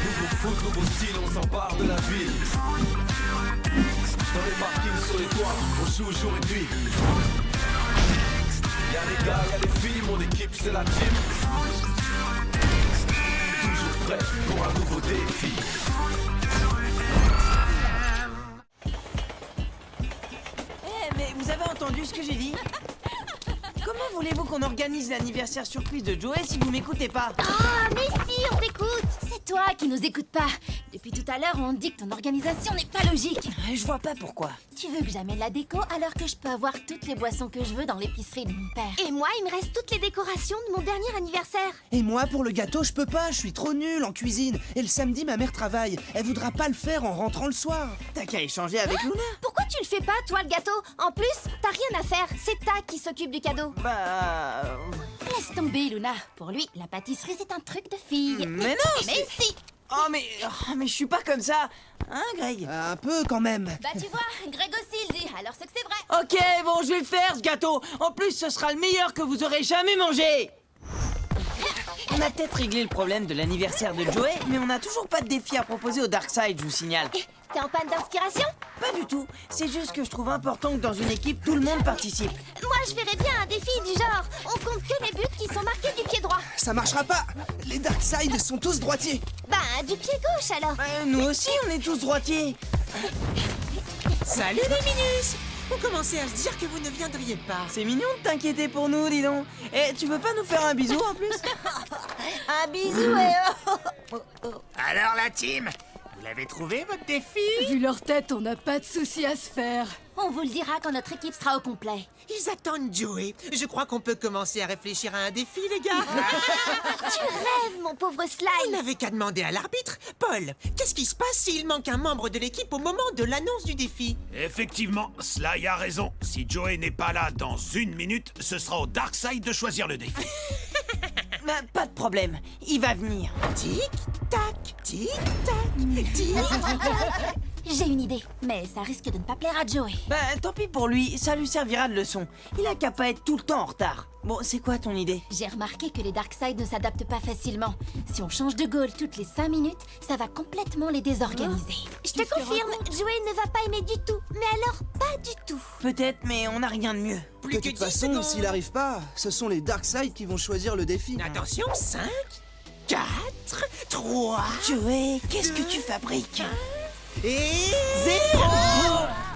Nouveau foot, nouveau style, on s'empare de la ville. Dans les parkings, sur les toits, on joue jour et nuit. Y'a les gars, y'a les filles, mon équipe c'est la team. Toujours prêt pour un nouveau défi. Mais vous avez entendu ce que j'ai dit? Comment voulez-vous qu'on organise l'anniversaire surprise de Joey si vous m'écoutez pas? Ah, mais si, on t'écoute. C'est toi qui nous écoutes pas. Depuis tout à l'heure, on dit que ton organisation n'est pas logique. Je vois pas pourquoi. Tu veux que j'amène la déco alors que je peux avoir toutes les boissons que je veux dans l'épicerie de mon père. Et moi, il me reste toutes les décorations de mon dernier anniversaire. Et moi, pour le gâteau, je peux pas, je suis trop nul en cuisine. Et le samedi, ma mère travaille. Elle voudra pas le faire en rentrant le soir. T'as qu'à échanger avec Luna. Pourquoi tu le fais pas, toi, le gâteau? En plus, t'as rien à faire. C'est Ta qui s'occupe du cadeau. Bah... Laisse tomber, Luna. Pour lui, la pâtisserie, c'est un truc de fille. Mais non, Mais si. Oh mais je suis pas comme ça. Hein, Greg? Un peu quand même. Bah tu vois, Greg aussi il dit, alors c'est que c'est vrai. Ok, bon, je vais le faire, ce gâteau. En plus, ce sera le meilleur que vous aurez jamais mangé. On a peut-être réglé le problème de l'anniversaire de Joey, mais on n'a toujours pas de défi à proposer au Darkside, je vous signale. T'es en panne d'inspiration? Pas du tout. C'est juste que je trouve important que dans une équipe, tout le monde participe. Moi, je verrais bien un défi du genre. On compte que les buts qui sont marqués du pied droit. Ça marchera pas. Les Darkside sont tous droitiers. Bah, du pied gauche alors. Nous aussi, on est tous droitiers. Salut les minus! On commençait à se dire que vous ne viendriez pas. C'est mignon de t'inquiéter pour nous, dis donc. Et tu veux pas nous faire un bisou en plus? Un bisou et Alors la team, vous l'avez trouvé votre défi? Vu leur tête, on n'a pas de soucis à se faire. On vous le dira quand notre équipe sera au complet. Ils attendent Joey. Je crois qu'on peut commencer à réfléchir à un défi, les gars. tu rêves, mon pauvre Vous Sly. n'avez qu'à demander à l'arbitre. Paul, qu'est-ce qui se passe s'il manque un membre de l'équipe au moment de l'annonce du défi? Effectivement, Sly a raison. Si Joey n'est pas là dans 1 minute, ce sera au Darkside de choisir le défi. Bah, pas de problème, il va venir. Tic-tac, tic-tac, tic-tac. J'ai une idée, mais ça risque de ne pas plaire à Joey. Bah, tant pis pour lui, ça lui servira de leçon. Il a qu'à pas être tout le temps en retard. Bon, c'est quoi ton idée? J'ai remarqué que les Darkside ne s'adaptent pas facilement. Si on change de goal toutes les 5 minutes, ça va complètement les désorganiser. Je te confirme, Joey ne va pas aimer du tout. Mais alors, pas du tout. Peut-être, mais on n'a rien de mieux. De toute façon, s'il arrive pas, ce sont les Darkside qui vont choisir le défi. Attention, 5, 4, 3... Joey, qu'est-ce que tu fabriques? Et... 0!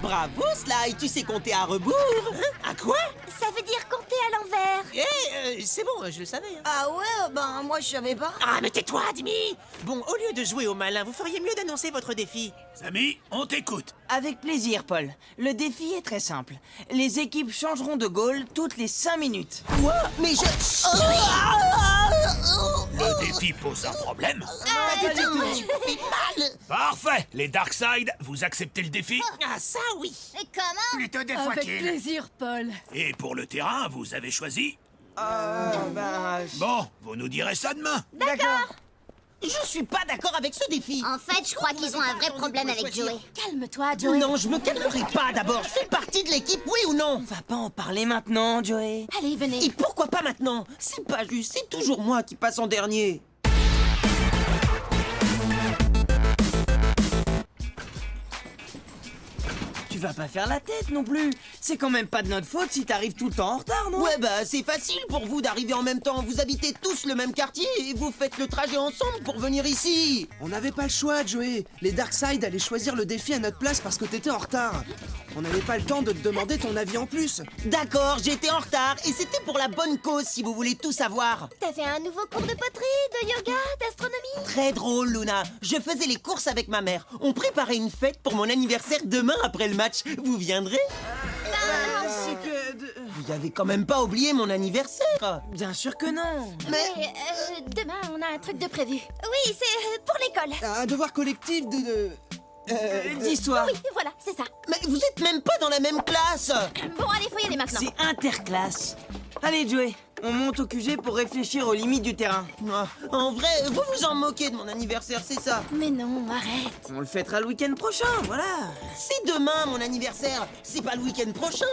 Bravo, Sly, tu sais compter à rebours. À quoi? Ça veut dire compter à l'envers. C'est bon, je le savais. Ah ouais, ben moi je savais pas. Ah, mais tais-toi, Dimi! Bon, au lieu de jouer au malin, vous feriez mieux d'annoncer votre défi. Samy, on t'écoute. Avec plaisir, Paul. Le défi est très simple. Les équipes changeront de goal toutes les 5 minutes. Quoi? Mais je... Le défi pose un problème. Pas du tout, tu fais mal. Parfait. Les Darkside, vous acceptez le défi? Ah, ça oui. Et comment? Plutôt deux Avec plaisir, Paul. Et pour le terrain, vous avez choisi? Bah... Bon, vous nous direz ça demain. D'accord. Je suis pas d'accord avec ce défi. En fait, je crois qu'ils ont un vrai problème avec Joey. Calme-toi, Joey. Non, je me calmerai pas d'abord. Je fais partie de l'équipe, oui ou non? On va pas en parler maintenant, Joey. Allez, venez. Et pourquoi pas maintenant? C'est pas juste, c'est toujours moi qui passe en dernier. Tu vas pas faire la tête non plus. C'est quand même pas de notre faute si t'arrives tout le temps en retard, non? Ouais, bah c'est facile pour vous d'arriver en même temps. Vous habitez tous le même quartier et vous faites le trajet ensemble pour venir ici. On n'avait pas le choix, Joey. Les Darkside allaient choisir le défi à notre place parce que t'étais en retard. On n'avait pas le temps de te demander ton avis en plus. D'accord, j'étais en retard et c'était pour la bonne cause si vous voulez tout savoir. T'as fait un nouveau cours de poterie, de yoga, d'astronomie? Très drôle, Luna. Je faisais les courses avec ma mère. On préparait une fête pour mon anniversaire demain après le match. Vous viendrez? C'est que... Vous avez quand même pas oublié mon anniversaire. Bien sûr que non. Mais demain, on a un truc de prévu. Oui, c'est pour l'école. Un devoir collectif de... D'histoire. Oui, voilà, c'est ça. Mais vous êtes même pas dans la même classe. Bon, allez, faut y aller maintenant. C'est interclasse. Allez, Joey, on monte au QG pour réfléchir aux limites du terrain. Ah, en vrai, vous vous en moquez de mon anniversaire, c'est ça? Mais non, arrête. On le fêtera le week-end prochain, voilà. C'est demain mon anniversaire, c'est pas le week-end prochain.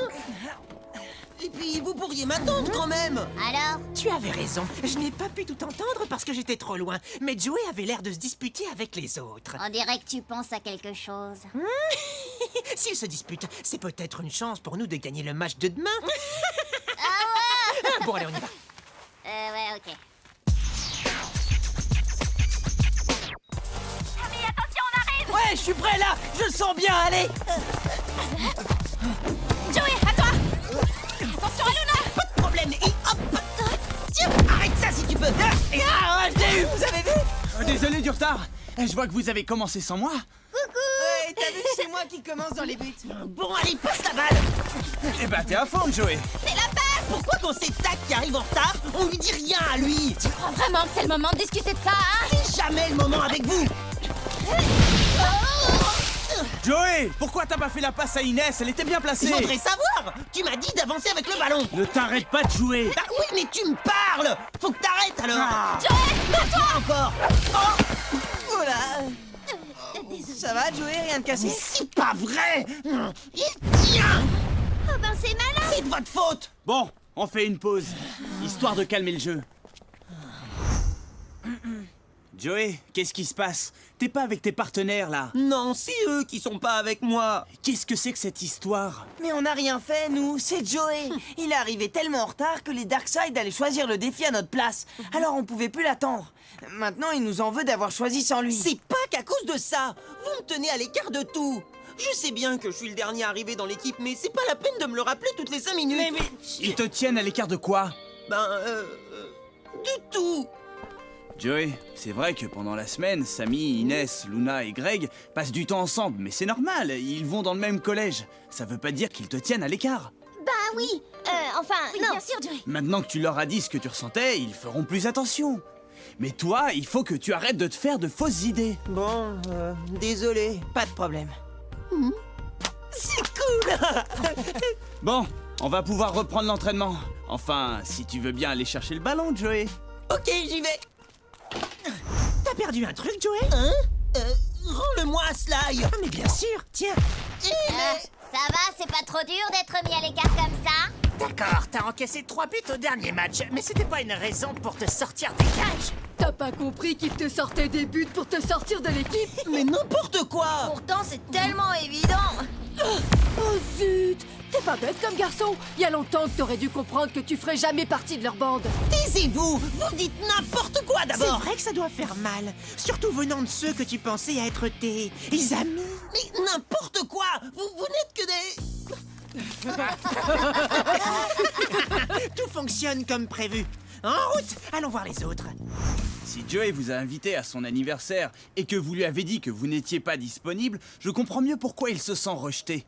Et puis, vous pourriez m'attendre quand même. Alors? Tu avais raison. Je n'ai pas pu tout entendre parce que j'étais trop loin. Mais Joey avait l'air de se disputer avec les autres. On dirait que tu penses à quelque chose. S'ils se disputent, c'est peut-être une chance pour nous de gagner le match de demain. Bon, allez, on y va. Ouais, ok. Ouais, je suis prêt là. Je le sens bien. Allez. Joey, à toi! Attention à Luna! Pas de problème. Et hop. Tiens, arrête ça si tu peux. Ah, je l'ai eu. Vous avez vu? Désolé du retard. Je vois que vous avez commencé sans moi. Ouais, t'as vu, c'est moi qui commence dans les buts. Bon, allez, passe la balle. Eh ben, t'es à fond, Joey. Pourquoi quand c'est Tac qui arrive en retard, on lui dit rien à lui? Tu crois vraiment que c'est le moment de discuter de ça, hein? C'est jamais le moment avec vous. Joey, pourquoi t'as pas fait la passe à Inès? Elle était bien placée. Je voudrais savoir. Tu m'as dit d'avancer avec le ballon. Ne t'arrête pas de jouer. Bah oui, mais tu me parles. Faut que t'arrêtes alors. Joey, à toi! Encore. Voilà. Ça va, Joey? Rien de cassé? C'est pas vrai. Il tient. Oh ben c'est malin! C'est de votre faute. Bon, on fait une pause, histoire de calmer le jeu. Joey, qu'est-ce qui se passe? T'es pas avec tes partenaires, là? Non, c'est eux qui sont pas avec moi. Qu'est-ce que c'est que cette histoire? Mais on n'a rien fait, nous. C'est Joey. Il est arrivé tellement en retard que les Darkseid allaient choisir le défi à notre place. Alors on pouvait plus l'attendre. Maintenant, il nous en veut d'avoir choisi sans lui. C'est pas qu'à cause de ça. Vous me tenez à l'écart de tout. Je sais bien que je suis le dernier arrivé dans l'équipe, mais c'est pas la peine de me le rappeler toutes les 5 minutes. Mais... Ils te tiennent à l'écart de quoi? Du tout. Joey, c'est vrai que pendant la semaine, Samy, Inès, Luna et Greg passent du temps ensemble, mais c'est normal, ils vont dans le même collège. Ça veut pas dire qu'ils te tiennent à l'écart. Bah oui. Enfin, Oui, non. bien sûr, Joey. Maintenant que tu leur as dit ce que tu ressentais, ils feront plus attention. Mais toi, il faut que tu arrêtes de te faire de fausses idées. Bon, désolé. Pas de problème. C'est cool. Bon, on va pouvoir reprendre l'entraînement. Enfin, si tu veux bien aller chercher le ballon, Joey. Ok, j'y vais. T'as perdu un truc, Joey? Hein? Rends-le-moi, Sly. Ah, mais bien sûr, tiens. Ça va, c'est pas trop dur d'être mis à l'écart comme ça? D'accord, t'as encaissé 3 buts au dernier match, mais c'était pas une raison pour te sortir des cages. T'as pas compris qu'il te sortait des buts pour te sortir de l'équipe? Mais n'importe quoi. Pourtant, c'est tellement évident. Oh zut! T'es pas bête comme garçon. Il y a longtemps que t'aurais dû comprendre que tu ferais jamais partie de leur bande. Taisez-vous. Vous dites n'importe quoi C'est d'abord. vrai que ça doit faire mal, surtout venant de ceux que tu pensais être tes amis. Mais n'importe quoi. Vous n'êtes que des... Tout fonctionne comme prévu. En route, allons voir les autres. Si Joey vous a invité à son anniversaire et que vous lui avez dit que vous n'étiez pas disponible, je comprends mieux pourquoi il se sent rejeté.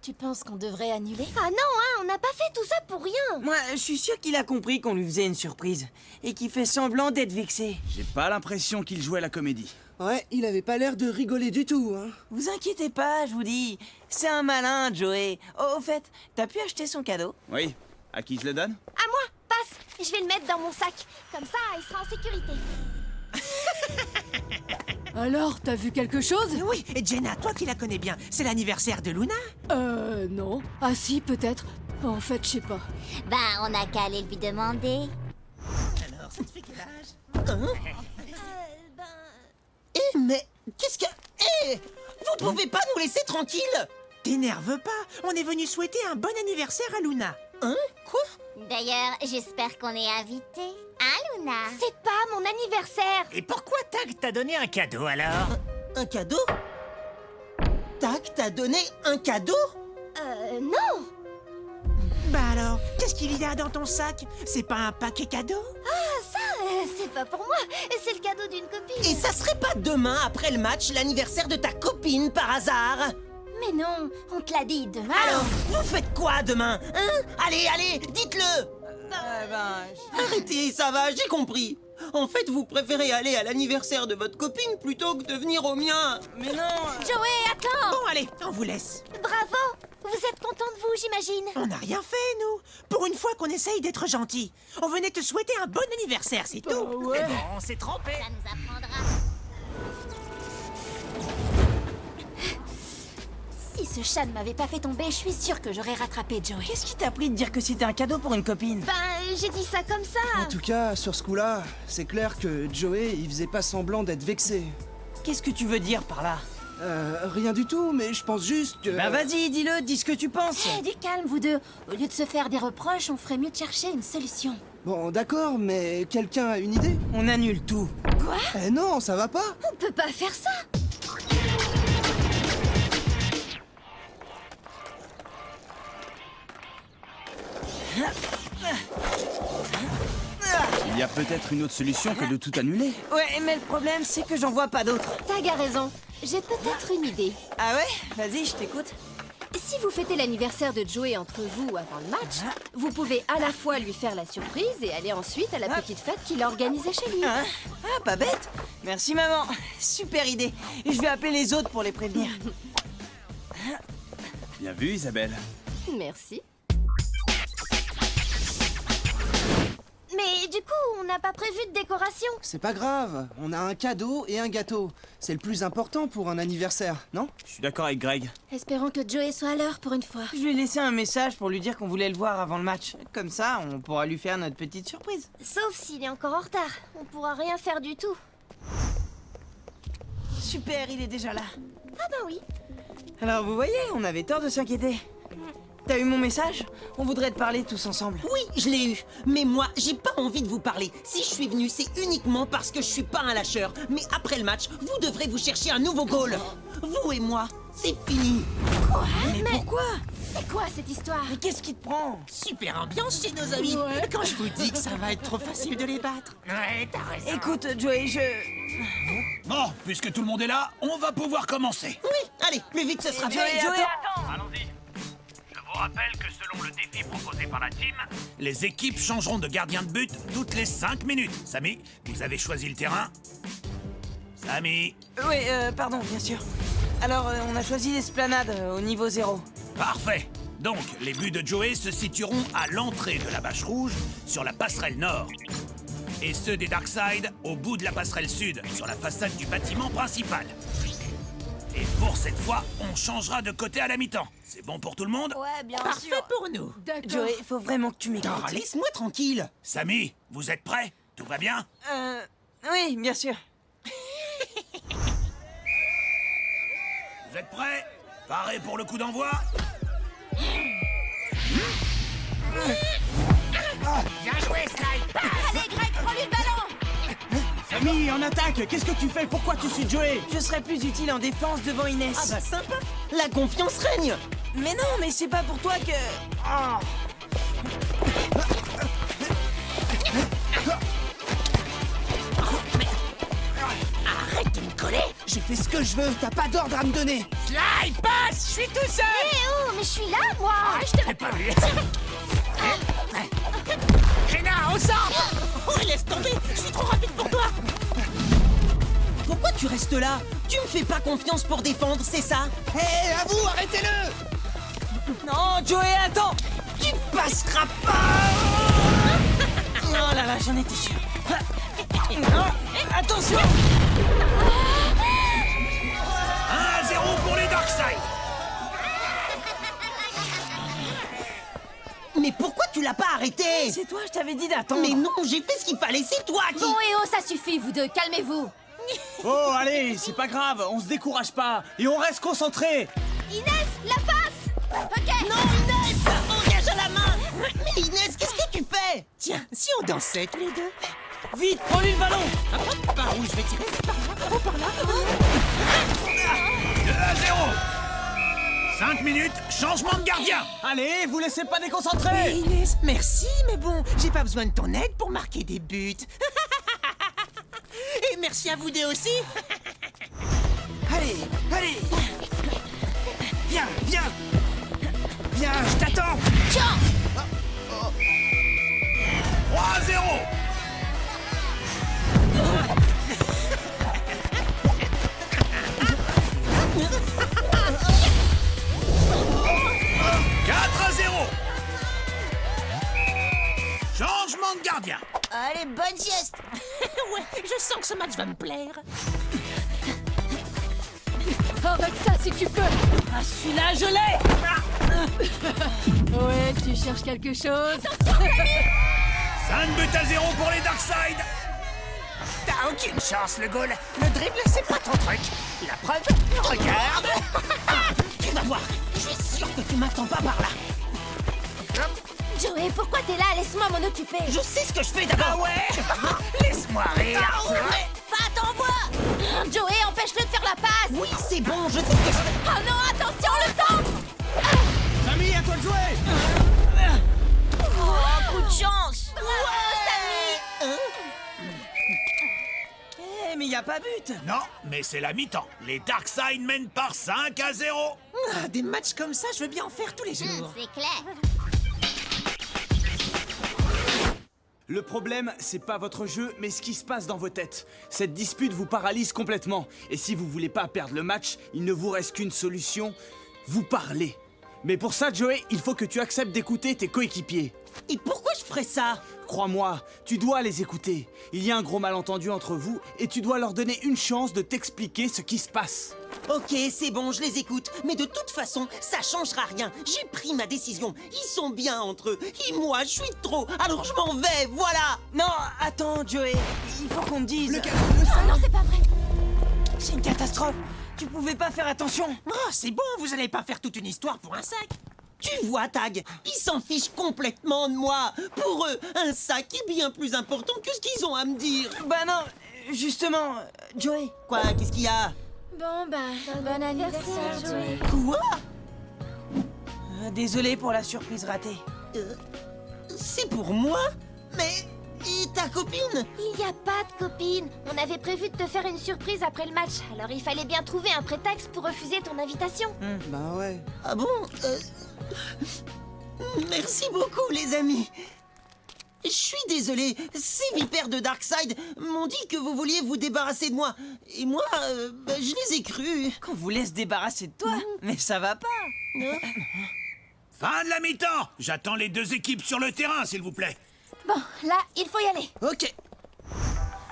Tu penses qu'on devrait annuler? Ah non, hein, on n'a pas fait tout ça pour rien. Moi, je suis sûr qu'il a compris qu'on lui faisait une surprise. Et qu'il fait semblant d'être vexé. J'ai pas l'impression qu'il jouait la comédie. Ouais, il avait pas l'air de rigoler du tout, hein. Vous inquiétez pas, je vous dis. C'est un malin, Joey. Oh, au fait, t'as pu acheter son cadeau? Oui, à qui je le donne? À moi, passe. Je vais le mettre dans mon sac. Comme ça, il sera en sécurité. Alors, t'as vu quelque chose? Oui, et Jenna, toi qui la connais bien, c'est l'anniversaire de Luna? Non. Ah si, peut-être. En fait, je sais pas. Ben, on n'a qu'à aller lui demander. Alors, ça te fait quel âge? Mais qu'est-ce que... vous pouvez pas nous laisser tranquilles. T'énerve pas, on est venu souhaiter un bon anniversaire à Luna. Hein? Quoi? D'ailleurs, j'espère qu'on est invités. Hein, Luna? C'est pas mon anniversaire. Et pourquoi Tag t'a donné un cadeau alors? Un cadeau? Tac, t'as donné un cadeau? Non. Bah alors, qu'est-ce qu'il y a dans ton sac? C'est pas un paquet cadeau? Ah, ça, c'est pas pour moi. C'est le cadeau d'une copine. Et ça serait pas demain, après le match, l'anniversaire de ta copine, par hasard? Mais non, on te l'a dit demain. Alors, vous faites quoi demain? Hein? Allez, dites-le! Arrêtez, ça va, j'ai compris. En fait, vous préférez aller à l'anniversaire de votre copine plutôt que de venir au mien. Mais non. Joey, attends! Bon allez, on vous laisse. Bravo. Vous êtes content de vous, j'imagine. On n'a rien fait, nous. Pour une fois qu'on essaye d'être gentil. On venait te souhaiter un bon anniversaire, c'est tout. ouais. Mais bon, on s'est trompé. Ça nous apprendra. Si ce chat ne m'avait pas fait tomber, je suis sûre que j'aurais rattrapé Joey. Qu'est-ce qui t'a pris de dire que c'était un cadeau pour une copine? Ben, j'ai dit ça comme ça. En tout cas, sur ce coup-là, c'est clair que Joey, il faisait pas semblant d'être vexé. Qu'est-ce que tu veux dire par là? Rien du tout, mais je pense juste que... Bah vas-y, dis-le, dis ce que tu penses. Eh, du calme, vous deux. Au lieu de se faire des reproches, on ferait mieux de chercher une solution. Bon, d'accord, mais quelqu'un a une idée? On annule tout. Quoi? Eh non, ça va pas! On peut pas faire ça. Il y a peut-être une autre solution que de tout annuler. Ouais, mais le problème, c'est que j'en vois pas d'autres. Tag a raison. J'ai peut-être une idée. Ah ouais? Vas-y, je t'écoute. Si vous fêtez l'anniversaire de Joey entre vous avant le match, vous pouvez à la fois lui faire la surprise et aller ensuite à la petite fête qu'il a organisée chez lui. Ah, pas bête. Merci maman. Super idée. Et je vais appeler les autres pour les prévenir. Bien vu, Isabelle. Merci. Mais du coup, on n'a pas prévu de décoration. C'est pas grave, on a un cadeau et un gâteau. C'est le plus important pour un anniversaire, non? Je suis d'accord avec Greg. Espérons que Joey soit à l'heure pour une fois. Je lui ai laissé un message pour lui dire qu'on voulait le voir avant le match. Comme ça, on pourra lui faire notre petite surprise. Sauf s'il est encore en retard. On pourra rien faire du tout. Super, il est déjà là. Ah ben oui. Alors vous voyez, on avait tort de s'inquiéter. T'as eu mon message? On voudrait te parler tous ensemble. Oui, je l'ai eu. Mais moi, j'ai pas envie de vous parler. Si je suis venu, c'est uniquement parce que je suis pas un lâcheur. Mais après le match, vous devrez vous chercher un nouveau goal. Vous et moi, c'est fini. Quoi? Mais pourquoi? C'est quoi cette histoire? Mais qu'est-ce qui te prend? Super ambiance chez nos amis. Quand je vous dis que ça va être trop facile de les battre. Ouais, t'as raison. Écoute, Joey, Bon, puisque tout le monde est là, on va pouvoir commencer. Oui, allez, plus vite ce sera Joey, fait. attends. Allons-y. Je vous rappelle que selon le défi proposé par la team, les équipes changeront de gardien de but toutes les 5 minutes. Samy, vous avez choisi le terrain? Samy? Oui, pardon, bien sûr. Alors, on a choisi l'esplanade au niveau 0. Parfait. Donc, les buts de Joey se situeront à l'entrée de la bâche rouge, sur la passerelle nord. Et ceux des Darkside au bout de la passerelle sud, sur la façade du bâtiment principal. Et pour cette fois, on changera de côté à la mi-temps. C'est bon pour tout le monde? Ouais, bien Parfait sûr. pour nous. D'accord. Joey, faut vraiment que tu m'écoutes. Oh, laisse-moi tranquille. Samy, vous êtes prêts? Tout va bien? Oui, bien sûr. Vous êtes prêts? Parés pour le coup d'envoi? Bien joué, Sly. Allez, Greg, prends-lui le ballon. Samy, en attaque! Qu'est-ce que tu fais? Pourquoi tu suis Joey? Je serais plus utile en défense devant Inès. Ah bah sympa. La confiance règne. Mais non, mais c'est pas pour toi que... Oh. Arrête de me coller. J'ai fait ce que je veux, t'as pas d'ordre à me donner! Sly, passe. Je suis tout seul. Eh oh, mais je suis là, moi. Ah, je t'avais pas vu. Krina, au centre. Oh, laisse tomber. Je suis trop rapide pour toi. Pourquoi tu restes là? Tu me fais pas confiance pour défendre, c'est ça? Hé, à vous, arrêtez-le! Non, Joey, attends. Tu passeras pas. Oh là là, j'en étais sûr. Non, attention. 1-0 pour les Darkside. Mais pourquoi tu l'as pas arrêté? C'est toi, je t'avais dit d'attendre. Mais non, j'ai fait ce qu'il fallait, c'est toi qui... Bon et oh, ça suffit, vous deux, calmez-vous. Oh, allez, c'est pas grave, on se décourage pas et on reste concentré. Inès, la passe. Ok. Non, Inès! Engage à la main! Mais Inès, qu'est-ce que tu fais? Tiens, si on dansait tous les deux. Vite, prends-lui le ballon. Par où je vais tirer? Par là. Oh, par là. 2-0. 5 minutes, changement de gardien. Allez, vous laissez pas déconcentrer. Inès, merci, mais bon, j'ai pas besoin de ton aide pour marquer des buts. Et merci à vous deux aussi. Allez, allez! Viens, viens! Viens, je t'attends! 3-0. Changement de gardien. Allez, bonne sieste. Ouais, je sens que ce match va me plaire. Arrête ça si tu peux. Ah, celui-là, je l'ai. Ouais, tu cherches quelque chose? 5 buts à 0 pour les Darkseid. T'as aucune chance, le goal. Le dribble, c'est pas ton truc. La preuve, regarde. Tu vas voir, je suis sûr que tu m'attends pas par là. Joey, pourquoi t'es là? Laisse-moi m'en occuper. Je sais ce que je fais d'abord. Ah ouais. Laisse-moi rire. Va, t'envoie. Joey, empêche-le de faire la passe. Oui, c'est bon, je sais ce que je fais. Oh non, attention, le centre. Samy, à toi de jouer. Oh, coup de chance. Samy. Eh, mais y a pas but. Non, mais c'est la mi-temps. Les Darkseid mènent par 5 à 0. Ah, des matchs comme ça, je veux bien en faire tous les jours. C'est clair. Le problème, c'est pas votre jeu, mais ce qui se passe dans vos têtes. Cette dispute vous paralyse complètement. Et si vous voulez pas perdre le match, il ne vous reste qu'une solution, vous parlez. Mais pour ça, Joey, il faut que tu acceptes d'écouter tes coéquipiers. Et pourquoi je ferais ça? Crois-moi, tu dois les écouter. Il y a un gros malentendu entre vous et tu dois leur donner une chance de t'expliquer ce qui se passe. Ok, c'est bon, je les écoute. Mais de toute façon, ça changera rien. J'ai pris ma décision. Ils sont bien entre eux. Et moi, je suis trop. Alors je m'en vais, voilà. Non, attends, Joey. Il faut qu'on me dise. Oh non, c'est pas vrai. C'est une catastrophe. Tu pouvais pas faire attention. Oh, c'est bon, vous allez pas faire toute une histoire pour un sac. Tu vois, Tag, ils s'en fichent complètement de moi. Pour eux, un sac est bien plus important que ce qu'ils ont à me dire. Bah non, justement, Joey. Quoi, qu'est-ce qu'il y a? Bon, bon anniversaire, Joey. Quoi? Désolé pour la surprise ratée. C'est pour moi? Mais... et ta copine? Il n'y a pas de copine. On avait prévu de te faire une surprise après le match. Alors il fallait bien trouver un prétexte pour refuser ton invitation. Bah ouais. Ah bon? Merci beaucoup, les amis. Je suis désolé, ces vipères de Darkseid m'ont dit que vous vouliez vous débarrasser de moi. Et moi, je les ai crus. Qu'on vous laisse débarrasser de toi. Mais ça va pas. Fin de la mi-temps. J'attends les deux équipes sur le terrain, s'il vous plaît. Bon, là, il faut y aller. Ok.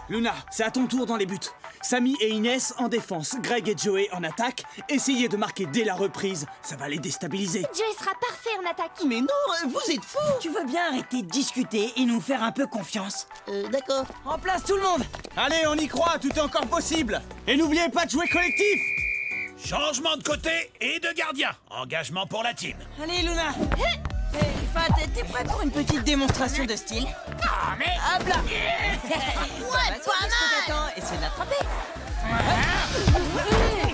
Luna, c'est à ton tour dans les buts. Samy et Inès en défense, Greg et Joey en attaque. Essayez de marquer dès la reprise, ça va les déstabiliser. Joey sera parfait en attaque. Mais non, vous êtes fous. Tu veux bien arrêter de discuter et nous faire un peu confiance? D'accord. En place tout le monde. Allez, on y croit, tout est encore possible. Et n'oubliez pas de jouer collectif. Changement de côté et de gardien. Engagement pour la team. Allez, Luna. Fat, t'es prêt pour une petite démonstration de style? Ah, mais... Hop là. Ouais, pas mal. Essaye de l'attraper.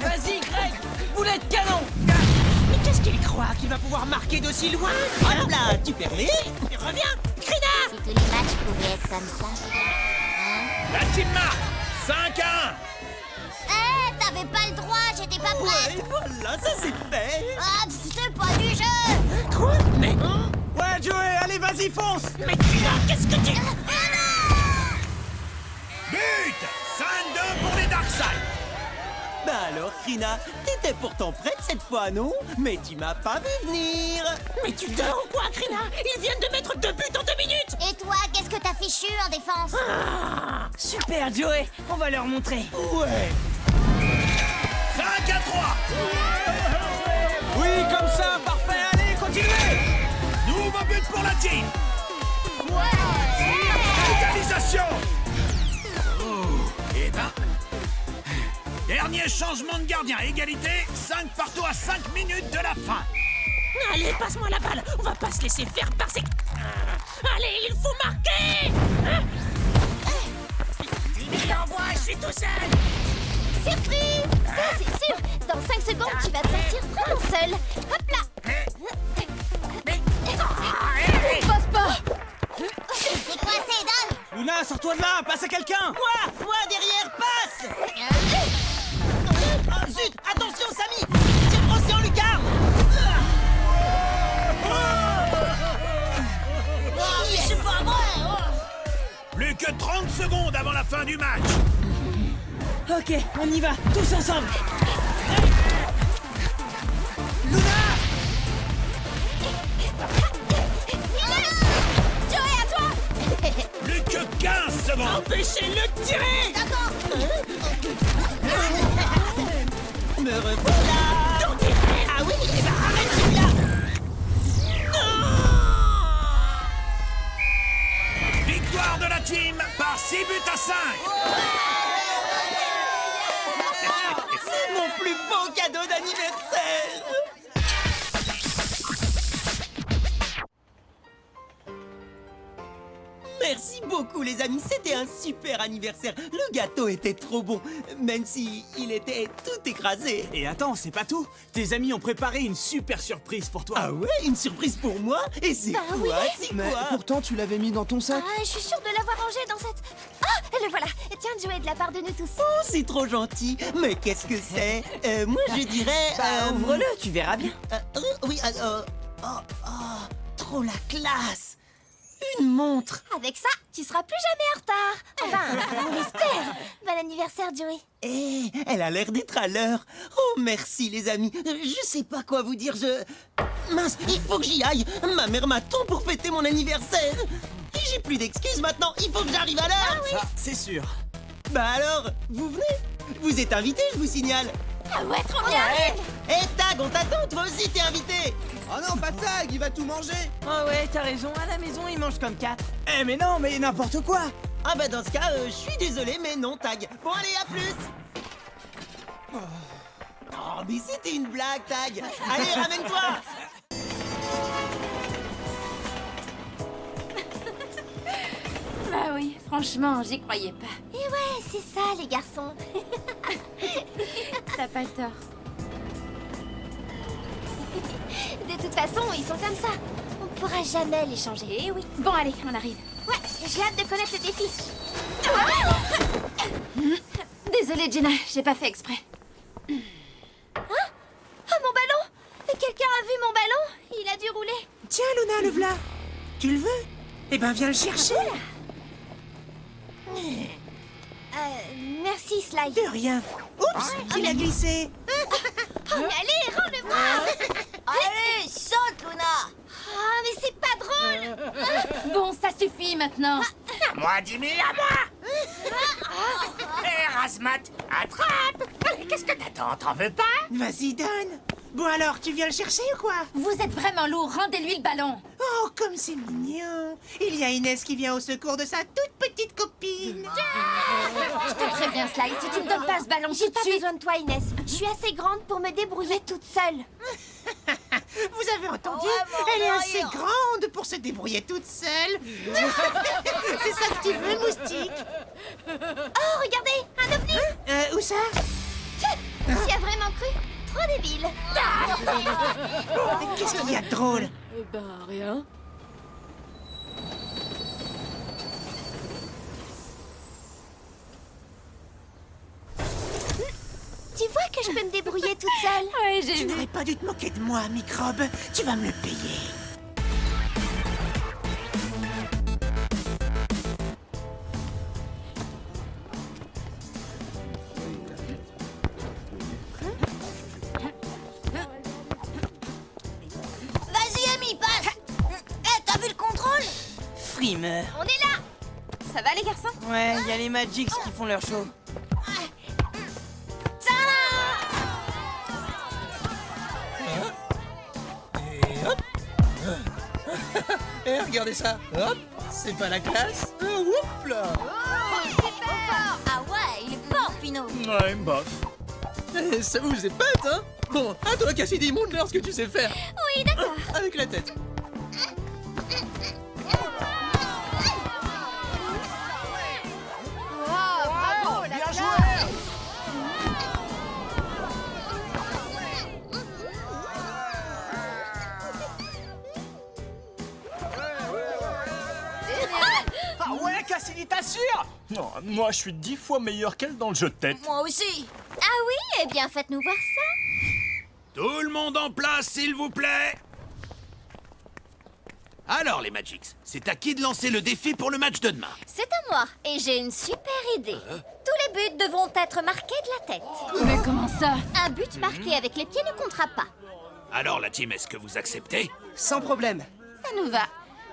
Vas-y, Greg. Boulet de canon. Mais qu'est-ce qu'il croit qu'il va pouvoir marquer d'aussi loin? Hop là, tu permets? Reviens, Krina. Si tous les matchs pouvaient être comme ça. La team marque 5 à 1. Eh, t'avais pas le droit, j'étais pas prête. Ouais, voilà, ça c'est fait. Ah, c'est pas du jeu. Quoi? Mais... Ouais, Joey, allez, vas-y, fonce. Mais Krina, qu'est-ce que tu... But 5-2 pour les Darkseid. Bah alors, Krina, t'étais pourtant prête cette fois, non? Mais tu m'as pas vu venir. Mais tu dors ou quoi, Krina? Ils viennent de mettre 2 buts en 2 minutes. Et toi, qu'est-ce que t'as fichu en défense? Super, Joey. On va leur montrer. Ouais. 5 à 3. Oui, comme ça, parfait, allez, continuez. Nouveau but pour la team. Égalisation. Et ben... dernier changement de gardien. Égalité, 5 partout à 5 minutes de la fin. Allez, passe-moi la balle. On va pas se laisser faire par ces... Allez, il faut marquer. Il envoie, je suis tout seul. Surprise! Ça, c'est sûr! Dans 5 secondes, tu vas te sentir vraiment seul! Hop là! Passe pas. T'es coincé, donne! Luna, sors-toi de là, passe à quelqu'un. Moi derrière, passe. Ah, zut, attention, Samy. J'ai brossé en lucarne. C'est pas vrai! Plus que 30 secondes avant la fin du match. Ok, on y va, tous ensemble. Joey, à toi! Plus que 15 secondes. Empêchez-le de tirer. D'accord! Me revoilà. Ah oui, eh ben arrête celui-là. Victoire de la team par 6 buts à 5. C'est mon plus beau cadeau d'anniversaire. Merci beaucoup les amis, c'était un super anniversaire. Le gâteau était trop bon, même si il était tout écrasé. Et attends, c'est pas tout. Tes amis ont préparé une super surprise pour toi. Ah ouais, une surprise pour moi? Et c'est quoi? oui. C'est Mais quoi? pourtant, tu l'avais mis dans ton sac. Ah, je suis sûre de l'avoir rangé dans cette... Ah, le voilà. Tiens, Joey, de la part de nous tous. Oh, c'est trop gentil. Mais qu'est-ce que c'est? Moi je dirais... Ouvre-le, tu verras bien. Oui, trop la classe. Une montre. Avec ça, tu seras plus jamais en retard. Enfin, on l'espère. Bon anniversaire, Joey. Eh, elle a l'air d'être à l'heure. Oh, merci les amis. Je sais pas quoi vous dire, Mince, il faut que j'y aille. Ma mère m'attend pour fêter mon anniversaire. Et j'ai plus d'excuses maintenant, il faut que j'arrive à l'heure. Ça, c'est sûr. Bah alors, vous venez? Vous êtes invité, je vous signale. Ah ouais, trop bien. Eh Tag, on t'attend, toi aussi t'es invité. Oh non, pas Tag, il va tout manger. Oh ouais, t'as raison, à la maison, ils mangent comme 4. Eh mais non, mais n'importe quoi. Ah bah dans ce cas, je suis désolé, mais non Tag. Bon allez, à plus. Oh, mais c'était une blague, Tag. Allez, ramène-toi. Bah oui, franchement, j'y croyais pas. Et ouais, c'est ça, les garçons. T'as pas tort. De toute façon, ils sont comme ça. On pourra jamais les changer. Eh oui. Bon, allez, on arrive. Ouais, j'ai hâte de connaître le défi. Désolée, Jenna, j'ai pas fait exprès. Oh, mon ballon! Quelqu'un a vu mon ballon? Il a dû rouler. Tiens, Luna, le v'là. Tu le veux? Eh ben, viens le chercher. Merci, Sly. De rien. Oups, il a glissé. Oh, mais allez, rends-le-moi! Allez, saute, Luna! Ah, mais c'est pas drôle! Bon, ça suffit maintenant. À moi, Jimmy, à moi. Hé, Razmat, attrape. Qu'est-ce que t'attends? T'en veux pas? Vas-y, donne. Bon alors, tu viens le chercher ou quoi? Vous êtes vraiment lourd, rendez-lui le ballon. Oh, comme c'est mignon. Il y a Inès qui vient au secours de sa toute petite copine. Je te préviens, Sly, si tu me donnes pas ce ballon J'ai tout pas de suite... besoin de toi, Inès. Je suis assez grande pour me débrouiller toute seule. Vous avez entendu? Elle est assez grande pour se débrouiller toute seule. C'est ça que tu veux, moustique? Oh, regardez, un ovni! Où ça? J'y as vraiment cru? Trop débile. Qu'est-ce qu'il y a de drôle? Rien. Tu vois que je peux me débrouiller toute seule? Ouais, j'ai Tu vu. n'aurais pas dû te moquer de moi, microbe. Tu vas me le payer. Vas-y, ami, passe! Eh, t'as vu le contrôle? Frimeur. On est là! Ça va, les garçons? Ouais, y a les Magics qui font leur show. Eh, regardez ça. Hop, c'est pas la classe. Whoop là. C'est pas fort! Ah ouais, il est fort, Pino! Ouais, bof. Eh, ça vous est bête, hein? Bon, à toi, Cassidy, montre-leur ce que tu sais faire. Oui, d'accord. Avec la tête. Bravo, la Bien classe. joué. Ah ouais, Cassidy, t'assures? Non, moi je suis 10 fois meilleur qu'elle dans le jeu de tête. Moi aussi! Ah oui? Eh bien, faites-nous voir ça! Tout le monde en place, s'il vous plaît. Alors, les Magics, c'est à qui de lancer le défi pour le match de demain? C'est à moi, et j'ai une super idée. Tous les buts devront être marqués de la tête. Mais comment ça? Un but marqué avec les pieds ne comptera pas. Alors, la team, est-ce que vous acceptez? Sans problème. Ça nous va.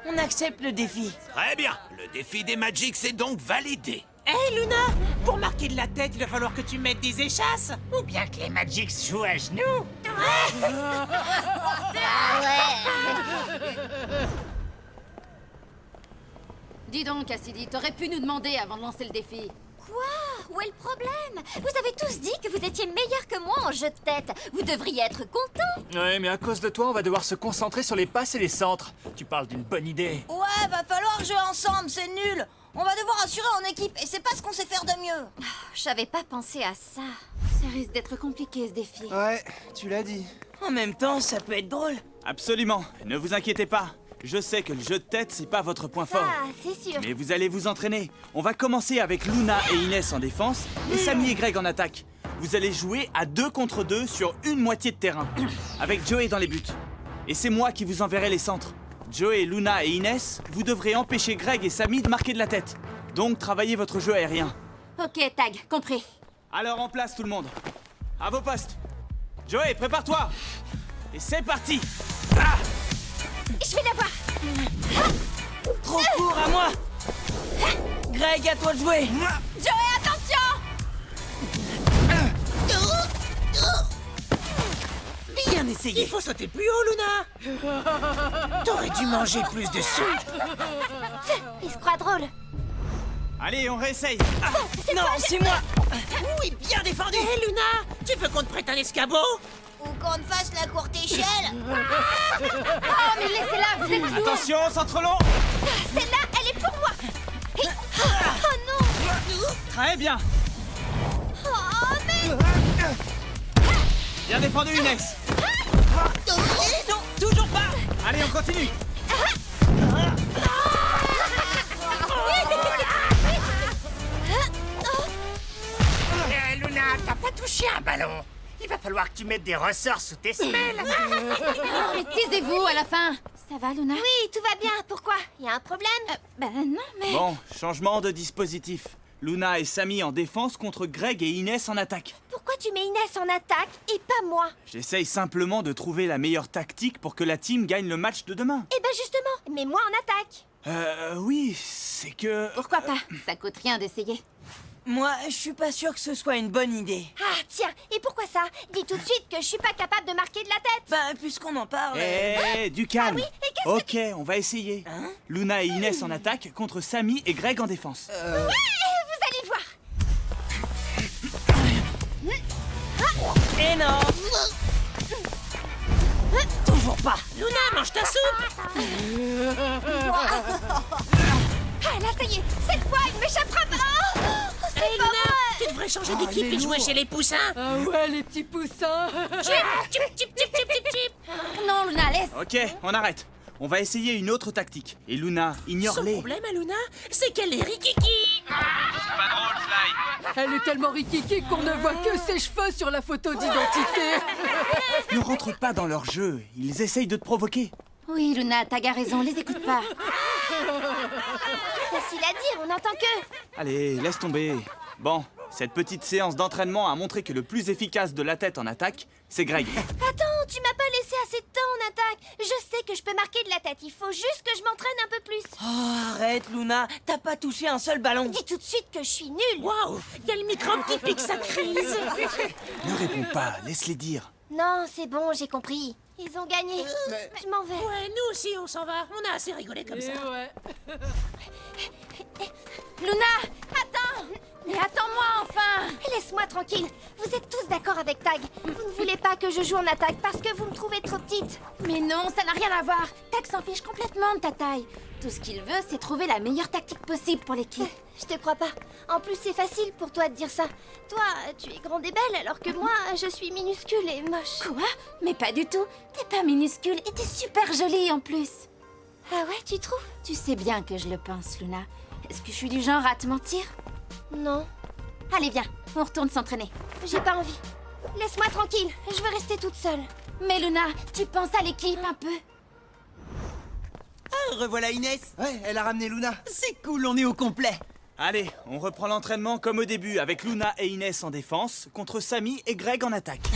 On accepte le défi. Très bien, le défi des Magics est donc validé. Hey Luna, pour marquer de la tête, il va falloir que tu mettes des échasses. Ou bien que les Magics jouent à genoux. Dis donc, Cassidy, t'aurais pu nous demander avant de lancer le défi. Quoi? Où est le problème? Vous avez tous dit que vous étiez meilleur que moi en jeu de tête. Vous devriez être contents. Ouais, mais à cause de toi, on va devoir se concentrer sur les passes et les centres. Tu parles d'une bonne idée. Ouais, va falloir jouer ensemble, c'est nul. On va devoir assurer en équipe et c'est pas ce qu'on sait faire de mieux. J'avais pas pensé à ça. Ça risque d'être compliqué ce défi. Ouais, tu l'as dit. En même temps, ça peut être drôle. Absolument, ne vous inquiétez pas. Je sais que le jeu de tête, c'est pas votre point fort. Ah, c'est sûr. Mais vous allez vous entraîner. On va commencer avec Luna et Inès en défense et Samy et Greg en attaque. Vous allez jouer à 2 contre 2 sur une moitié de terrain, avec Joey dans les buts. Et c'est moi qui vous enverrai les centres. Joey, Luna et Inès, vous devrez empêcher Greg et Samy de marquer de la tête. Donc travaillez votre jeu aérien. Ok, Tag, compris. Alors en place tout le monde. À vos postes. Joey, prépare-toi. Et c'est parti. Ah! Je vais l'avoir. Trop court à moi. Greg, à toi de jouer. Joey, attention. Bien essayé. Il faut sauter plus haut, Luna. T'aurais dû manger plus de soupe. Il se croit drôle. Allez, on réessaye. Ah, non, c'est moi. Oui, bien défendu. Hé, Luna, tu veux qu'on te prête un escabeau? Ou qu'on te fasse la courte échelle. Oh, mais laissez-la, vous êtes lourd. attention, centre long. Celle-là, elle est pour moi. Oh non. Très bien. Oh, mais... Bien défendu, Inès. Non, toujours pas. Allez, on continue. Luna, t'as pas touché un ballon. Il va falloir que tu mettes des ressorts sous tes semelles. Mais taisez-vous à la fin. Ça va, Luna? Oui, tout va bien. Pourquoi? Il y a un problème? Ben non, mais... Bon, changement de dispositif. Luna et Samy en défense contre Greg et Inès en attaque. Pourquoi tu mets Inès en attaque et pas moi? J'essaye simplement de trouver la meilleure tactique pour que la team gagne le match de demain. Eh ben justement, mets moi en attaque. Oui, c'est que... Pourquoi pas? Ça coûte rien d'essayer. Moi, je suis pas sûr que ce soit une bonne idée. Ah tiens, et pourquoi ça? Dis tout de suite que je suis pas capable de marquer de la tête. Ben, puisqu'on en parle... Du calme. oui, et qu'est-ce Ok, on va essayer. Luna et Inès en attaque contre Samy et Greg en défense. Ouais, vous allez voir. Et non. Toujours pas. Luna, mange ta soupe. Ah là, ça y est, cette fois, il m'échappera pas. Oh, c'est Hey, pas Luna, vrai. tu devrais changer d'équipe et jouer chez les poussins. Ah ouais, les petits poussins. Chip, chip, chip, chip, chip, chip. Non, Luna, laisse. Ok, on arrête. On va essayer une autre tactique. Et Luna, Son ignore-les. problème à Luna, c'est qu'elle est rikiki. Elle est tellement rikiki qu'on ne voit que ses cheveux sur la photo d'identité. Ne rentre pas dans leur jeu. Ils essayent de te provoquer. Oui, Luna, Tag a raison, les écoute pas. Facile à dire, on n'entend que. Allez, laisse tomber. Bon, cette petite séance d'entraînement a montré que le plus efficace de la tête en attaque, c'est Greg. Attends, tu m'as pas laissé assez de temps en attaque. Je sais que je peux marquer de la tête, il faut juste que je m'entraîne un peu plus. Oh, arrête, Luna. T'as pas touché un seul ballon. Dis tout de suite que je suis nulle. Waouh, il y a le microbe qui pique sa crise. Ne réponds pas, laisse-les dire. Non, c'est bon, j'ai compris. Ils ont gagné. Je m'en vais. Ouais, nous aussi, on s'en va. On a assez rigolé comme ça. Ouais. Luna, attends. Mais attends-moi, enfin. Laisse-moi tranquille. Vous êtes tous d'accord avec Tag. Vous ne voulez pas que je joue en attaque parce que vous me trouvez trop petite. Mais non, ça n'a rien à voir. Tag s'en fiche complètement de ta taille. Tout ce qu'il veut, c'est trouver la meilleure tactique possible pour l'équipe. Je te crois pas. En plus, c'est facile pour toi de dire ça. Toi, tu es grande et belle, alors que moi, je suis minuscule et moche. Quoi? Mais pas du tout. T'es pas minuscule et t'es super jolie en plus. Ah ouais, tu trouves? Tu sais bien que je le pense, Luna. Est-ce que je suis du genre à te mentir? Non, Allez, viens, on retourne s'entraîner. j'ai pas envie. Laisse-moi tranquille, je veux rester toute seule. Mais Luna, tu penses à l'équipe un peu? Ah, revoilà Inès. Ouais, elle a ramené Luna. C'est cool, on est au complet. Allez, on reprend l'entraînement comme au début avec Luna et Inès en défense contre Samy et Greg en attaque.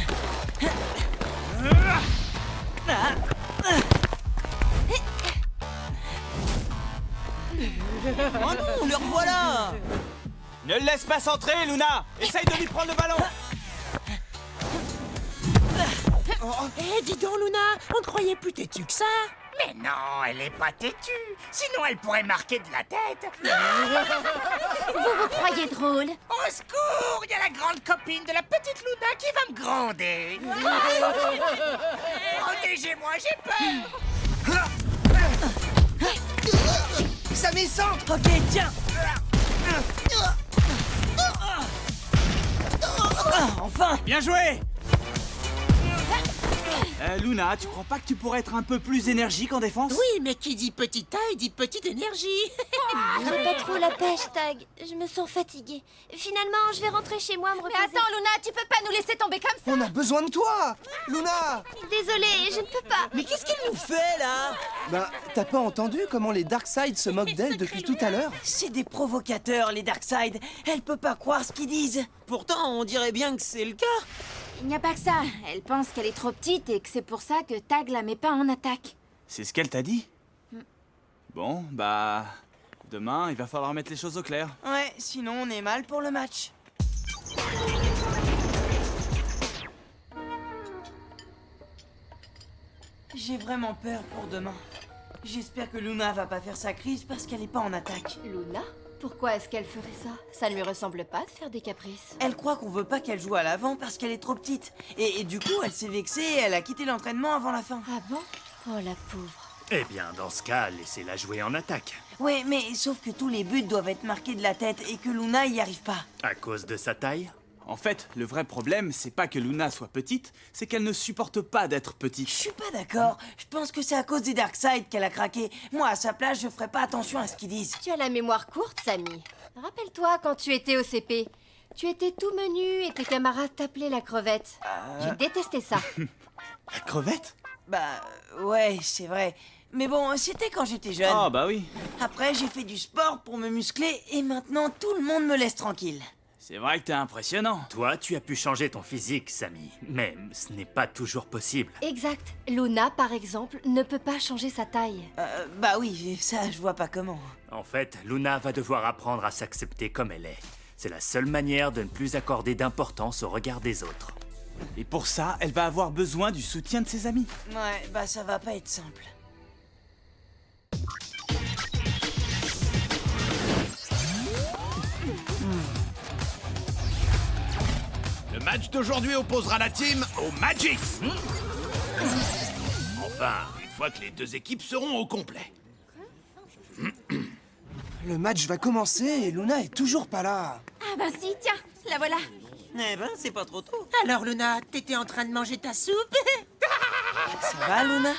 Oh non, le revoilà. Ne le laisse pas centrer, Luna. Essaye de lui prendre le ballon. Eh, dis donc, Luna, on te croyait plus têtue que ça. Mais non, elle est pas têtue. Sinon, elle pourrait marquer de la tête. Vous croyez drôle? Au secours, il y a la grande copine de la petite Luna qui va me gronder. Protégez-moi, j'ai peur. Samy, centre. Ok, tiens. Enfin. Bien joué. Luna, tu crois pas que tu pourrais être un peu plus énergique en défense? Oui, mais qui dit petite taille dit petite énergie. J'ai pas trop la pêche, Tag. Je me sens fatiguée. Finalement, je vais rentrer chez moi me reposer. Mais attends, Luna, tu peux pas nous laisser tomber comme ça. On a besoin de toi, Luna. Désolée, je ne peux pas. Mais qu'est-ce qu'elle nous fait là? Bah, t'as pas entendu comment les Darkseid se moquent d'elle depuis tout à l'heure? C'est des provocateurs, les Darkseid. Elle peut pas croire ce qu'ils disent. Pourtant, on dirait bien que c'est le cas. Il n'y a pas que ça. Elle pense qu'elle est trop petite et que c'est pour ça que Tag la met pas en attaque. C'est ce qu'elle t'a dit? Bon, bah... Demain, il va falloir mettre les choses au clair. Ouais, sinon on est mal pour le match. J'ai vraiment peur pour demain. J'espère que Luna va pas faire sa crise parce qu'elle est pas en attaque. Luna? Pourquoi est-ce qu'elle ferait ça? Ça ne lui ressemble pas de faire des caprices. Elle croit qu'on veut pas qu'elle joue à l'avant parce qu'elle est trop petite. Et du coup, elle s'est vexée et elle a quitté l'entraînement avant la fin. Ah bon? Oh la pauvre. Eh bien, dans ce cas, laissez-la jouer en attaque. Ouais, mais sauf que tous les buts doivent être marqués de la tête et que Luna y arrive pas. À cause de sa taille? En fait, le vrai problème, c'est pas que Luna soit petite, c'est qu'elle ne supporte pas d'être petite. Je suis pas d'accord. Je pense que c'est à cause des Darkseid qu'elle a craqué. Moi, à sa place, je ferais pas attention à ce qu'ils disent. Tu as la mémoire courte, Samy. Rappelle-toi quand tu étais au CP. Tu étais tout menu et tes camarades t'appelaient la crevette. Tu détestais ça. La crevette? Bah, ouais, c'est vrai. Mais bon, c'était quand j'étais jeune. Ah bah oui. Après, j'ai fait du sport pour me muscler et maintenant, tout le monde me laisse tranquille. C'est vrai que t'es impressionnant. Toi, tu as pu changer ton physique, Samy. Mais ce n'est pas toujours possible. Exact. Luna, par exemple, ne peut pas changer sa taille. Bah oui, ça, je vois pas comment. En fait, Luna va devoir apprendre à s'accepter comme elle est. C'est la seule manière de ne plus accorder d'importance au regard des autres. Et pour ça, elle va avoir besoin du soutien de ses amis. Ouais, bah ça va pas être simple. Le match d'aujourd'hui opposera la team aux Magics. Enfin, une fois que les deux équipes seront au complet. Le match va commencer et Luna est toujours pas là. Ah bah si, tiens, la voilà. Eh ben, c'est pas trop tôt. Alors, Luna, t'étais en train de manger ta soupe? Ça va, Luna?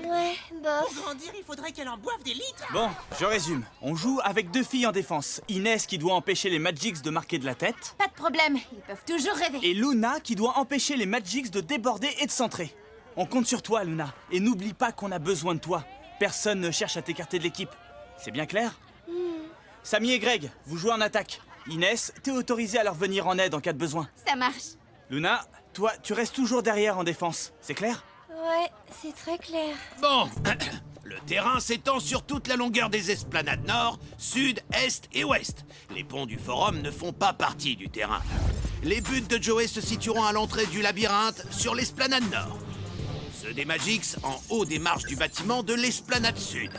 Ouais, bof. Pour grandir, il faudrait qu'elle en boive des litres. Bon, je résume. On joue avec deux filles en défense. Inès qui doit empêcher les Magics de marquer de la tête. Pas de problème, ils peuvent toujours rêver. Et Luna qui doit empêcher les Magics de déborder et de centrer. On compte sur toi, Luna. Et n'oublie pas qu'on a besoin de toi. Personne ne cherche à t'écarter de l'équipe. C'est bien clair? Samy et Greg, vous jouez en attaque. Inès, t'es autorisée à leur venir en aide en cas de besoin. Ça marche. Luna, toi, tu restes toujours derrière en défense. C'est clair? Ouais, c'est très clair. Bon, le terrain s'étend sur toute la longueur des esplanades nord, sud, est et ouest. Les ponts du forum ne font pas partie du terrain. Les buts de Joey se situeront à l'entrée du labyrinthe sur l'esplanade nord. Ceux des Magics en haut des marches du bâtiment de l'esplanade sud.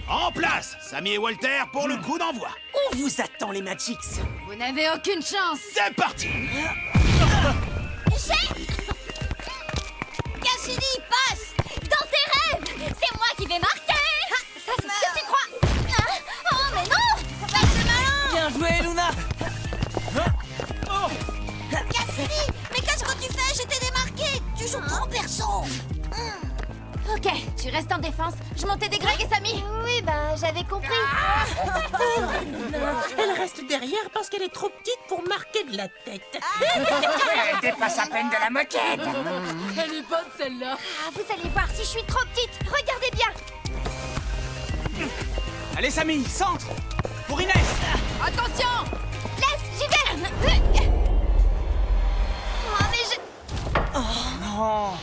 En place, Samy et Walter pour le coup d'envoi. On vous attend, les Magics. Vous n'avez aucune chance. C'est parti. Cassidy, passe! Dans tes rêves! C'est moi qui vais marquer! Ça, c'est ce que tu crois! Oh, mais non! Bah, c'est malin! Bien joué, Luna! Cassidy! Mais qu'est-ce que tu fais? J'étais démarqué! Tu joues trop perso! Ok, tu restes en défense. Je montais des Greg et Samy. Oui, bah, j'avais compris. Elle reste derrière parce qu'elle est trop petite pour marquer de la tête. Elle dépasse à peine de la moquette. Elle est bonne celle-là. Ah, vous allez voir si je suis trop petite. Regardez bien. Allez, Samy, centre! Pour Inès! Attention! Laisse, j'y vais. Oh, mais je... Oh,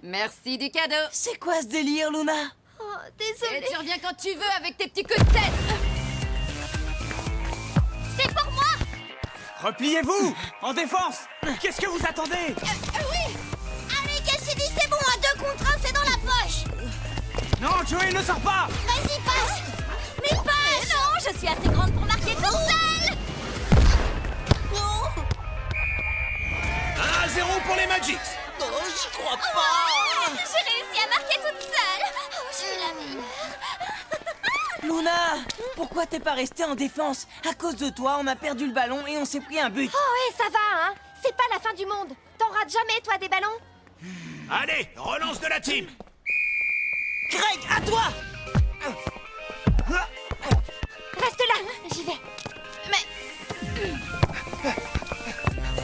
Merci du cadeau. c'est quoi ce délire, Luna? Oh, Et désolée. tu reviens quand tu veux avec tes petits coups de tête. Repliez-vous! En défense! Qu'est-ce que vous attendez? Oui. Allez, Cassidy, c'est bon, à 2 contre 1, c'est dans la poche. Non, Joey, ne sors pas! Vas-y, passe. Mais passe. Non, je suis assez grande pour marquer toute seule. 1-0 pour les Magics. Oh, j'y crois pas. J'ai réussi à marquer toute seule. Oh, je suis la meilleure. Luna, pourquoi t'es pas restée en défense? À cause de toi, on a perdu le ballon et on s'est pris un but. Oh ouais, ça va, hein. C'est pas la fin du monde. T'en rates jamais, toi, des ballons. Allez, relance de la team. Greg, à toi. Reste là, j'y vais.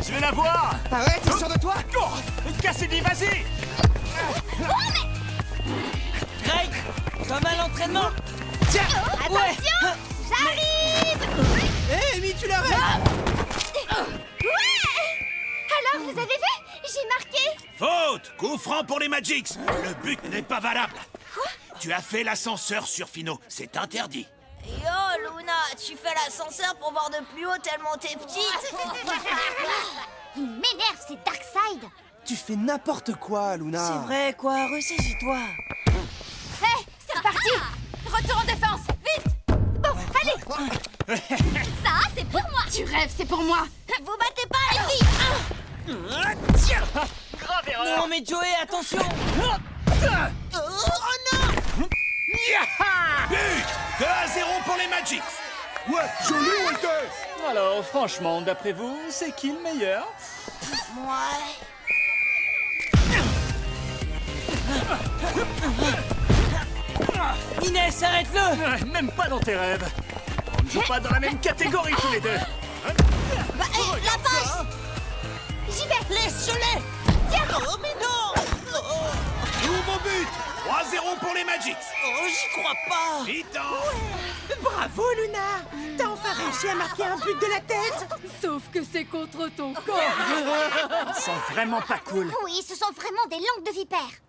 Je vais la voir. Arrête, t'es sûr de toi? Cassidy, vas-y. Greg, comme à l'entraînement. Tiens! Attention, j'arrive. Hé, Amy, tu l'arrêtes! Ouais. Alors, vous avez vu? J'ai marqué. Faute. Coup franc pour les Magics. Le but n'est pas valable. Quoi? Tu as fait l'ascenseur sur Fino. C'est interdit. Yo, Luna, tu fais l'ascenseur pour voir de plus haut tellement t'es petite. Il m'énerve, c'est Darkseid. Tu fais n'importe quoi, Luna. C'est vrai, quoi, ressaisis-toi. Hé, c'est reparti. Retour en défense, vite. Bon, allez. Ça, c'est pour moi. Tu rêves, c'est pour moi. Vous battez pas, les filles. Grave erreur. Non, mais Joey, attention. Oh non. But. 2-0 pour les Magics. Ouais, joli, Walter. Alors, franchement, d'après vous, c'est qui le meilleur? Ouais. Inès, arrête-le. Même pas dans tes rêves. On ne joue pas dans la même catégorie tous les deux. Bah, la passe. J'y vais. Laisse, je l'ai. Tiens. Oh, mais non. Nouveau but. 3-0 pour les Magics. Oh, j'y crois pas. Titan. Bravo, Luna. T'as enfin réussi à marquer un but de la tête. Sauf que c'est contre ton corps. Ils sont vraiment pas cool. Oui, ce sont vraiment des langues de vipère.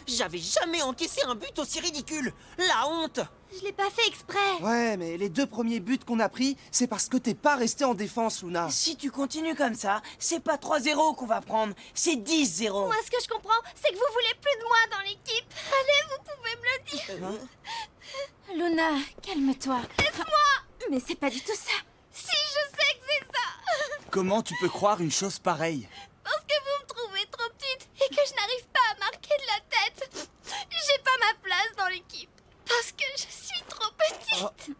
J'avais jamais encaissé un but aussi ridicule. La honte. Je l'ai pas fait exprès. Ouais, mais les 2 premiers buts qu'on a pris, c'est parce que t'es pas resté en défense, Luna. Si tu continues comme ça, c'est pas 3-0 qu'on va prendre, c'est 10-0. Moi, ce que je comprends, c'est que vous voulez plus de moi dans l'équipe. Allez, vous pouvez me le dire. Luna, calme-toi. Laisse-moi. Mais c'est pas du tout ça. Si, je sais que c'est ça. Comment tu peux croire une chose pareille? Parce que vous me trouvez trop petite et que je n'arrive pas à marquer de la tête. J'ai pas ma place dans l'équipe. Parce que je suis trop petite.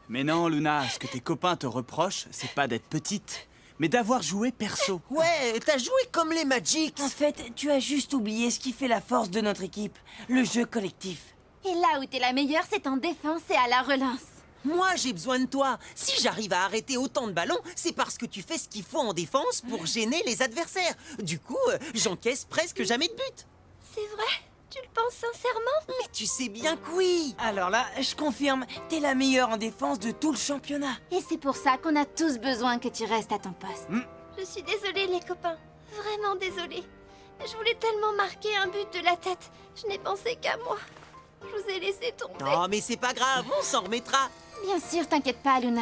Mais non, Luna, ce que tes copains te reprochent, c'est pas d'être petite, mais d'avoir joué perso. Ouais, t'as joué comme les Magics. En fait, tu as juste oublié ce qui fait la force de notre équipe, le jeu collectif. Et là où t'es la meilleure, c'est en défense et à la relance. Moi, j'ai besoin de toi. Si j'arrive à arrêter autant de ballons, c'est parce que tu fais ce qu'il faut en défense pour gêner les adversaires. Du coup, j'encaisse presque jamais de but. C'est vrai? Tu le penses sincèrement? Mais tu sais bien que oui. Alors là, je confirme, t'es la meilleure en défense de tout le championnat. Et c'est pour ça qu'on a tous besoin que tu restes à ton poste. Je suis désolée, les copains. Vraiment désolée. Je voulais tellement marquer un but de la tête. Je n'ai pensé qu'à moi. Je vous ai laissé tomber. Non, mais c'est pas grave, on s'en remettra. Bien sûr, t'inquiète pas, Luna.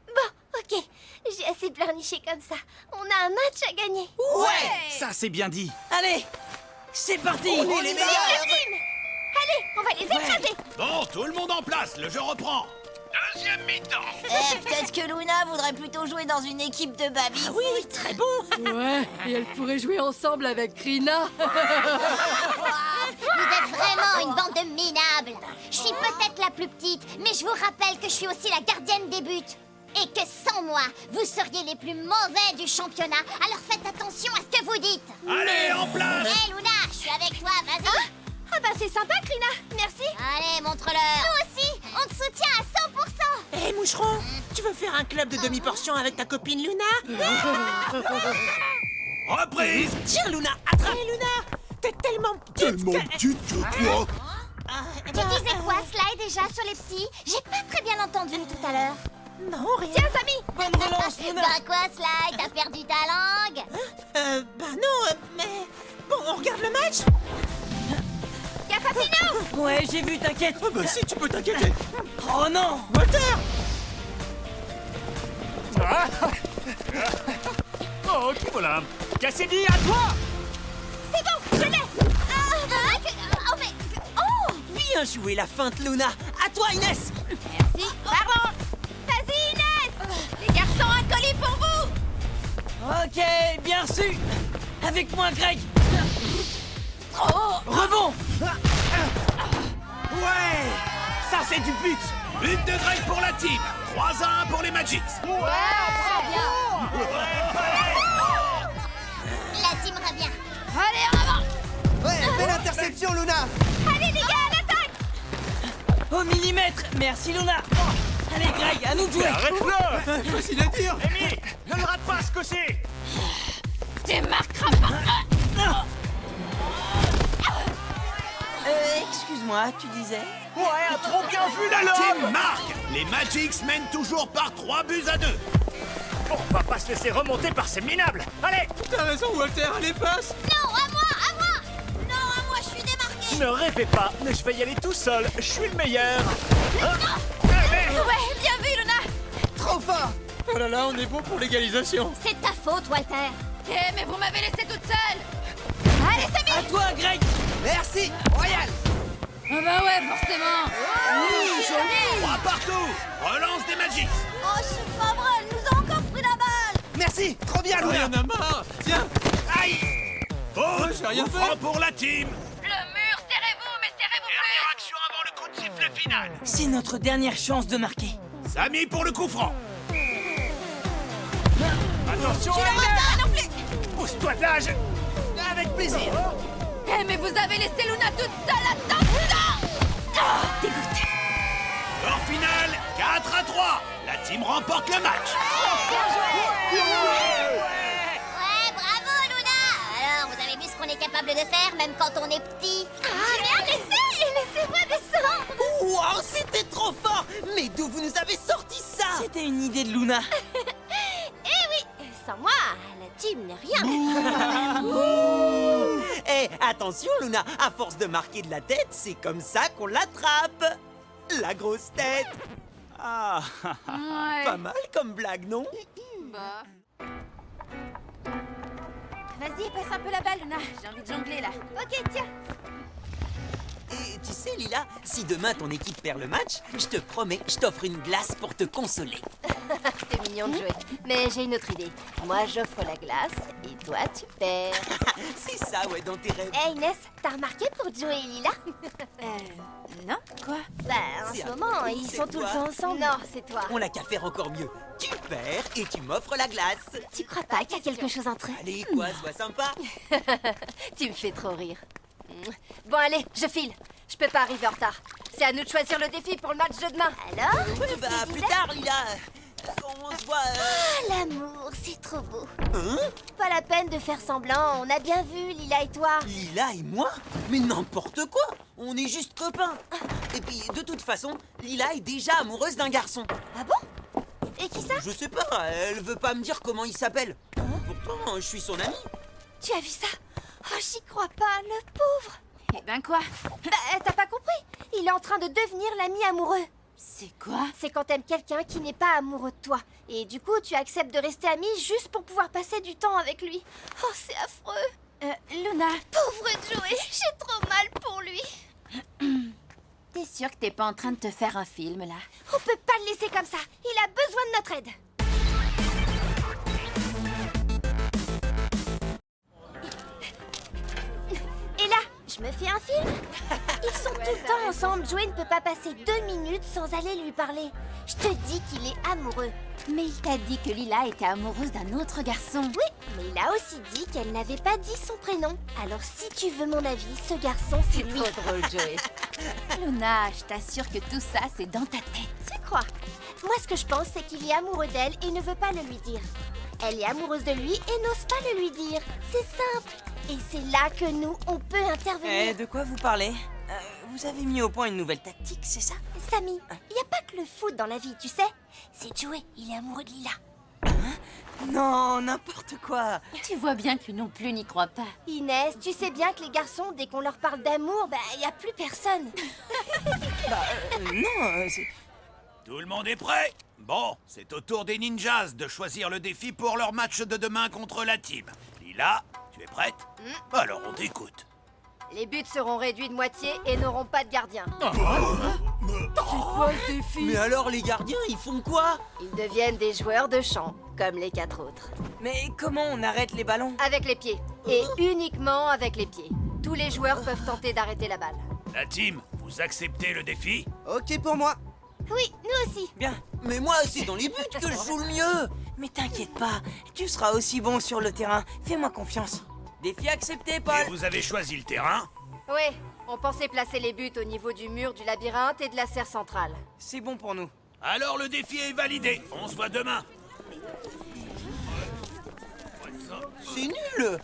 Bon, ok. J'ai assez pleurniché comme ça. On a un match à gagner. Ouais, ça c'est bien dit. Allez, c'est parti. On est les meilleurs. Allez, on va les écraser. Bon, tout le monde en place. Le jeu reprend. Deuxième mi-temps. Peut-être que Luna voudrait plutôt jouer dans une équipe de baby. Oui, très bon. Ouais, et elle pourrait jouer ensemble avec Rina. Vous êtes vraiment une bande de minables. Je suis peut-être la plus petite, mais je vous rappelle que je suis aussi la gardienne des buts. Et que sans moi, vous seriez les plus mauvais du championnat. Alors faites attention à ce que vous dites. Allez, en place. Hé Luna, je suis avec toi, vas-y. Ah bah c'est sympa, Rina. Merci. Allez, montre-leur. Nous aussi, on te soutient à 100%. Hé, moucheron, tu veux faire un club de demi-portion avec ta copine Luna? Reprise. Tiens, Luna, attrape. Hé, Luna, t'es tellement petite petite que toi. Tu disais quoi, Sly, déjà, sur les petits? J'ai pas très bien entendu tout à l'heure. Non, rien. Tiens, Samy. Bonne relance, Luna. Bah quoi, Sly? T'as perdu ta langue? Bah non, mais... Bon, on regarde le match? Ouais, j'ai vu, t'inquiète. Bah si, tu peux t'inquiéter. Oh non. Walter! Oh, qui voilà? Cassidy, à toi! C'est bon, je l'ai. Oh, mais... Oh! Bien joué la feinte, Luna. À toi, Inès. Merci. Pardon. Vas-y, Inès. Les garçons, un colis pour vous. Ok, bien reçu. Avec moi, Greg. Rebond. Ouais! Ça, c'est du but! But de Greg pour la team! 3-1 pour les Magics! La team revient. Allez, en avant. Ouais, belle interception, Luna. Allez, les gars, à l'attaque. Au millimètre. Merci, Luna. Allez, Greg, à nous de jouer. Arrête-le! Facile à dire. Amy, ne le rate pas, ce coup-ci! Tu marqueras pas. Excuse-moi, tu disais? Ouais, trop bien vu, la lobe! Team marque! Les Magics mènent toujours par 3-2. On va pas se laisser remonter par ces minables! Allez! T'as raison, Walter, allez, passe. Non, à moi, à moi. Non, à moi, je suis démarqué. Ne rêvez pas, mais je vais y aller tout seul, je suis le meilleur! Hein? Ouais, bien vu, Luna. Trop fort. Oh là là, on est bon pour l'égalisation. C'est ta faute, Walter. Eh, mais vous m'avez laissé toute seule. Allez, Samy. À toi, Greg. Merci, Royal. Ah bah ouais, forcément. 3 partout! Relance des Magics! Oh, c'est pas vrai, elle nous a encore pris la balle. Merci, trop bien, Oh, Luna. y'en a marre. Tiens. Aïe! Faute! j'ai rien Coup fait. franc pour la team! Le mur, serrez-vous, mais serrez-vous Dernière action avant le coup de sifflet final! C'est notre dernière chance de marquer. Samy pour le coup franc! Attention, pousse-toi de l'âge! Avec plaisir. Eh, mais vous avez laissé Luna toute seule là-dedans. Dégoûté. Score final 4-3! La team remporte le match! Ouais, bravo, Luna. Alors, vous avez vu ce qu'on est capable de faire, même quand on est petit. Ah, merde, laissez-moi descendre. Wow, c'était trop fort! Mais d'où vous nous avez sorti ça? C'était une idée de Luna. Eh oui, sans moi, la team n'est rien. Eh, attention, Luna, à force de marquer de la tête, c'est comme ça qu'on l'attrape! La grosse tête! Ah, pas mal comme blague, non? Vas-y, passe un peu la balle, Luna. J'ai envie de jongler, là. Ok, tiens. Et tu sais, Lila, si demain ton équipe perd le match, je te promets, je t'offre une glace pour te consoler. C'est mignon de jouer. Mais j'ai une autre idée. Moi, j'offre la glace et toi, tu perds. C'est ça, ouais, dans tes rêves. Hey, Inès, t'as remarqué pour Joe et Lila? Non. Quoi? Bah, en C'est ce à moment, toi, ils c'est sont tout le toi. temps ensemble. Non, c'est toi. On n'a qu'à faire encore mieux. Tu perds et tu m'offres la glace. Tu crois pas qu'il y a quelque chose entre eux? Allez, quoi, sois sympa. Tu me fais trop rire. Bon, allez, je file. Je peux pas arriver en retard. C'est à nous de choisir le défi pour le match de demain. Alors? Bah, plus tard, Lila. On se voit. Ah, l'amour, c'est trop beau. Hein? Pas la peine de faire semblant. On a bien vu, Lila et toi. Lila et moi? Mais n'importe quoi! On est juste copains! Et puis, de toute façon, Lila est déjà amoureuse d'un garçon. Ah bon? Et qui ça? Je sais pas, elle veut pas me dire comment il s'appelle. Pourtant, je suis son ami. Tu as vu ça? Oh, j'y crois pas, le pauvre. Eh ben quoi? Bah, t'as pas compris? Il est en train de devenir l'ami amoureux. C'est quoi? C'est quand t'aimes quelqu'un qui n'est pas amoureux de toi. Et du coup, tu acceptes de rester ami juste pour pouvoir passer du temps avec lui. Oh, c'est affreux. Luna. Pauvre Joey, j'ai trop mal pour lui. T'es sûre que t'es pas en train de te faire un film, là? On peut pas le laisser comme ça. Il a besoin de notre aide. Et là, je me fais un film. Ils sont tout le temps ensemble. Joey ne peut pas passer 2 minutes sans aller lui parler. Je te dis qu'il est amoureux. Mais il t'a dit que Lila était amoureuse d'un autre garçon. Oui, mais il a aussi dit qu'elle n'avait pas dit son prénom. Alors si tu veux mon avis, ce garçon, c'est lui. Trop drôle, Joey. Luna, je t'assure que tout ça, c'est dans ta tête. Tu crois? Moi, ce que je pense, c'est qu'il est amoureux d'elle et ne veut pas le lui dire. Elle est amoureuse de lui et n'ose pas le lui dire. C'est simple. Et c'est là que nous, on peut intervenir. De quoi vous parlez? Vous avez mis au point une nouvelle tactique, c'est ça? Samy, il n'y a pas que le foot dans la vie, tu sais. C'est Joey, il est amoureux de Lila. Non, n'importe quoi. Tu vois bien que lui non plus n'y croit pas. Inès, tu sais bien que les garçons, dès qu'on leur parle d'amour, bah, il n'y a plus personne. Non, c'est... Tout le monde est prêt? Bon, c'est au tour des ninjas de choisir le défi pour leur match de demain contre la team. Lila, tu es prête? Alors on t'écoute. Les buts seront réduits de moitié et n'auront pas de gardien. Oh. C'est quoi ce défi? Mais alors les gardiens, ils font quoi? Ils deviennent des joueurs de champ, comme les 4 autres. Mais comment on arrête les ballons? Avec les pieds. Et uniquement avec les pieds. Tous les joueurs peuvent tenter d'arrêter la balle. La team, vous acceptez le défi? Ok pour moi. Oui, nous aussi. Bien. Mais moi, c'est dans les buts que je joue le mieux. Mais t'inquiète pas, tu seras aussi bon sur le terrain. Fais-moi confiance. Défi accepté, Paul. Et vous avez choisi le terrain? Oui, on pensait placer les buts au niveau du mur du labyrinthe et de la serre centrale. C'est bon pour nous. Alors le défi est validé. On se voit demain. C'est nul.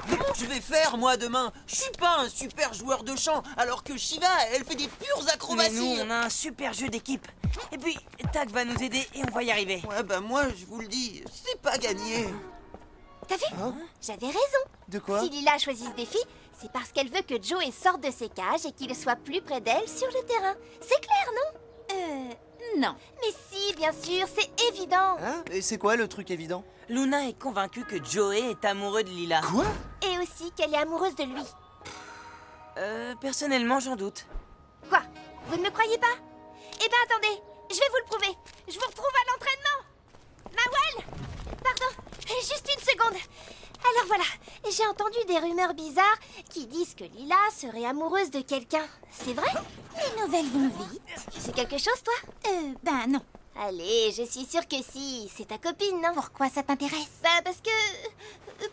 Comment je vais faire, moi, demain? Je suis pas un super joueur de chant, alors que Shiva, elle fait des pures Mais acrobaties. nous, on a un super jeu d'équipe. Et puis, Tac va nous aider et on va y arriver. Ouais, bah moi, je vous le dis, c'est pas gagné. T'as vu? J'avais raison. De quoi? Si Lila choisit ce défi, c'est parce qu'elle veut que Joey sorte de ses cages et qu'il soit plus près d'elle sur le terrain. C'est clair, non? Non. Mais si, bien sûr, c'est évident. Hein? Et c'est quoi le truc évident? Luna est convaincue que Joey est amoureux de Lila. Quoi? Et aussi qu'elle est amoureuse de lui. Personnellement, j'en doute. Quoi? Vous ne me croyez pas? Eh ben attendez, je vais vous le prouver. Je vous retrouve à l'entraînement. Mawel? Pardon, juste une seconde. Alors voilà, j'ai entendu des rumeurs bizarres qui disent que Lila serait amoureuse de quelqu'un. C'est vrai? Les nouvelles vont vite. Tu sais quelque chose, toi? Ben non. Allez, je suis sûre que si. C'est ta copine, non? Pourquoi ça t'intéresse? Bah parce que...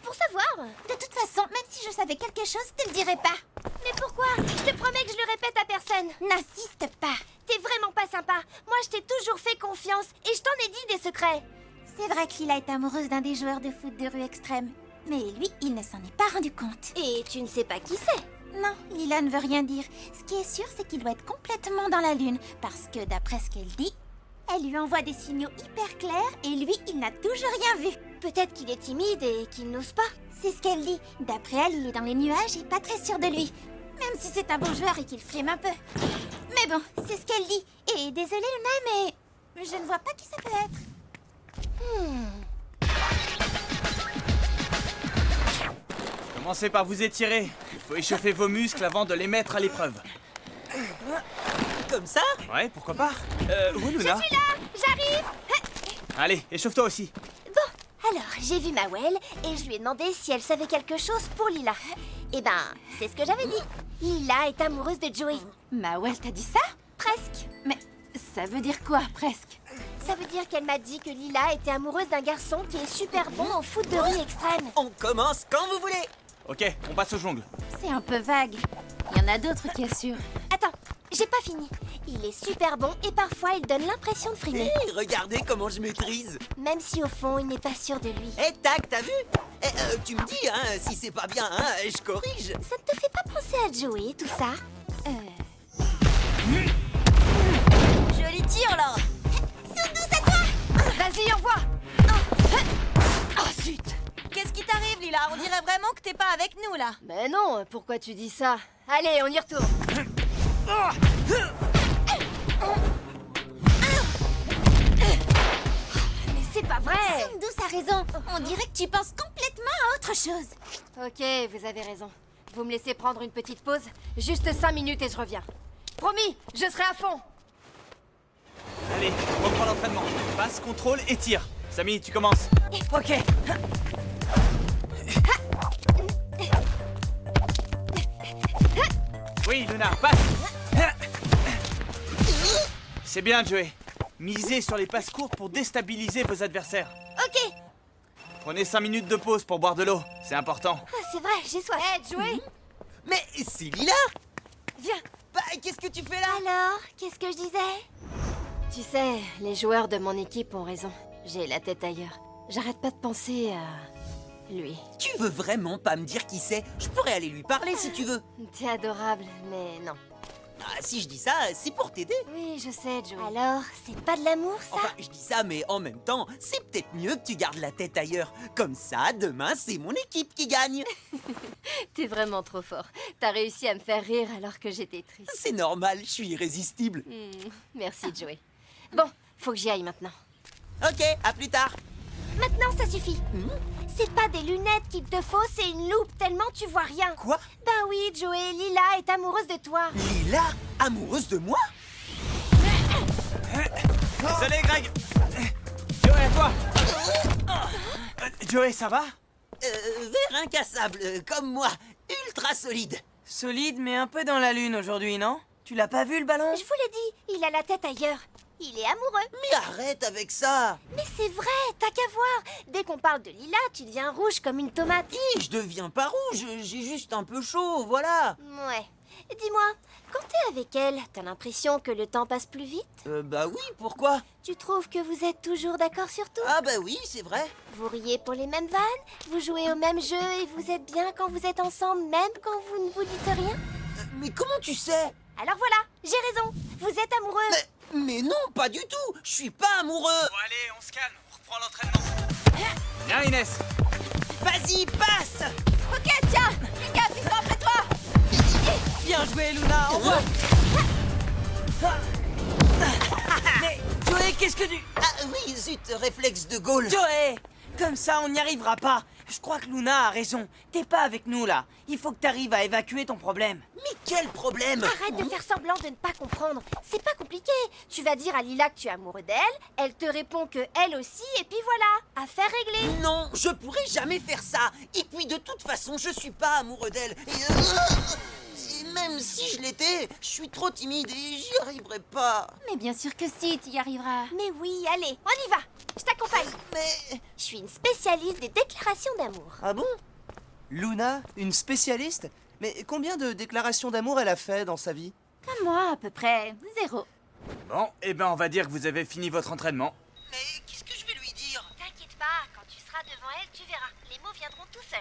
pour savoir. De toute façon, même si je savais quelque chose, je te le dirais pas. Mais pourquoi? Je te promets que je le répète à personne. N'insiste pas. T'es vraiment pas sympa. Moi, je t'ai toujours fait confiance et je t'en ai dit des secrets. C'est vrai que Lila est amoureuse d'un des joueurs de foot de rue extrême. Mais lui, il ne s'en est pas rendu compte. Et tu ne sais pas qui c'est? Non, Lila ne veut rien dire. Ce qui est sûr, c'est qu'il doit être complètement dans la lune. Parce que, d'après ce qu'elle dit, elle lui envoie des signaux hyper clairs et lui, il n'a toujours rien vu. Peut-être qu'il est timide et qu'il n'ose pas. C'est ce qu'elle dit. D'après elle, il est dans les nuages et pas très sûr de lui. Même si c'est un bon joueur et qu'il flemme un peu. Mais bon, c'est ce qu'elle dit. Et désolée, Luna, mais je ne vois pas qui ça peut être. Commencez par vous étirer. Il faut échauffer vos muscles avant de les mettre à l'épreuve. Comme ça? Ouais, pourquoi pas? Où est Luna? Je suis là. J'arrive. Allez, échauffe-toi aussi. Bon, alors, j'ai vu Mawel et je lui ai demandé si elle savait quelque chose pour Lila. Eh ben, c'est ce que j'avais dit. Lila est amoureuse de Joey. Mawel t'a dit ça? Presque. Mais ça veut dire quoi, presque? Ça veut dire qu'elle m'a dit que Lila était amoureuse d'un garçon qui est super bon en foot de rue extrême. On commence quand vous voulez. Ok, on passe aux jongles. C'est un peu vague. Il y en a d'autres qui assurent. Attends, j'ai pas fini. Il est super bon et parfois il donne l'impression de frimer. Hé, regardez comment je maîtrise. Même si au fond il n'est pas sûr de lui. Hé, Tac, t'as vu? Tu me dis, hein, si c'est pas bien, hein, je corrige. Ça ne te fait pas penser à Joey, tout ça? Joli tir, là. Vas-y, envoie! Oh, zut. Qu'est-ce qui t'arrive, Lila? On dirait vraiment que t'es pas avec nous, là. Ben non, pourquoi tu dis ça? Allez, on y retourne. Mais c'est pas vrai! Sundus a raison. On dirait que tu penses complètement à autre chose. Ok, vous avez raison. Vous me laissez prendre une petite pause? Juste 5 minutes et je reviens. Promis, je serai à fond. Allez, on reprend l'entraînement. Passe, contrôle et tire. Samy, tu commences. Ok. Oui, Luna, passe. C'est bien, Joey. Misez sur les passes courtes pour déstabiliser vos adversaires. Ok! Prenez 5 minutes de pause pour boire de l'eau. C'est important. Ah, c'est vrai, j'ai soif. Hé, Joey! Mais c'est Lila. Viens. Bah, qu'est-ce que tu fais là? Alors, qu'est-ce que je disais? Tu sais, les joueurs de mon équipe ont raison. J'ai la tête ailleurs. J'arrête pas de penser à... lui. Tu veux vraiment pas me dire qui c'est? Je pourrais aller lui parler si tu veux. T'es adorable, mais non. Ah, si je dis ça, c'est pour t'aider. Oui, je sais, Joey. Alors, c'est pas de l'amour, ça? Enfin, je dis ça, mais en même temps, c'est peut-être mieux que tu gardes la tête ailleurs. Comme ça, demain, c'est mon équipe qui gagne. T'es vraiment trop fort. T'as réussi à me faire rire alors que j'étais triste. C'est normal, je suis irrésistible. Merci, Joey. Bon, faut que j'y aille maintenant. Ok, à plus tard. Maintenant, ça suffit. C'est pas des lunettes qu'il te faut, c'est une loupe, tellement tu vois rien. Quoi? Ben oui, Joey, Lila est amoureuse de toi. Lila, amoureuse de moi? Désolé, Greg. Joey, à toi. Joey, ça va? Verre incassable, comme moi, ultra solide. Solide, mais un peu dans la lune aujourd'hui, non? Tu l'as pas vu le ballon? Je vous l'ai dit, il a la tête ailleurs. Il est amoureux. Mais arrête avec ça. Mais c'est vrai, t'as qu'à voir. Dès qu'on parle de Lila, tu deviens rouge comme une tomate. Je deviens pas rouge, j'ai juste un peu chaud, voilà. Ouais. Dis-moi, quand t'es avec elle, t'as l'impression que le temps passe plus vite? Bah oui, pourquoi? Tu trouves que vous êtes toujours d'accord sur tout? Ah bah oui, c'est vrai. Vous riez pour les mêmes vannes? Vous jouez au même jeu et vous êtes bien quand vous êtes ensemble, même quand vous ne vous dites rien? Mais comment tu sais? Alors voilà, j'ai raison. Vous êtes amoureux. Mais non, pas du tout. Je suis pas amoureux. Bon, allez, on se calme, on reprend l'entraînement. Viens, Inès. Vas-y, passe. Ok, tiens, Lucas, fais-toi après toi. Bien joué, Luna, au revoir. Mais, Joey, qu'est-ce que tu... Ah oui, zut, réflexe de Gaulle. Joey, comme ça, on n'y arrivera pas. Je crois que Luna a raison. T'es pas avec nous, là. Il faut que t'arrives à évacuer ton problème. Mais quel problème? Arrête de faire semblant de ne pas comprendre. C'est pas compliqué. Tu vas dire à Lila que tu es amoureux d'elle, elle te répond que elle aussi, et puis voilà, affaire réglée. Non, je pourrais jamais faire ça. Et puis de toute façon, je suis pas amoureux d'elle. Et même si je l'étais, je suis trop timide et j'y arriverai pas. Mais bien sûr que si, tu y arriveras. Mais oui, allez, on y va. Je t'accompagne. Mais... Je suis une spécialiste des déclarations d'amour. Ah bon? Luna, une spécialiste? Mais combien de déclarations d'amour elle a fait dans sa vie? Comme moi, à peu près. 0. Bon, eh ben, on va dire que vous avez fini votre entraînement. Mais qu'est-ce que je vais lui dire? T'inquiète pas, quand tu seras devant elle, tu verras. Les mots viendront tout seuls.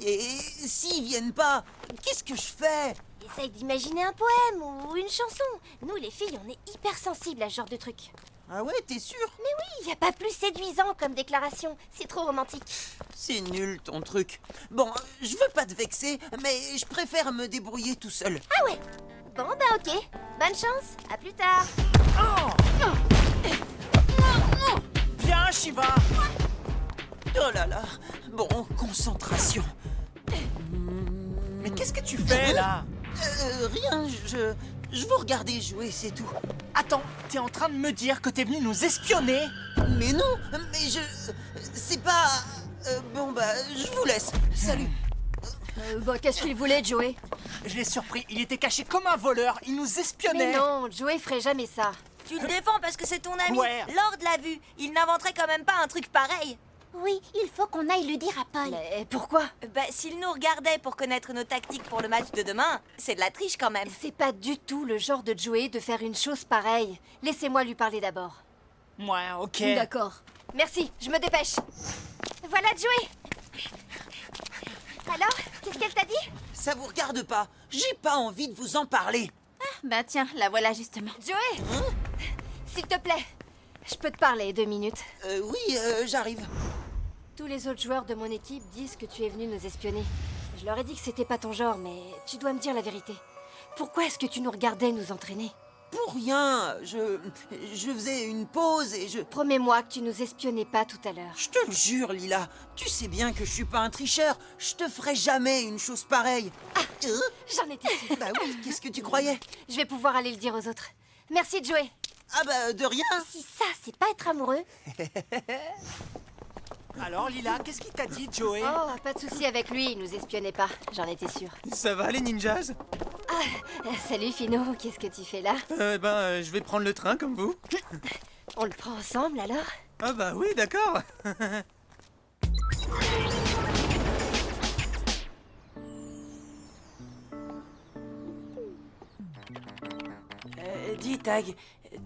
Et s'ils viennent pas, qu'est-ce que je fais? Essaye d'imaginer un poème ou une chanson. Nous, les filles, on est hyper sensibles à ce genre de truc. Ah ouais, t'es sûr? Mais oui, y a pas plus séduisant comme déclaration. C'est trop romantique. C'est nul ton truc. Bon, je veux pas te vexer, mais je préfère me débrouiller tout seul. Ah ouais? Bon, bah ok. Bonne chance. À plus tard. Viens, Shiva. Oh là là. Bon, concentration. Mais qu'est-ce que tu fais, là? Rien, je vous regardais jouer, c'est tout. Attends, t'es en train de me dire que t'es venu nous espionner? Mais non, mais c'est pas... bon bah, je vous laisse. Salut. Qu'est-ce qu'il voulait, Joey? Je l'ai surpris, il était caché comme un voleur, il nous espionnait. Mais non, Joey ferait jamais ça. Tu le défends parce que c'est ton ami. Ouais. Lord l'a vu. Il n'inventerait quand même pas un truc pareil. Oui, il faut qu'on aille le dire à Paul. Mais pourquoi? Bah, s'il nous regardait pour connaître nos tactiques pour le match de demain, c'est de la triche quand même. C'est pas du tout le genre de Joey de faire une chose pareille. Laissez-moi lui parler d'abord. Ouais, ok. D'accord. Merci, je me dépêche. Voilà Joey. Alors, qu'est-ce qu'elle t'a dit? Ça vous regarde pas. J'ai pas envie de vous en parler. Bah tiens, la voilà justement. Joey, s'il te plaît, je peux te parler 2 minutes. Oui, j'arrive. Tous les autres joueurs de mon équipe disent que tu es venu nous espionner. Je leur ai dit que c'était pas ton genre, mais tu dois me dire la vérité. Pourquoi est-ce que tu nous regardais nous entraîner? Pour rien. Je faisais une pause et je... Promets-moi que tu nous espionnais pas tout à l'heure. Je te le jure, Lila. Tu sais bien que je suis pas un tricheur. Je te ferai jamais une chose pareille. J'en étais sûre. Bah oui, qu'est-ce que tu croyais? Je vais pouvoir aller le dire aux autres. Merci, Joey. Ah bah, de rien. Si ça, c'est pas être amoureux. Alors, Lila, qu'est-ce qu'il t'a dit, Joey? Oh, pas de souci avec lui, il nous espionnait pas. J'en étais sûre. Ça va, les ninjas? Salut, Fino, qu'est-ce que tu fais là? Je vais prendre le train comme vous. On le prend ensemble, alors? Ah bah oui, d'accord. Dis, Tag,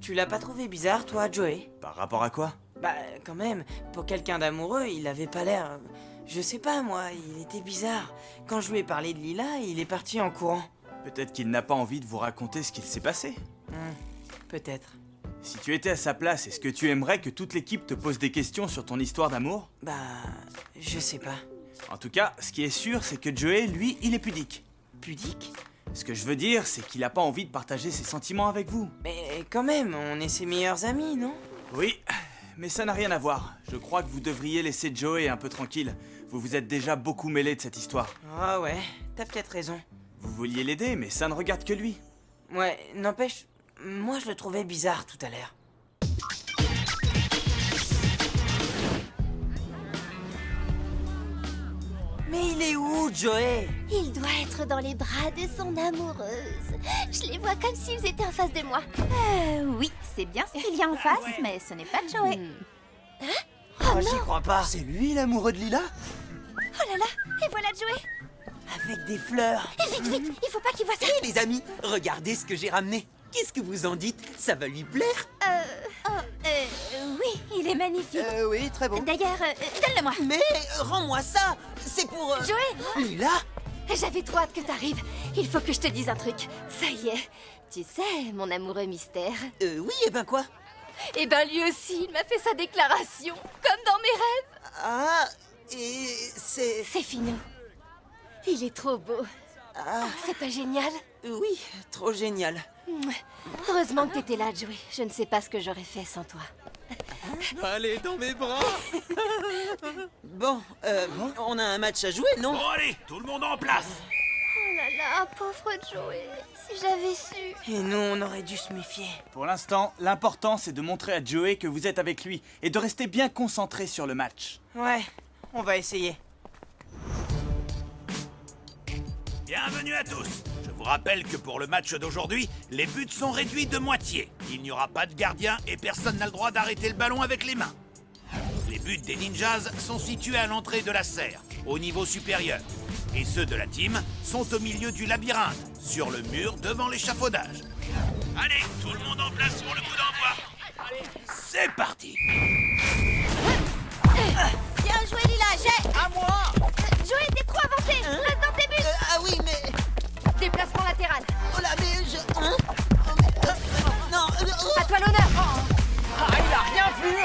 tu l'as pas trouvé bizarre, toi, Joey? Par rapport à quoi? Bah, quand même, pour quelqu'un d'amoureux, il avait pas l'air... Je sais pas, moi, il était bizarre. Quand je lui ai parlé de Lila, il est parti en courant. Peut-être qu'il n'a pas envie de vous raconter ce qu'il s'est passé. Peut-être. Si tu étais à sa place, est-ce que tu aimerais que toute l'équipe te pose des questions sur ton histoire d'amour? Bah, je sais pas. En tout cas, ce qui est sûr, c'est que Joey, lui, il est pudique. Pudique? Ce que je veux dire, c'est qu'il a pas envie de partager ses sentiments avec vous. Mais quand même, on est ses meilleurs amis, non? Oui, mais ça n'a rien à voir. Je crois que vous devriez laisser Joey un peu tranquille. Vous vous êtes déjà beaucoup mêlé de cette histoire. Ah ouais, t'as peut-être raison. Vous vouliez l'aider, mais ça ne regarde que lui. Ouais, n'empêche, moi je le trouvais bizarre tout à l'heure. Mais il est où, Joey? Il doit être dans les bras de son amoureuse. Je les vois comme s'ils étaient en face de moi. Oui, c'est bien ce qu'il y a en face, mais ce n'est pas Joey. Oh, j'y crois pas. C'est lui l'amoureux de Lila? Oh là là, et voilà Joey. Avec des fleurs. Et vite, vite, il faut pas qu'il voit ça. Hé les amis, regardez ce que j'ai ramené. Qu'est-ce que vous en dites? Ça va lui plaire? Oui, il est magnifique. Oui, très bon. D'ailleurs, Donne-le-moi. Mais rends-moi ça. C'est pour... Joey, Lila? J'avais trop hâte que t'arrives. Il faut que je te dise un truc. Ça y est. Tu sais, mon amoureux mystère. Oui, et ben quoi? Eh ben lui aussi, il m'a fait sa déclaration. Comme dans mes rêves. Ah, et c'est... C'est Fino. Il est trop beau. Ah, C'est pas génial? oui, trop génial. Heureusement que t'étais là, Joey. Je ne sais pas ce que j'aurais fait sans toi. Allez, dans mes bras. Bon, on a un match à jouer, non? Bon allez, tout le monde en place. oh là là, pauvre Joey. Si j'avais su. Et nous, on aurait dû se méfier. Pour l'instant, l'important c'est de montrer à Joey que vous êtes avec lui et de rester bien concentré sur le match. Ouais, on va essayer. Bienvenue à tous. Je vous rappelle que pour le match d'aujourd'hui, les buts sont réduits de moitié. Il n'y aura pas de gardien et personne n'a le droit d'arrêter le ballon avec les mains. Les buts des ninjas sont situés à l'entrée de la serre, au niveau supérieur. Et ceux de la team sont au milieu du labyrinthe, sur le mur devant l'échafaudage. Allez, tout le monde en place pour le coup d'envoi. C'est parti. Bien joué, Lila, j'ai... À moi. Joey, t'es trop avancé. Reste dans tes buts. Ah oui, mais... Déplacement latéral. Oh là, mais je... Hein? Oh, mais... non, À toi l'honneur. Ah, il a rien vu.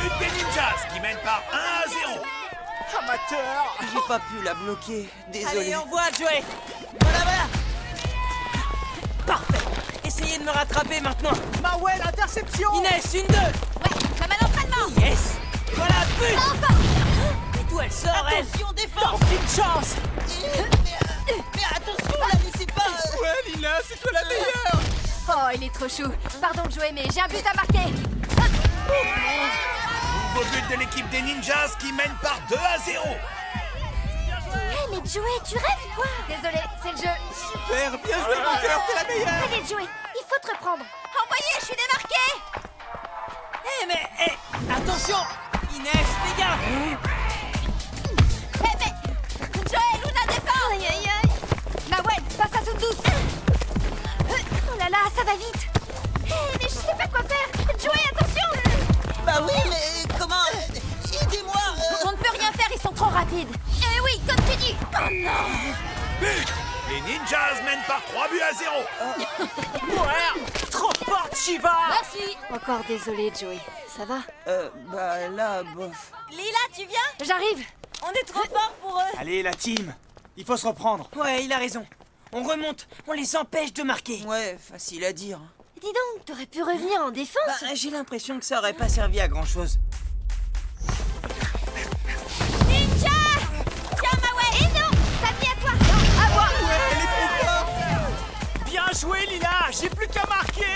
But des ninjas qui mènent par 1-0. Amateur. J'ai pas pu la bloquer. Désolé. Allez, envoie, Joey. voilà, voilà. Parfait. Essayez de me rattraper maintenant. Mawel, interception. Inès, 1-2. Ouais, comme à l'entraînement. Yes. Voilà, but. Et d'où elle sort, elle? Attention, défense. Aucune chance. Mais attention, là, mais c'est pas... Ouais, Lila, c'est toi la meilleure. Oh, il est trop chou. Pardon, Joey, mais j'ai un but à marquer. Nouveau but de l'équipe des ninjas qui mène par 2-0. Hé, mais Joey, tu rêves quoi? Désolé, c'est le jeu. Super, bien joué, mon cœur, t'es la meilleure. Allez, Joey, il faut te reprendre. Envoyez, je suis démarquée. Attention. Inès, fais gaffe. Joey, Luna défend. Aïe, aïe, aïe. Mawel, passe à zone douce. Oh là là, ça va vite. Hé, mais je sais pas quoi faire. Joey, attention. Bah oui, mais comment... Aidez-moi. On ne peut rien faire, ils sont trop rapides. Eh oui, comme tu dis. Oh non. But. Les ninjas mènent par 3-0. Ouais, trop forte, Shiva. Merci. Encore désolé, Joey. Ça va? Bah là, bof. Lila, tu viens? J'arrive. On est trop forts pour eux. Allez, la team, il faut se reprendre. Ouais, il a raison. On remonte. On les empêche de marquer. Ouais, facile à dire. Dis donc, t'aurais pu revenir en défense. Bah, j'ai l'impression que ça aurait pas servi à grand chose. Ninja. Tiens, Mawel. Et non, ça vient à toi. À moi. Elle est trop forte. Bien joué, Lila. J'ai plus qu'à marquer.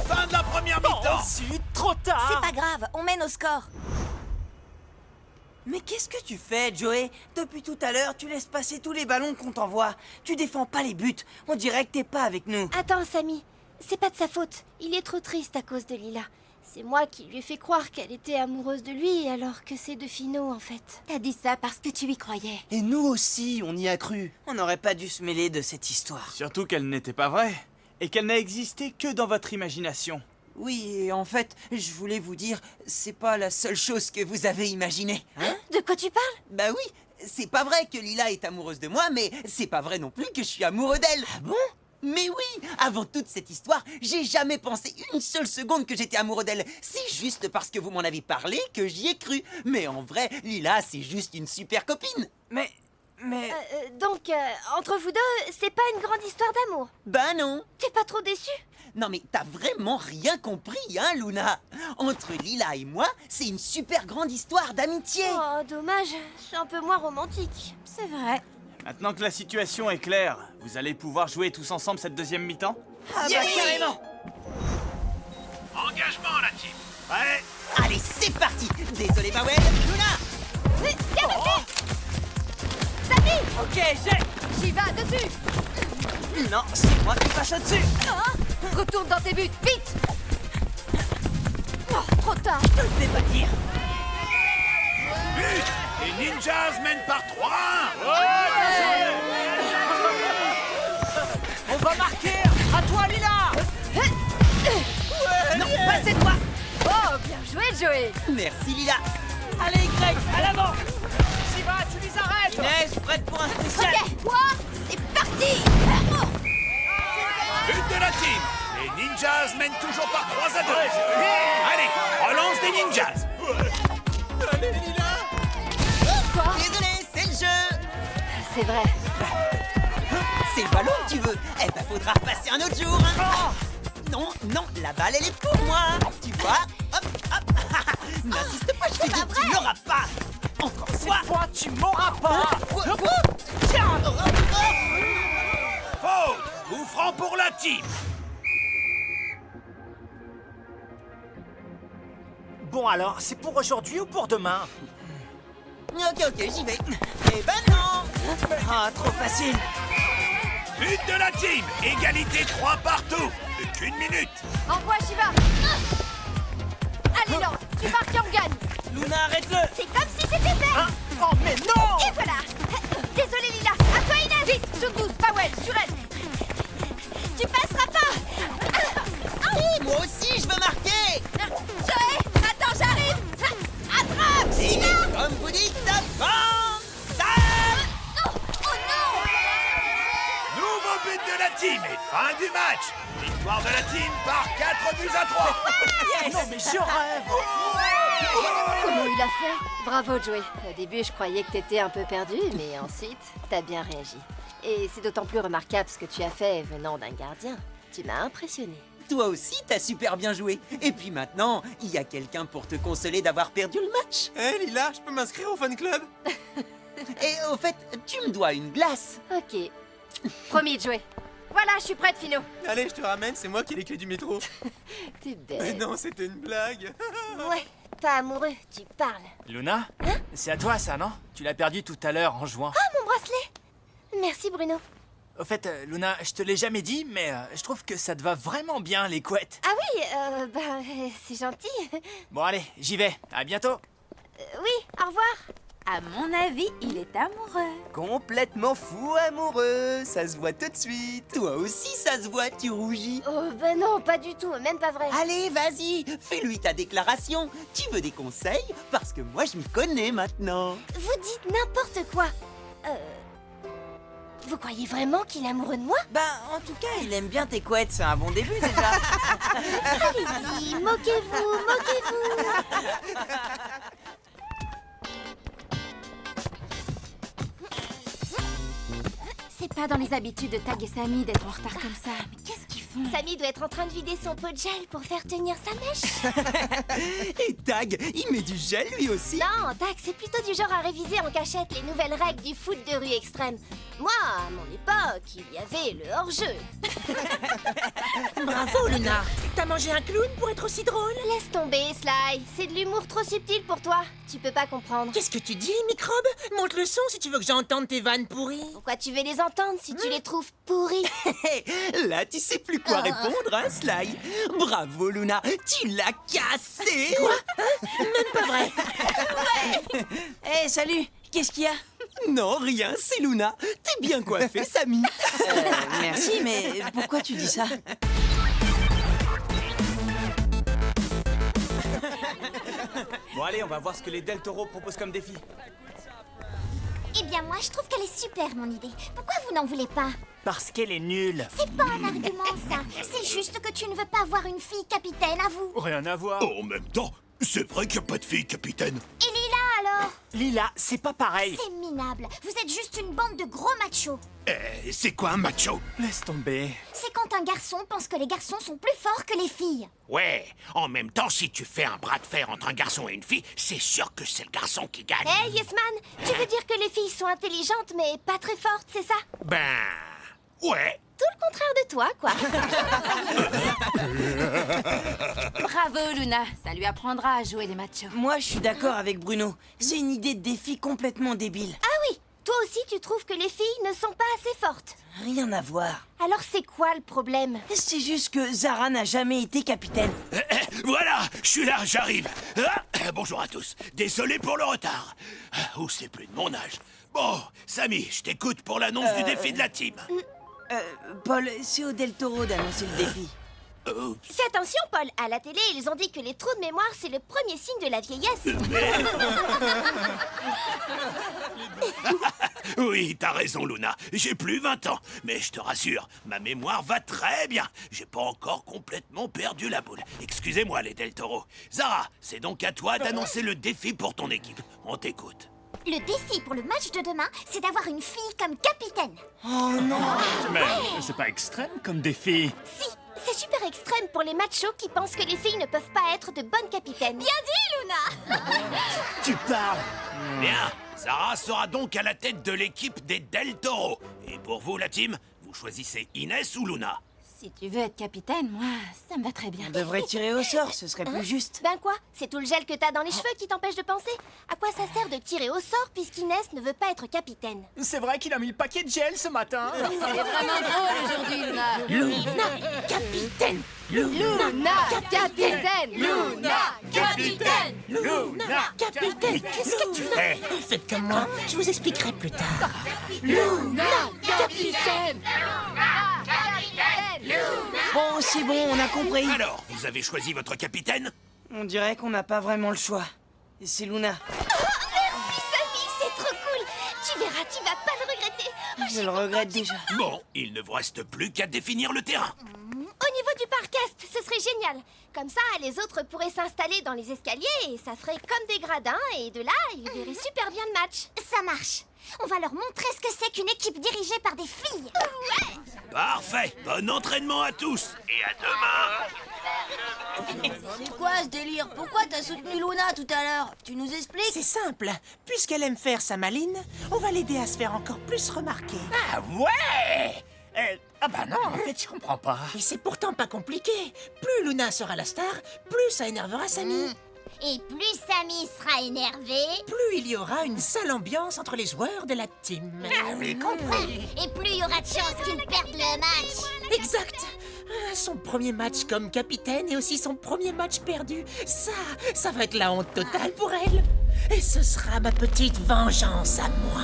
Fin de la première Oh, mi-temps. zut, trop tard. C'est pas grave, on mène au score. Mais qu'est-ce que tu fais, Joey? Depuis tout à l'heure, tu laisses passer tous les ballons qu'on t'envoie. Tu défends pas les buts. On dirait que t'es pas avec nous. Attends, Samy. C'est pas de sa faute. Il est trop triste à cause de Lila. C'est moi qui lui ai fait croire qu'elle était amoureuse de lui, alors que c'est de Fino, en fait. T'as dit ça parce que tu y croyais. Et nous aussi, on y a cru. On n'aurait pas dû se mêler de cette histoire. Surtout qu'elle n'était pas vraie et qu'elle n'a existé que dans votre imagination. Oui, et en fait, je voulais vous dire, c'est pas la seule chose que vous avez imaginée. Hein? De quoi tu parles? Bah oui, c'est pas vrai que Lila est amoureuse de moi, mais c'est pas vrai non plus que je suis amoureux d'elle. Ah bon? Mais oui, avant toute cette histoire, j'ai jamais pensé une seule seconde que j'étais amoureux d'elle. C'est juste parce que vous m'en avez parlé que j'y ai cru. Mais en vrai, Lila, c'est juste une super copine. Mais Mais... Donc, entre vous deux, c'est pas une grande histoire d'amour. Bah non. T'es pas trop déçu? Non mais t'as vraiment rien compris, hein, Luna? Entre Lila et moi, c'est une super grande histoire d'amitié. Oh, dommage. C'est un peu moins romantique. C'est vrai. Maintenant que la situation est claire, vous allez pouvoir jouer tous ensemble cette deuxième mi-temps? Ah bah carrément! Engagement, la team. Ouais. Allez, c'est parti. Désolé, Bawel. Luna. Viens, Samy! Ok, j'ai... J'y vas, dessus! Non, c'est moi qui passe au-dessus! Retourne dans tes buts, vite! Oh, trop tard! Je te le fais pas dire! But. Les Ninjas mènent par 3-1. On va marquer! À toi, Lila! Non, pas cette fois! Oh, bien joué, Joey! Merci, Lila. Allez, Greg, à l'avant! Shiva, tu les arrêtes! Inès, prête pour un spécial! Ok, toi, c'est parti! But de la team. Les Ninjas mènent toujours par 3-2. Allez, relance des Ninjas. Désolé, c'est le jeu. C'est vrai. C'est le ballon que tu veux. Eh ben, faudra repasser un autre jour. Hein. Non, non, la balle, elle est pour moi. Tu vois? Hop, hop. N'insiste pas, je te dis, tu l'auras pas. Encore une fois. Toi, tu m'auras pas! Tiens. Faute. Coup franc pour la team. Bon alors, c'est pour aujourd'hui ou pour demain? Ok, j'y vais. Eh ben non. Ah, trop facile! But de la team. Égalité 3 partout. Plus qu'une minute. Envoie, Shiva! Allez, Lance, tu marques et on gagne! Luna, arrête-le! C'est comme si c'était fait! Hein? Oh mais non! Et voilà! Désolé, Lila! À toi, Inès! Vite, sur 12, Powell, sur elle! Tu passeras pas! Moi aussi, je veux marquer. Joey! Attends, j'arrive! Attrape! Et Shiva! comme vous dites, avance. Oh non! Nouveau but de la team et fin du match. Victoire de la team par 4-3. Non mais je rêve! Comment il a fait? Bravo, Joey. Au début, je croyais que t'étais un peu perdu, mais ensuite, t'as bien réagi. Et c'est d'autant plus remarquable ce que tu as fait venant d'un gardien. Tu m'as impressionné. Toi aussi, t'as super bien joué. Et puis maintenant, il y a quelqu'un pour te consoler d'avoir perdu le match. Hé Lila, je peux m'inscrire au fan club? Et au fait, tu me dois une glace. Ok. Promis, Joey. Voilà, je suis prête, Fino. Allez, je te ramène, c'est moi qui ai les clés du métro. T'es Mais belle. non, c'était une blague. Ouais, pas amoureux, tu parles. Luna? C'est à toi ça, non? Tu l'as perdu tout à l'heure en jouant. Ah, mon bracelet! Merci, Bruno. Au fait, Luna, je te l'ai jamais dit, mais je trouve que ça te va vraiment bien, les couettes. Ah oui, c'est gentil. Bon, allez, j'y vais. À bientôt. Oui, au revoir. À mon avis, il est amoureux. Complètement fou amoureux, ça se voit tout de suite. Toi aussi, ça se voit, tu rougis. Oh, ben non, pas du tout, même pas vrai. Allez, vas-y, fais-lui ta déclaration. Tu veux des conseils? Parce que moi, je m'y connais maintenant. Vous dites n'importe quoi. Vous croyez vraiment qu'il est amoureux de moi? Bah, en tout cas, il aime bien tes couettes, c'est un bon début déjà. Allez-y, moquez-vous, moquez-vous. C'est pas dans les habitudes de Tag et Samy d'être en retard comme ça. Mais qu'est-ce qu'ils font? Samy doit être en train de vider son pot de gel pour faire tenir sa mèche. Et Tag, il met du gel lui aussi? Non, Tag, c'est plutôt du genre à réviser en cachette les nouvelles règles du foot de rue extrême. Moi, à mon époque, il y avait le hors-jeu. Bravo, Luna! T'as mangé un clown pour être aussi drôle? Laisse tomber, Sly. C'est de l'humour trop subtil pour toi. Tu peux pas comprendre. Qu'est-ce que tu dis, microbe? Monte le son si tu veux que j'entende tes vannes pourries. Pourquoi tu veux les entendre si tu les trouves pourries? Là, tu sais plus quoi répondre, hein, Sly? Bravo, Luna, tu l'as cassé! Quoi? Même pas vrai! Hé, salut! Qu'est-ce qu'il y a? Non, rien, c'est Luna. T'es bien coiffé, Samy. Merci, mais pourquoi tu dis ça? Bon allez, on va voir ce que les Del Toro proposent comme défi. Eh bien, moi, je trouve qu'elle est super, mon idée. Pourquoi vous n'en voulez pas? Parce qu'elle est nulle. C'est pas un argument, ça. C'est juste que tu ne veux pas avoir une fille capitaine, à vous. Rien à voir. En même temps, c'est vrai qu'il n'y a pas de fille, capitaine. Et Lila, alors? Lila, c'est pas pareil. C'est minable. Vous êtes juste une bande de gros machos. C'est quoi un macho? Laisse tomber. C'est quand un garçon pense que les garçons sont plus forts que les filles. Ouais, en même temps, si tu fais un bras de fer entre un garçon et une fille, c'est sûr que c'est le garçon qui gagne. Hey, Yesman, tu veux dire que les filles sont intelligentes mais pas très fortes, c'est ça? Ben... ouais. Tout le contraire de toi, quoi. Bravo, Luna. Ça lui apprendra à jouer les machos. Moi, je suis d'accord avec Bruno. C'est une idée de défi complètement débile. Ah oui, toi aussi tu trouves que les filles ne sont pas assez fortes. Rien à voir. Alors c'est quoi le problème? C'est juste que Zara n'a jamais été capitaine. Voilà, je suis là, j'arrive. Bonjour à tous. Désolé pour le retard. Oh, c'est plus de mon âge. Bon, Samy, je t'écoute pour l'annonce du défi de la team. Paul, c'est au Del Toro d'annoncer le défi. Fais attention, Paul. À la télé, ils ont dit que les trous de mémoire, c'est le premier signe de la vieillesse. Oui, t'as raison, Luna. J'ai plus 20 ans. Mais je te rassure, ma mémoire va très bien. J'ai pas encore complètement perdu la boule. Excusez-moi, les Del Toro. Zara, c'est donc à toi d'annoncer le défi pour ton équipe. On t'écoute. Le défi pour le match de demain, c'est d'avoir une fille comme capitaine. Oh non! Mais c'est pas extrême comme défi. Si, c'est super extrême pour les machos qui pensent que les filles ne peuvent pas être de bonnes capitaines. Bien dit, Luna. Tu parles. Bien, Zara sera donc à la tête de l'équipe des Del Toro. Et pour vous, la team, vous choisissez Inès ou Luna? Si tu veux être capitaine, moi, ça me va très bien. On devrait tirer au sort, ce serait plus juste. Ben quoi? C'est tout le gel que t'as dans les cheveux qui t'empêche de penser? À quoi ça sert de tirer au sort puisqu'Inès ne veut pas être capitaine? C'est vrai qu'il a mis le paquet de gel ce matin. Elle est vraiment drôle aujourd'hui, Luna. Luna, capitaine! Luna, capitaine! Luna, capitaine! Luna, Capitaine! qu'est-ce que tu fais? Faites comme moi, je vous expliquerai plus tard. Luna, capitaine! Bon, c'est bon, on a compris. Alors, vous avez choisi votre capitaine? On dirait qu'on n'a pas vraiment le choix. Et c'est Luna. Merci, Samy, c'est trop cool. Tu verras, tu vas pas le regretter. Je le regrette déjà. Bon, il ne vous reste plus qu'à définir le terrain. Au niveau du parcast, ce serait génial. Comme ça, les autres pourraient s'installer dans les escaliers et ça ferait comme des gradins. Et de là, ils verraient super bien le match. Ça marche. On va leur montrer ce que c'est qu'une équipe dirigée par des filles. Ouais. Parfait. Bon entraînement à tous. Et à demain. C'est quoi ce délire? Pourquoi t'as soutenu Luna tout à l'heure? Tu nous expliques? C'est simple. Puisqu'elle aime faire sa maline, on va l'aider à se faire encore plus remarquer. Ah ouais. Ah bah non, en fait, je comprends pas. Et c'est pourtant pas compliqué. Plus Luna sera la star, plus ça énervera Samy. Et plus Samy sera énervé, Plus il y aura une sale ambiance entre les joueurs de la team. Ah oui, compris. et plus il y aura de chances qu'ils perdent le match. Exact. Son premier match comme capitaine et aussi son premier match perdu. Ça va être la honte totale pour elle. Et ce sera ma petite vengeance à moi.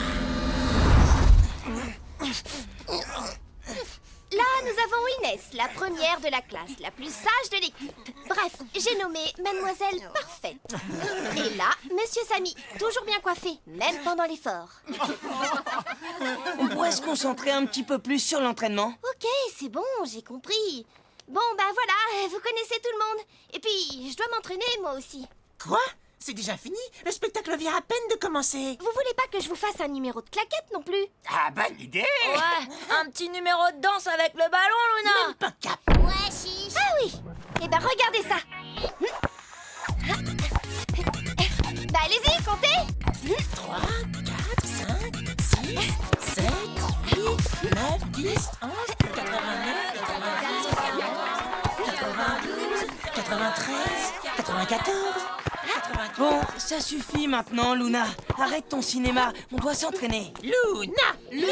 Là, nous avons Inès, la première de la classe, la plus sage de l'équipe. Bref, j'ai nommé Mademoiselle Parfaite. Et là, Monsieur Samy, toujours bien coiffé, même pendant l'effort. On pourrait se concentrer un petit peu plus sur l'entraînement. Ok, c'est bon, j'ai compris. Bon, bah voilà, vous connaissez tout le monde. Et puis, je dois m'entraîner, moi aussi. Quoi? C'est déjà fini? Le spectacle vient à peine de commencer. Vous voulez pas que je vous fasse un numéro de claquette non plus? Ah, bonne idée. Ouais, un petit numéro de danse avec le ballon, Luna. Même pas cap. Ouais, chiche. Ah oui. Eh ben, regardez ça. Bah, allez-y, comptez. 3, 4, 5, 6, 7, 8, 9, 10, 11, 89, 90, 92, 93, 94, 95. Bon, ça suffit maintenant, Luna. Arrête ton cinéma, on doit s'entraîner. Luna! Eh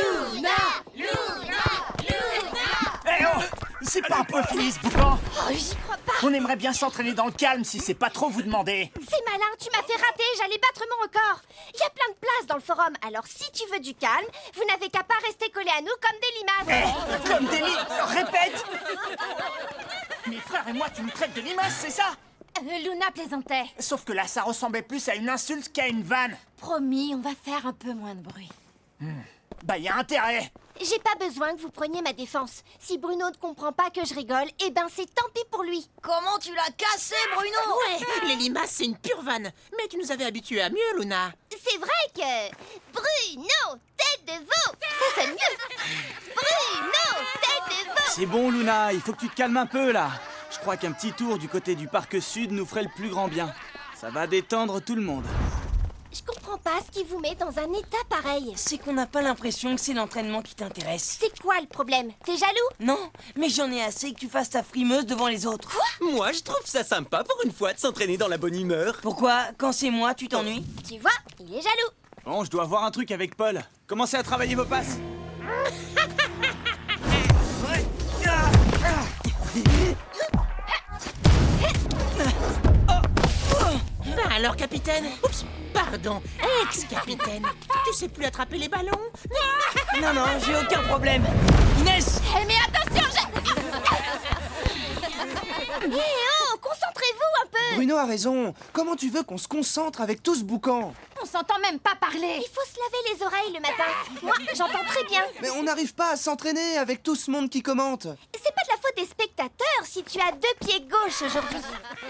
oh, c'est pas un peu fini ce boucan? Oh, j'y crois pas. On aimerait bien s'entraîner dans le calme si c'est pas trop vous demander. C'est malin, tu m'as fait rater, j'allais battre mon record. Il y a plein de place dans le forum, alors si tu veux du calme, vous n'avez qu'à pas rester collés à nous comme des limaces. Comme des répète. Mes frères et moi, tu nous traites de limaces, c'est ça? Luna plaisantait. Sauf que là, ça ressemblait plus à une insulte qu'à une vanne. Promis, on va faire un peu moins de bruit. Bah, y a intérêt. J'ai pas besoin que vous preniez ma défense. Si Bruno ne comprend pas que je rigole, eh ben c'est tant pis pour lui. Comment tu l'as cassé, Bruno? Ouais, les limaces, c'est une pure vanne. Mais tu nous avais habitués à mieux, Luna. C'est vrai que... Bruno, tête de veau, ça sonne mieux. Bruno, tête de veau. C'est bon, Luna, il faut que tu te calmes un peu, là. Je crois qu'un petit tour du côté du parc sud nous ferait le plus grand bien. Ça va détendre tout le monde. Je comprends pas ce qui vous met dans un état pareil. C'est qu'on n'a pas l'impression que c'est l'entraînement qui t'intéresse. C'est quoi le problème? T'es jaloux? Non, mais j'en ai assez que tu fasses ta frimeuse devant les autres. Quoi? Moi, je trouve ça sympa pour une fois de s'entraîner dans la bonne humeur. Pourquoi, quand c'est moi, tu t'ennuies? Tu vois, il est jaloux. Bon, je dois voir un truc avec Paul. Commencez à travailler vos passes. Bah alors, capitaine. Oups, pardon, ex-capitaine. Tu sais plus attraper les ballons? Non, non, j'ai aucun problème. Inès! Eh mais attention, Eh oh, concentrez-vous un peu. Bruno a raison. Comment tu veux qu'on se concentre avec tout ce boucan? On s'entend même pas parler. Il faut se laver les oreilles le matin. Moi, j'entends très bien. Mais on n'arrive pas à s'entraîner avec tout ce monde qui commente. C'est pas de la faute des spectateurs si tu as 2 pieds gauches aujourd'hui.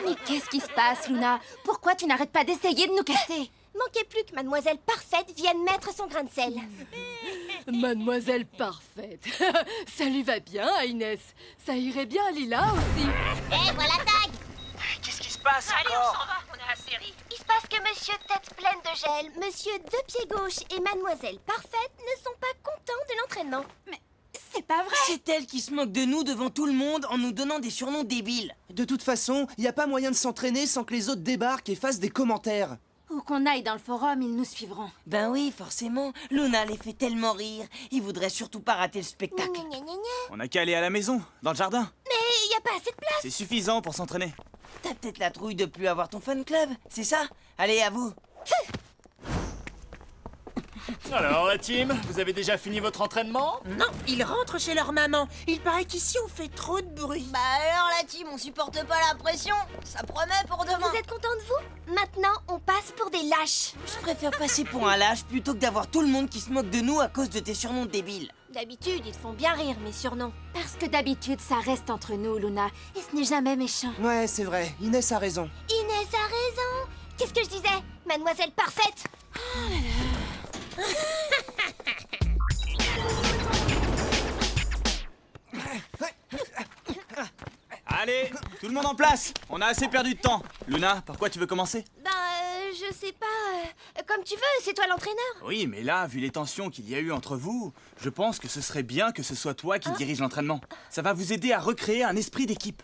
Mais qu'est-ce qui se passe, Luna? Pourquoi tu n'arrêtes pas d'essayer de nous casser? Manquait plus que Mademoiselle Parfaite vienne mettre son grain de sel. Mademoiselle Parfaite. Ça lui va bien à Inès. Ça irait bien à Lila aussi. Et voilà Tag. Qu'est-ce qui se passe Allez, on s'en va, on a la série. Il se passe que Monsieur Tête pleine de gel, Monsieur Deux Pieds Gauche et Mademoiselle Parfaite ne sont pas contents de l'entraînement. Mais c'est pas vrai. C'est elle qui se moque de nous devant tout le monde en nous donnant des surnoms débiles. De toute façon, il n'y a pas moyen de s'entraîner sans que les autres débarquent et fassent des commentaires. Où qu'on aille dans le forum, ils nous suivront. Ben oui, forcément. Luna les fait tellement rire. Ils voudraient surtout pas rater le spectacle. Gna, gna, gna, gna. On a qu'à aller à la maison, dans le jardin. Mais il y a pas assez de place. C'est suffisant pour s'entraîner. T'as peut-être la trouille de plus avoir ton fan club, c'est ça? Allez, à vous. Alors, la team, vous avez déjà fini votre entraînement? Non, ils rentrent chez leur maman. Il paraît qu'ici, on fait trop de bruit. Bah alors la team, on supporte pas la pression. Ça promet pour demain. Vous êtes contents de vous? Maintenant, on passe pour des lâches. Je préfère passer pour un lâche plutôt que d'avoir tout le monde qui se moque de nous à cause de tes surnoms débiles. D'habitude, ils te font bien rire, mes surnoms. Parce que d'habitude, ça reste entre nous, Luna. Et ce n'est jamais méchant. Ouais, c'est vrai. Inès a raison. Inès a raison. Qu'est-ce que je disais? Mademoiselle Parfaite. Allez, tout le monde en place. On a assez perdu de temps. Luna, par quoi tu veux commencer? Ben, je sais pas. Comme tu veux, c'est toi l'entraîneur. Oui, mais là, vu les tensions qu'il y a eu entre vous, je pense que ce serait bien que ce soit toi qui dirige l'entraînement. Ça va vous aider à recréer un esprit d'équipe.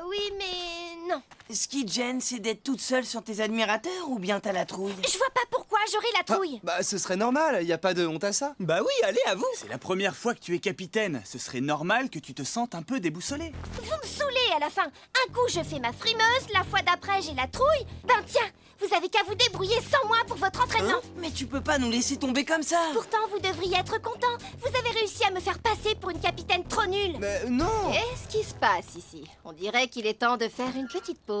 Oui, mais non. Ce qui te gêne, c'est d'être toute seule sur tes admirateurs ou bien t'as la trouille? Je vois pas pourquoi j'aurais la trouille. Bah, ce serait normal. Y a pas de honte à ça. Bah oui, allez, à vous. C'est la première fois que tu es capitaine. Ce serait normal que tu te sentes un peu déboussolé. Vous me saoulez à la fin. Un coup, je fais ma frimeuse, la fois d'après, j'ai la trouille. Ben tiens, vous avez qu'à vous débrouiller sans moi pour votre entraînement. Mais tu peux pas nous laisser tomber comme ça. Pourtant, vous devriez être content. Vous avez réussi à me faire passer pour une capitaine trop nulle. Mais non. Qu'est-ce qui se passe ici? On dirait qu'il est temps de faire une petite pause.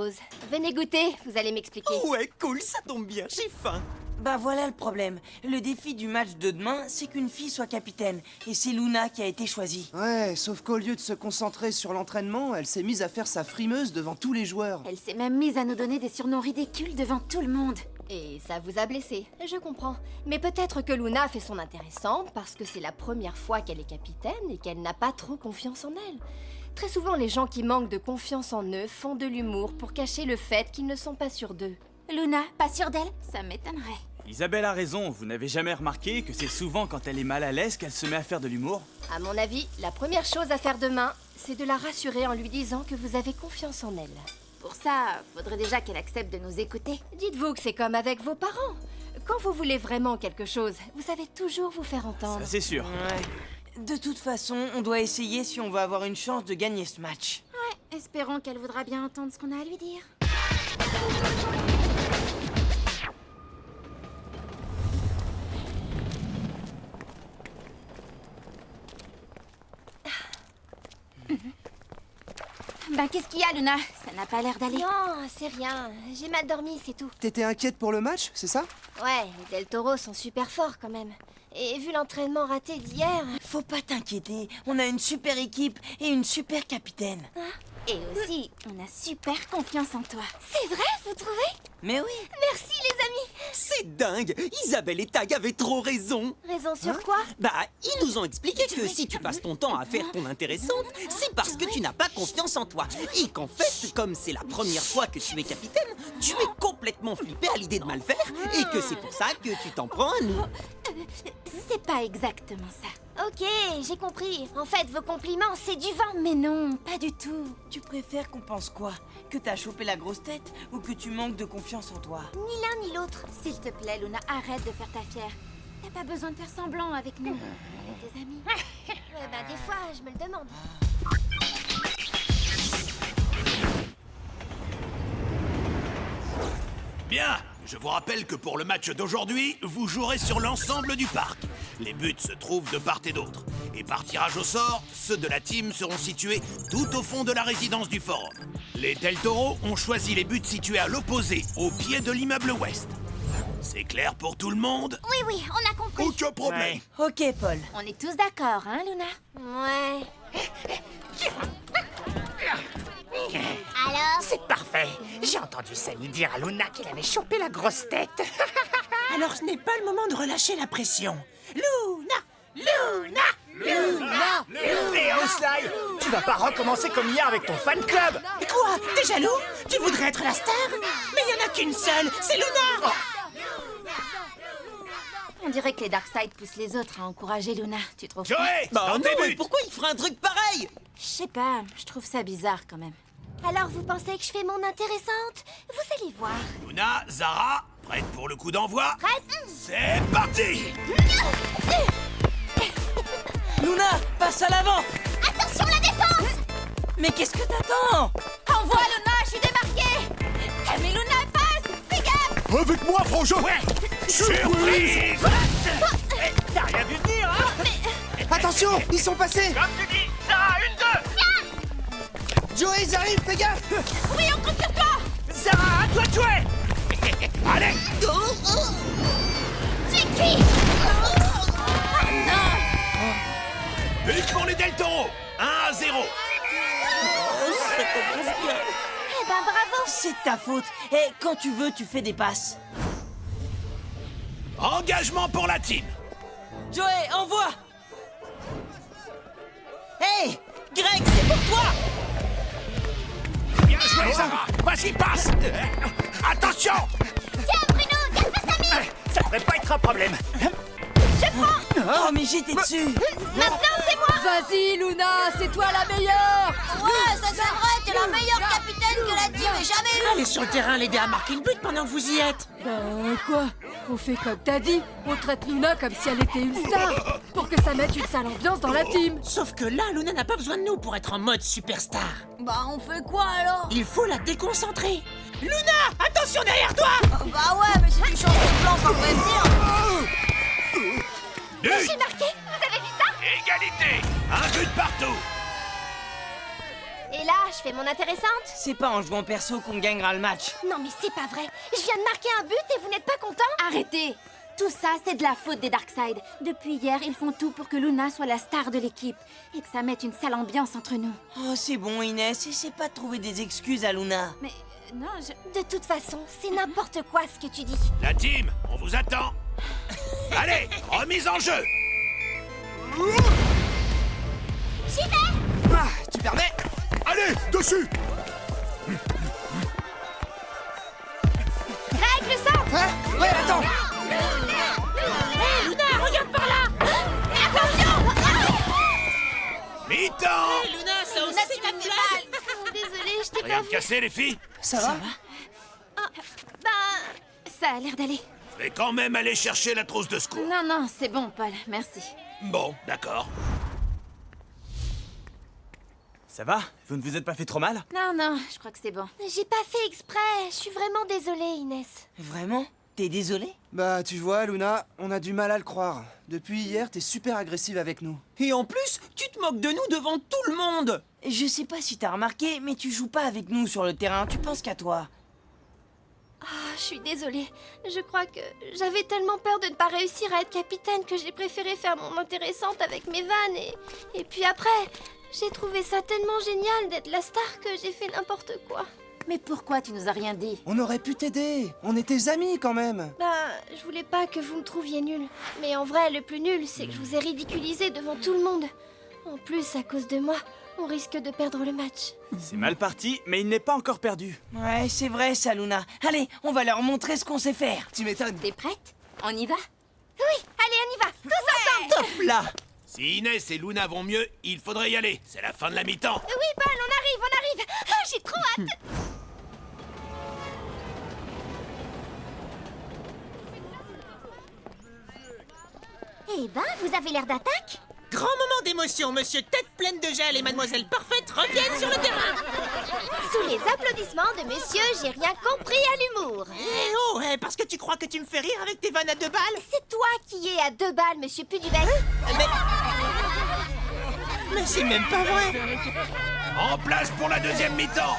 Venez goûter, vous allez m'expliquer. Ouais, cool, ça tombe bien, j'ai faim. Bah voilà le problème. Le défi du match de demain, c'est qu'une fille soit capitaine. Et c'est Luna qui a été choisie. Ouais, sauf qu'au lieu de se concentrer sur l'entraînement, elle s'est mise à faire sa frimeuse devant tous les joueurs. Elle s'est même mise à nous donner des surnoms ridicules devant tout le monde. Et ça vous a blessé, je comprends. Mais peut-être que Luna fait son intéressant parce que c'est la première fois qu'elle est capitaine et qu'elle n'a pas trop confiance en elle. Très souvent, les gens qui manquent de confiance en eux font de l'humour pour cacher le fait qu'ils ne sont pas sûrs d'eux. Luna, pas sûre d'elle? Ça m'étonnerait. Isabelle a raison, vous n'avez jamais remarqué que c'est souvent quand elle est mal à l'aise qu'elle se met à faire de l'humour? À mon avis, la première chose à faire demain, c'est de la rassurer en lui disant que vous avez confiance en elle. Pour ça, faudrait déjà qu'elle accepte de nous écouter. Dites-vous que c'est comme avec vos parents. Quand vous voulez vraiment quelque chose, vous savez toujours vous faire entendre. Ça, c'est sûr. Ouais. De toute façon, on doit essayer si on veut avoir une chance de gagner ce match. Ouais, espérons qu'elle voudra bien entendre ce qu'on a à lui dire. Ben, qu'est-ce qu'il y a, Luna? Ça n'a pas l'air d'aller. Non, c'est rien. J'ai mal dormi, c'est tout. T'étais inquiète pour le match, c'est ça? Ouais, les Del Toro sont super forts quand même. Et vu l'entraînement raté d'hier... Faut pas t'inquiéter, on a une super équipe et une super capitaine. Et aussi, on a super confiance en toi. C'est vrai, vous trouvez? Mais oui. Merci les amis. C'est dingue! Isabelle et Tag avaient trop raison! Raison sur quoi? Bah, ils nous ont expliqué que si tu passes ton temps à faire ton intéressante, c'est parce que tu n'as pas confiance en toi. Et qu'en fait, comme c'est la première fois que tu es capitaine, tu es complètement flippé à l'idée de mal faire et que c'est pour ça que tu t'en prends à nous. C'est pas exactement ça. Ok, j'ai compris. En fait, vos compliments, c'est du vent. Mais non, pas du tout. Tu préfères qu'on pense quoi? Que t'as chopé la grosse tête ou que tu manques de confiance en toi? Ni l'un ni l'autre. S'il te plaît, Luna, arrête de faire ta fière. T'as pas besoin de faire semblant avec nous. On est tes amis. Ouais, bah des fois, je me le demande. Bien, je vous rappelle que pour le match d'aujourd'hui, vous jouerez sur l'ensemble du parc. Les buts se trouvent de part et d'autre. Et par tirage au sort, ceux de la team seront situés tout au fond de la résidence du forum. Les Del Toro ont choisi les buts situés à l'opposé, au pied de l'immeuble ouest. C'est clair pour tout le monde? Oui, oui, on a compris. Aucun problème. Ok, Paul. On est tous d'accord, hein, Luna? Ouais. Alors? C'est parfait. J'ai entendu Sammy dire à Luna qu'il avait chopé la grosse tête. Alors ce n'est pas le moment de relâcher la pression. Luna! Luna! Luna! Léo Sly, tu vas pas recommencer comme hier avec ton fan club. Quoi? T'es jaloux? Tu voudrais être la star? Mais il y en a qu'une seule, c'est Luna! On dirait que les Darkseid poussent les autres à encourager Luna, tu trouves pas? Joey, Bah dans non, tes mais buts! pourquoi il ferait un truc pareil? Je sais pas, je trouve ça bizarre quand même. Alors, vous pensez que je fais mon intéressante? Vous allez voir. Luna, Zara, prête pour le coup d'envoi? Prête? C'est parti! Luna, passe à l'avant! Attention la défense! Mais qu'est-ce que t'attends? Envoie, Luna, je suis démarquée! Mais Luna, passe! Fais gaffe! Avec moi, frangin. Surprise! T'as rien vu venir, hein? Attention, ils sont passés. Comme tu dis, Zara, 1-2. Joey, ils arrivent, fais gaffe. Oui, on compte sur toi! Zara, à toi de jouer. Allez! J'ai cuit! But pour les Del Toro! 1-0! Eh ben, bravo! C'est de ta faute. Et quand tu veux, tu fais des passes. Engagement pour la team! Joey, envoie! Hey! Greg, c'est pour toi! Bien joué, Zara! Vas-y, passe! Attention! Tiens, Bruno, garde face à Mick! Ça devrait pas être un problème. Oh, mais j'étais dessus! Maintenant, c'est moi! Vas-y, Luna, c'est toi la meilleure! Ouais, ça c'est vrai, t'es la meilleure capitaine que la team ait jamais eue. Allez sur le terrain l'aider à marquer le but pendant que vous y êtes. Quoi? On fait comme t'as dit. On traite Luna comme si elle était une star. Pour que ça mette une sale ambiance dans la team. Sauf que là, Luna n'a pas besoin de nous pour être en mode superstar. Bah, on fait quoi alors? Il faut la déconcentrer. Luna, attention derrière toi! Bah ouais, mais si tu changes de plan sans prévenir. But! J'ai marqué! Vous avez vu ça? Égalité! Un but partout! Et là, je fais mon intéressante? C'est pas en jouant perso qu'on gagnera le match. Non, mais c'est pas vrai! Je viens de marquer un but et vous n'êtes pas content? Arrêtez! Tout ça, c'est de la faute des Darkseid. Depuis hier, ils font tout pour que Luna soit la star de l'équipe. Et que ça mette une sale ambiance entre nous. Oh, c'est bon, Inès, essaie pas de trouver des excuses à Luna. Mais non, De toute façon, c'est n'importe quoi ce que tu dis. La team, on vous attend! Allez, remise en jeu! J'y vais! Ah, tu permets? Allez, dessus. Greg, le centre! Hein? Ouais, attends. Hé, Luna, regarde par là! Attention! Mi-temps! Luna, ça aussi Luna, c'est tu m'as une fait blague. mal! Oh, désolée, je t'ai Rien pas de vu. cassé, les filles? Ça va? Ben, ça a l'air d'aller. Je vais quand même aller chercher la trousse de secours. Non, non, c'est bon, Paul, merci. Bon, d'accord. Ça va? Vous ne vous êtes pas fait trop mal? Non, non, je crois que c'est bon. j'ai pas fait exprès. Je suis vraiment désolée, Inès. Vraiment? T'es désolé? Bah, tu vois, Luna, on a du mal à le croire. Depuis hier, t'es super agressive avec nous. Et en plus, tu te moques de nous devant tout le monde! Je sais pas si t'as remarqué, mais tu joues pas avec nous sur le terrain, tu penses qu'à toi. Oh, Je suis désolée. Je crois que j'avais tellement peur de ne pas réussir à être capitaine que j'ai préféré faire mon intéressante avec mes vannes et puis après, j'ai trouvé ça tellement génial d'être la star que j'ai fait n'importe quoi. Mais pourquoi tu nous as rien dit? On aurait pu t'aider. On est tes amis quand même. Je voulais pas que vous me trouviez nul. Mais en vrai, le plus nul, c'est que je vous ai ridiculisé devant tout le monde. En plus, à cause de moi, on risque de perdre le match. C'est mal parti, mais il n'est pas encore perdu. Ouais, c'est vrai ça, Luna. Allez, on va leur montrer ce qu'on sait faire. Tu m'étonnes. T'es prête? On y va? Oui, allez, on y va, tous ensemble. Top là! Si Inès et Luna vont mieux, il faudrait y aller. C'est la fin de la mi-temps. Oui, Paul, on arrive. J'ai trop hâte. Eh ben, vous avez l'air d'attaque. Grand moment d'émotion, monsieur Tête pleine de gel et mademoiselle Parfaite reviennent sur le terrain. Sous les applaudissements de monsieur, j'ai rien compris à l'humour. Parce que tu crois que tu me fais rire avec tes vannes à 2 balles? C'est toi qui es à 2 balles, monsieur Pudubec. Mais c'est même pas vrai. En place pour la deuxième mi-temps.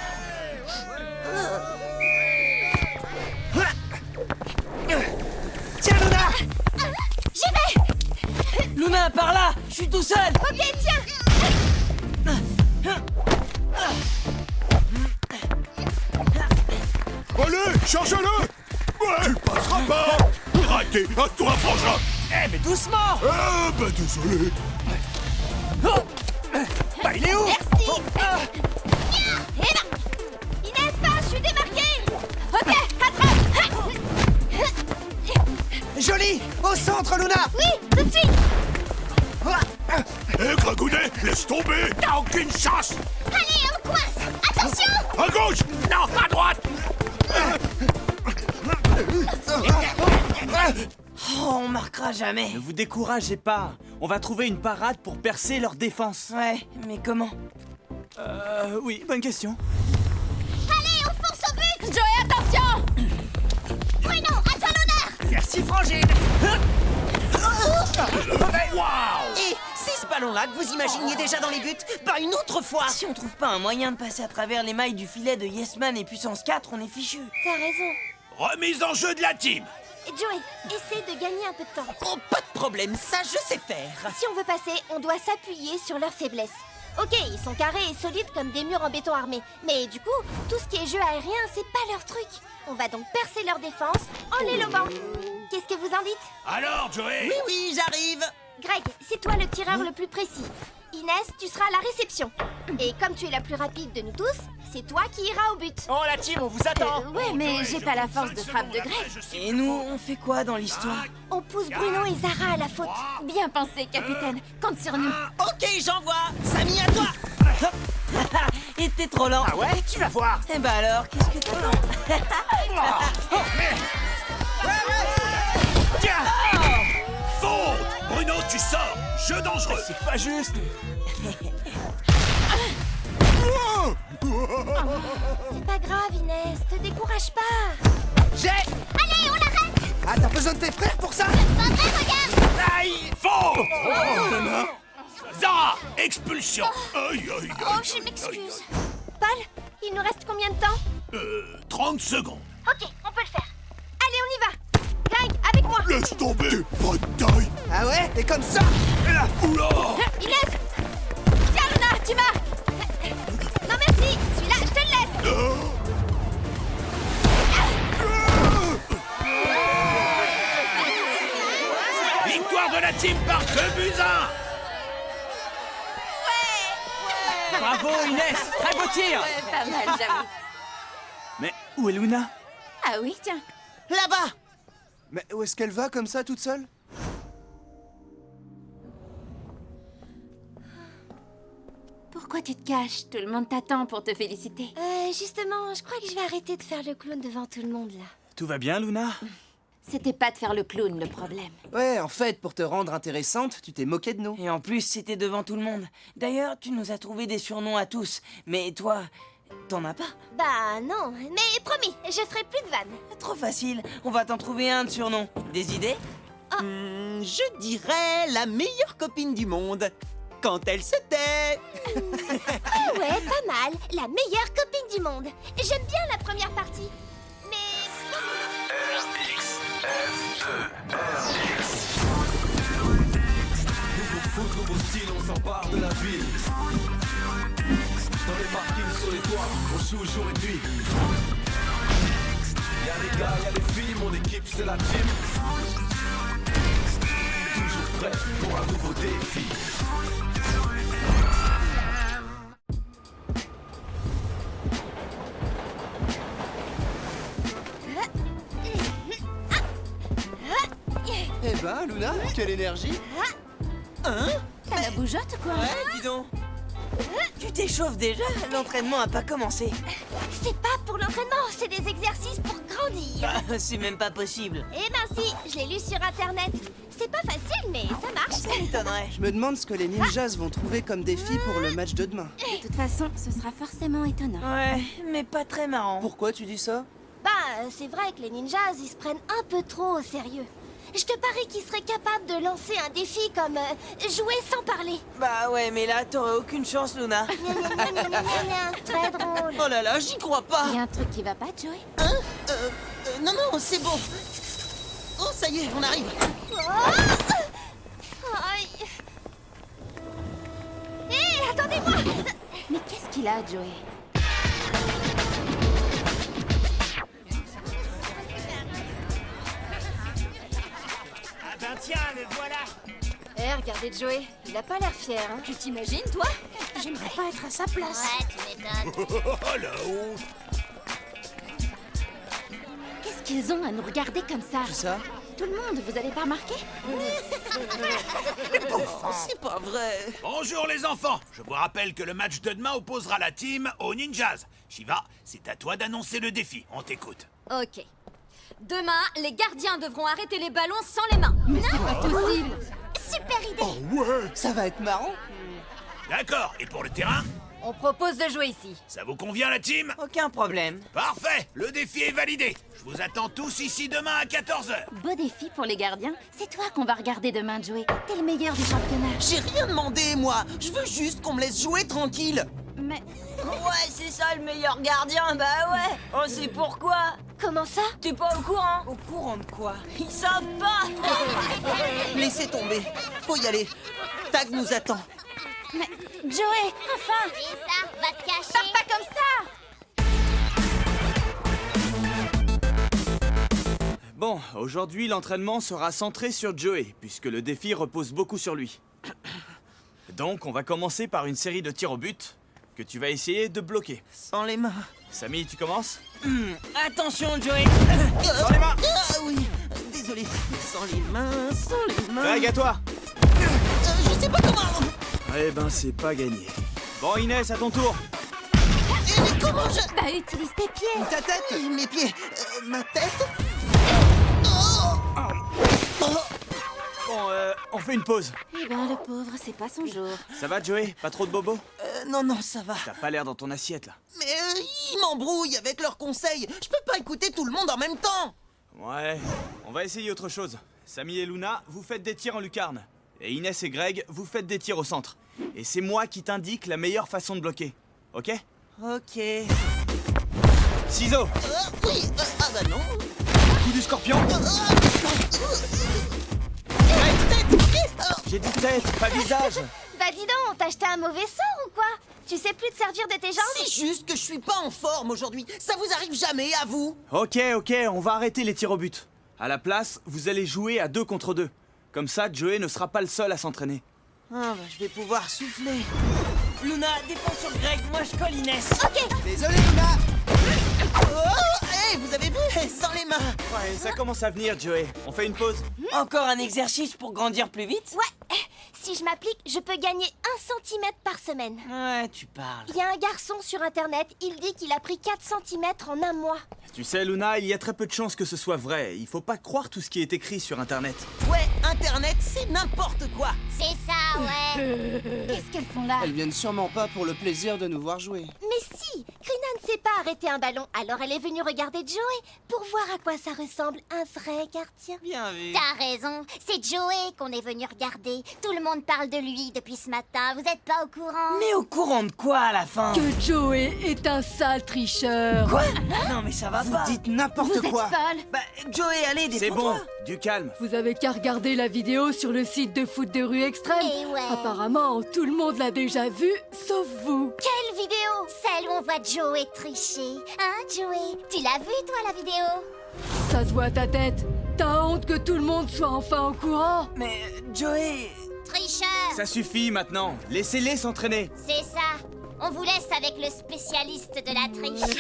Tiens, Luna! J'y vais. Luna, par là! Je suis tout seul! Ok, tiens. Allez, charge-le! Ouais, tu passeras pas! Raté, à toi, frangin! Eh, mais doucement! Désolé. Il est où? Merci. Inès, passe, je suis démarquée. Ok, attrape. Joli! Au centre, Luna! Oui, tout de suite. Hé, Gragounet, laisse tomber! T'as aucune chance! Allez, on coince. Attention! À gauche! Non, à droite! Oh, on marquera jamais. Ne vous découragez pas. On va trouver une parade pour percer leur défense. Ouais, mais comment? Oui, bonne question. Allez, on fonce au but! Joey, attention! Bruno, à toi l'honneur! Merci, Frangine. Et si ce ballon-là que vous imaginiez déjà dans les buts, une autre fois. Si on trouve pas un moyen de passer à travers les mailles du filet de Yesman et Puissance 4, on est fichu. T'as raison. Remise en jeu de la team. Joey, essaie de gagner un peu de temps. Oh, pas de problème, ça je sais faire. Si on veut passer, on doit s'appuyer sur leurs faiblesses. Ok, ils sont carrés et solides comme des murs en béton armé. Mais du coup, tout ce qui est jeu aérien, c'est pas leur truc. On va donc percer leur défense en les lobant. Qu'est-ce que vous en dites? Alors, Joey? Oui, j'arrive. Greg, c'est toi le tireur le plus précis. Inès, tu seras à la réception. Et comme tu es la plus rapide de nous tous, c'est toi qui iras au but. Oh, la team, on vous attend. Ouais, mais j'ai pas la force de frappe de Greg. Et nous, on fait quoi dans l'histoire? On pousse Bruno et Zara à la faute. Bien pensé, capitaine. Compte sur nous. Ok, j'envoie. Samy, à toi. Et t'es trop lent. Ah ouais, tu vas voir. Eh ben alors, qu'est-ce que t'attends? Faute! Bruno, tu sors! Jeu dangereux! C'est pas juste. C'est pas grave, Inès, te décourage pas. J'ai... Allez, on l'arrête! Ah, t'as besoin de tes frères pour ça? Pas vrai, regarde! Aïe! Faute! Zara! Expulsion! Aïe, aïe, aïe! Oh, je m'excuse. Paul, il nous reste combien de temps? 30 secondes. Ok, on peut le faire. Allez, on y va. Greg, avec moi. Laisse tomber! Pas de taille! Ah ouais? Et comme ça? Oula! Inès! Tiens, Luna, tu marques. Non, merci. Celui-là, je te le laisse. Victoire de la team par 2 buts à 1! Bravo, Inès. Très beau tir. Ouais, pas mal, j'avoue. Mais où est Luna? Ah oui, tiens. Là-bas. Mais où est-ce qu'elle va comme ça, toute seule? Pourquoi tu te caches? Tout le monde t'attend pour te féliciter. Justement, je crois que je vais arrêter de faire le clown devant tout le monde, là. Tout va bien, Luna? C'était pas de faire le clown, le problème. Ouais, en fait, pour te rendre intéressante, tu t'es moqué de nous. Et en plus, c'était devant tout le monde. D'ailleurs, tu nous as trouvé des surnoms à tous. Mais toi, t'en as pas? Bah non, mais promis, je ferai plus de vannes. Trop facile. On va t'en trouver un de surnom. Des idées? Je dirais la meilleure copine du monde. Quand elle se tait. Ouais, pas mal. La meilleure copine du monde. J'aime bien la première partie. Mais Nouveau foot, nouveau style, on s'empare de la ville. Dans les parkings, sur les toits, on joue jour et nuit. Y'a les gars, y'a les filles, mon équipe c'est la team. Toujours prêt pour un nouveau défi. Eh ben, Luna, quelle énergie! Hein? T'as la bougeotte ou quoi? Ouais, dis donc. Tu t'échauffes déjà? L'entraînement a pas commencé. C'est pas pour l'entraînement, c'est des exercices pour grandir. Bah, c'est même pas possible. Eh ben si, je l'ai lu sur internet. C'est pas facile, mais ça marche. Ça m'étonnerait. Je me demande ce que les ninjas vont trouver comme défi pour le match de demain. De toute façon, ce sera forcément étonnant. Ouais, mais pas très marrant. Pourquoi tu dis ça? Bah, c'est vrai que les ninjas, ils se prennent un peu trop au sérieux. Je te parie qu'ils seraient capables de lancer un défi comme jouer sans parler. Bah ouais, mais là, t'aurais aucune chance, Luna. Très drôle. Oh là là, j'y crois pas. Il y a un truc qui va pas, Joey? Hein? Non, non, c'est bon. Oh, ça y est, on arrive. Aïe. Hé, attendez-moi. Mais qu'est-ce qu'il a, Joey? Ben tiens, le voilà. Eh, regardez Joey, il a pas l'air fier, hein. Tu t'imagines, toi? J'aimerais pas être à sa place. Ouais, tu m'étonnes. Oh la honte! Qu'est-ce qu'ils ont à nous regarder comme ça? Qui ça? Tout le monde, vous avez pas remarqué? C'est pas vrai. Bonjour les enfants. Je vous rappelle que le match de demain opposera la team aux Ninjas. Shiva, c'est à toi d'annoncer le défi. On t'écoute. Ok. Demain, les gardiens devront arrêter les ballons sans les mains. Mais c'est pas possible! Super idée. Oh ouais! Ça va être marrant! D'accord. Et pour le terrain? On propose de jouer ici. Ça vous convient la team? Aucun problème. Parfait. Le défi est validé. Je vous attends tous ici demain à 14h. Beau défi pour les gardiens. C'est toi qu'on va regarder demain, Joey. T'es le meilleur du championnat. J'ai rien demandé, moi. Je veux juste qu'on me laisse jouer tranquille. Mais... Ouais, c'est ça le meilleur gardien, bah ouais. On sait pourquoi. Comment ça? T'es pas au courant? Au courant de quoi? Ils savent pas. Laissez tomber. Faut y aller. Tag nous attend. Mais... Joey, enfin! C'est ça, va te cacher. Pars pas comme ça! Bon, aujourd'hui, l'entraînement sera centré sur Joey, puisque le défi repose beaucoup sur lui. Donc, on va commencer par une série de tirs au but que tu vas essayer de bloquer. Sans les mains. Samy, tu commences? Attention, Joey. Sans les mains! Ah oui, désolé. Sans les mains, sans les mains. Greg, à toi! Je sais pas comment. Eh ben, c'est pas gagné. Bon, Inès, à ton tour. Mais comment je... Bah, utilise tes pieds! Ta tête? Mes pieds. Ma tête? Bon, on fait une pause. Eh ben, le pauvre, c'est pas son jour. Ça va, Joey? Pas trop de bobos? Non, non, ça va. T'as pas l'air dans ton assiette, là. Mais ils m'embrouillent avec leurs conseils. Je peux pas écouter tout le monde en même temps. Ouais, on va essayer autre chose. Samy et Luna, vous faites des tirs en lucarne. Et Inès et Greg, vous faites des tirs au centre. Et c'est moi qui t'indique la meilleure façon de bloquer. Ok? Ok. Ciseaux! Oui, ah bah non. Coup du scorpion! J'ai dit tête, pas visage! Bah dis donc, t'as acheté un mauvais sort ou quoi? Tu sais plus te servir de tes jambes? C'est juste que je suis pas en forme aujourd'hui. Ça vous arrive jamais, à vous? Ok, on va arrêter les tirs au but. À la place, vous allez jouer à 2 contre 2. Comme ça, Joey ne sera pas le seul à s'entraîner. Ah, bah, je vais pouvoir souffler. Luna, défends sur Greg, moi je colle Inès. Ok. Désolé, Luna! Oh, hey, vous avez vu? Sans les mains. Ouais, ça commence à venir, Joey. On fait une pause? Encore un exercice pour grandir plus vite? Ouais. Si je m'applique, je peux gagner 1 cm par semaine. Ouais, tu parles. Il y a un garçon sur internet, il dit qu'il a pris 4 cm en un mois. Tu sais, Luna, il y a très peu de chances que ce soit vrai. Il faut pas croire tout ce qui est écrit sur Internet. Ouais, Internet, c'est n'importe quoi. C'est ça, ouais. Qu'est-ce qu'elles font là? Elles viennent sûrement pas pour le plaisir de nous voir jouer. Mais si, Greenan sait pas arrêter un ballon, alors elle est venue regarder Joey pour voir à quoi ça ressemble un vrai gardien. Bien vu. T'as raison, c'est Joey qu'on est venu regarder. Tout le monde parle de lui depuis ce matin, vous êtes pas au courant? Mais au courant de quoi à la fin? Que Joey est un sale tricheur. Quoi? Non mais ça va Vous pas. dites n'importe Vous êtes quoi. folle. Bah Joey, allez, C'est défends-toi. bon, du calme. Vous avez qu'à regarder la vidéo sur le site de foot de rue extrême. Eh ouais. Apparemment, tout le monde l'a déjà vue, sauf vous. Quelle vidéo? Celle où on voit Joey tricher. Hein, Joey? Tu l'as vue, toi, la vidéo? Ça se voit à ta tête. T'as honte que tout le monde soit enfin au courant. Mais Joey... Tricheur! Ça suffit maintenant. Laissez-les s'entraîner. C'est ça. On vous laisse avec le spécialiste de la triche.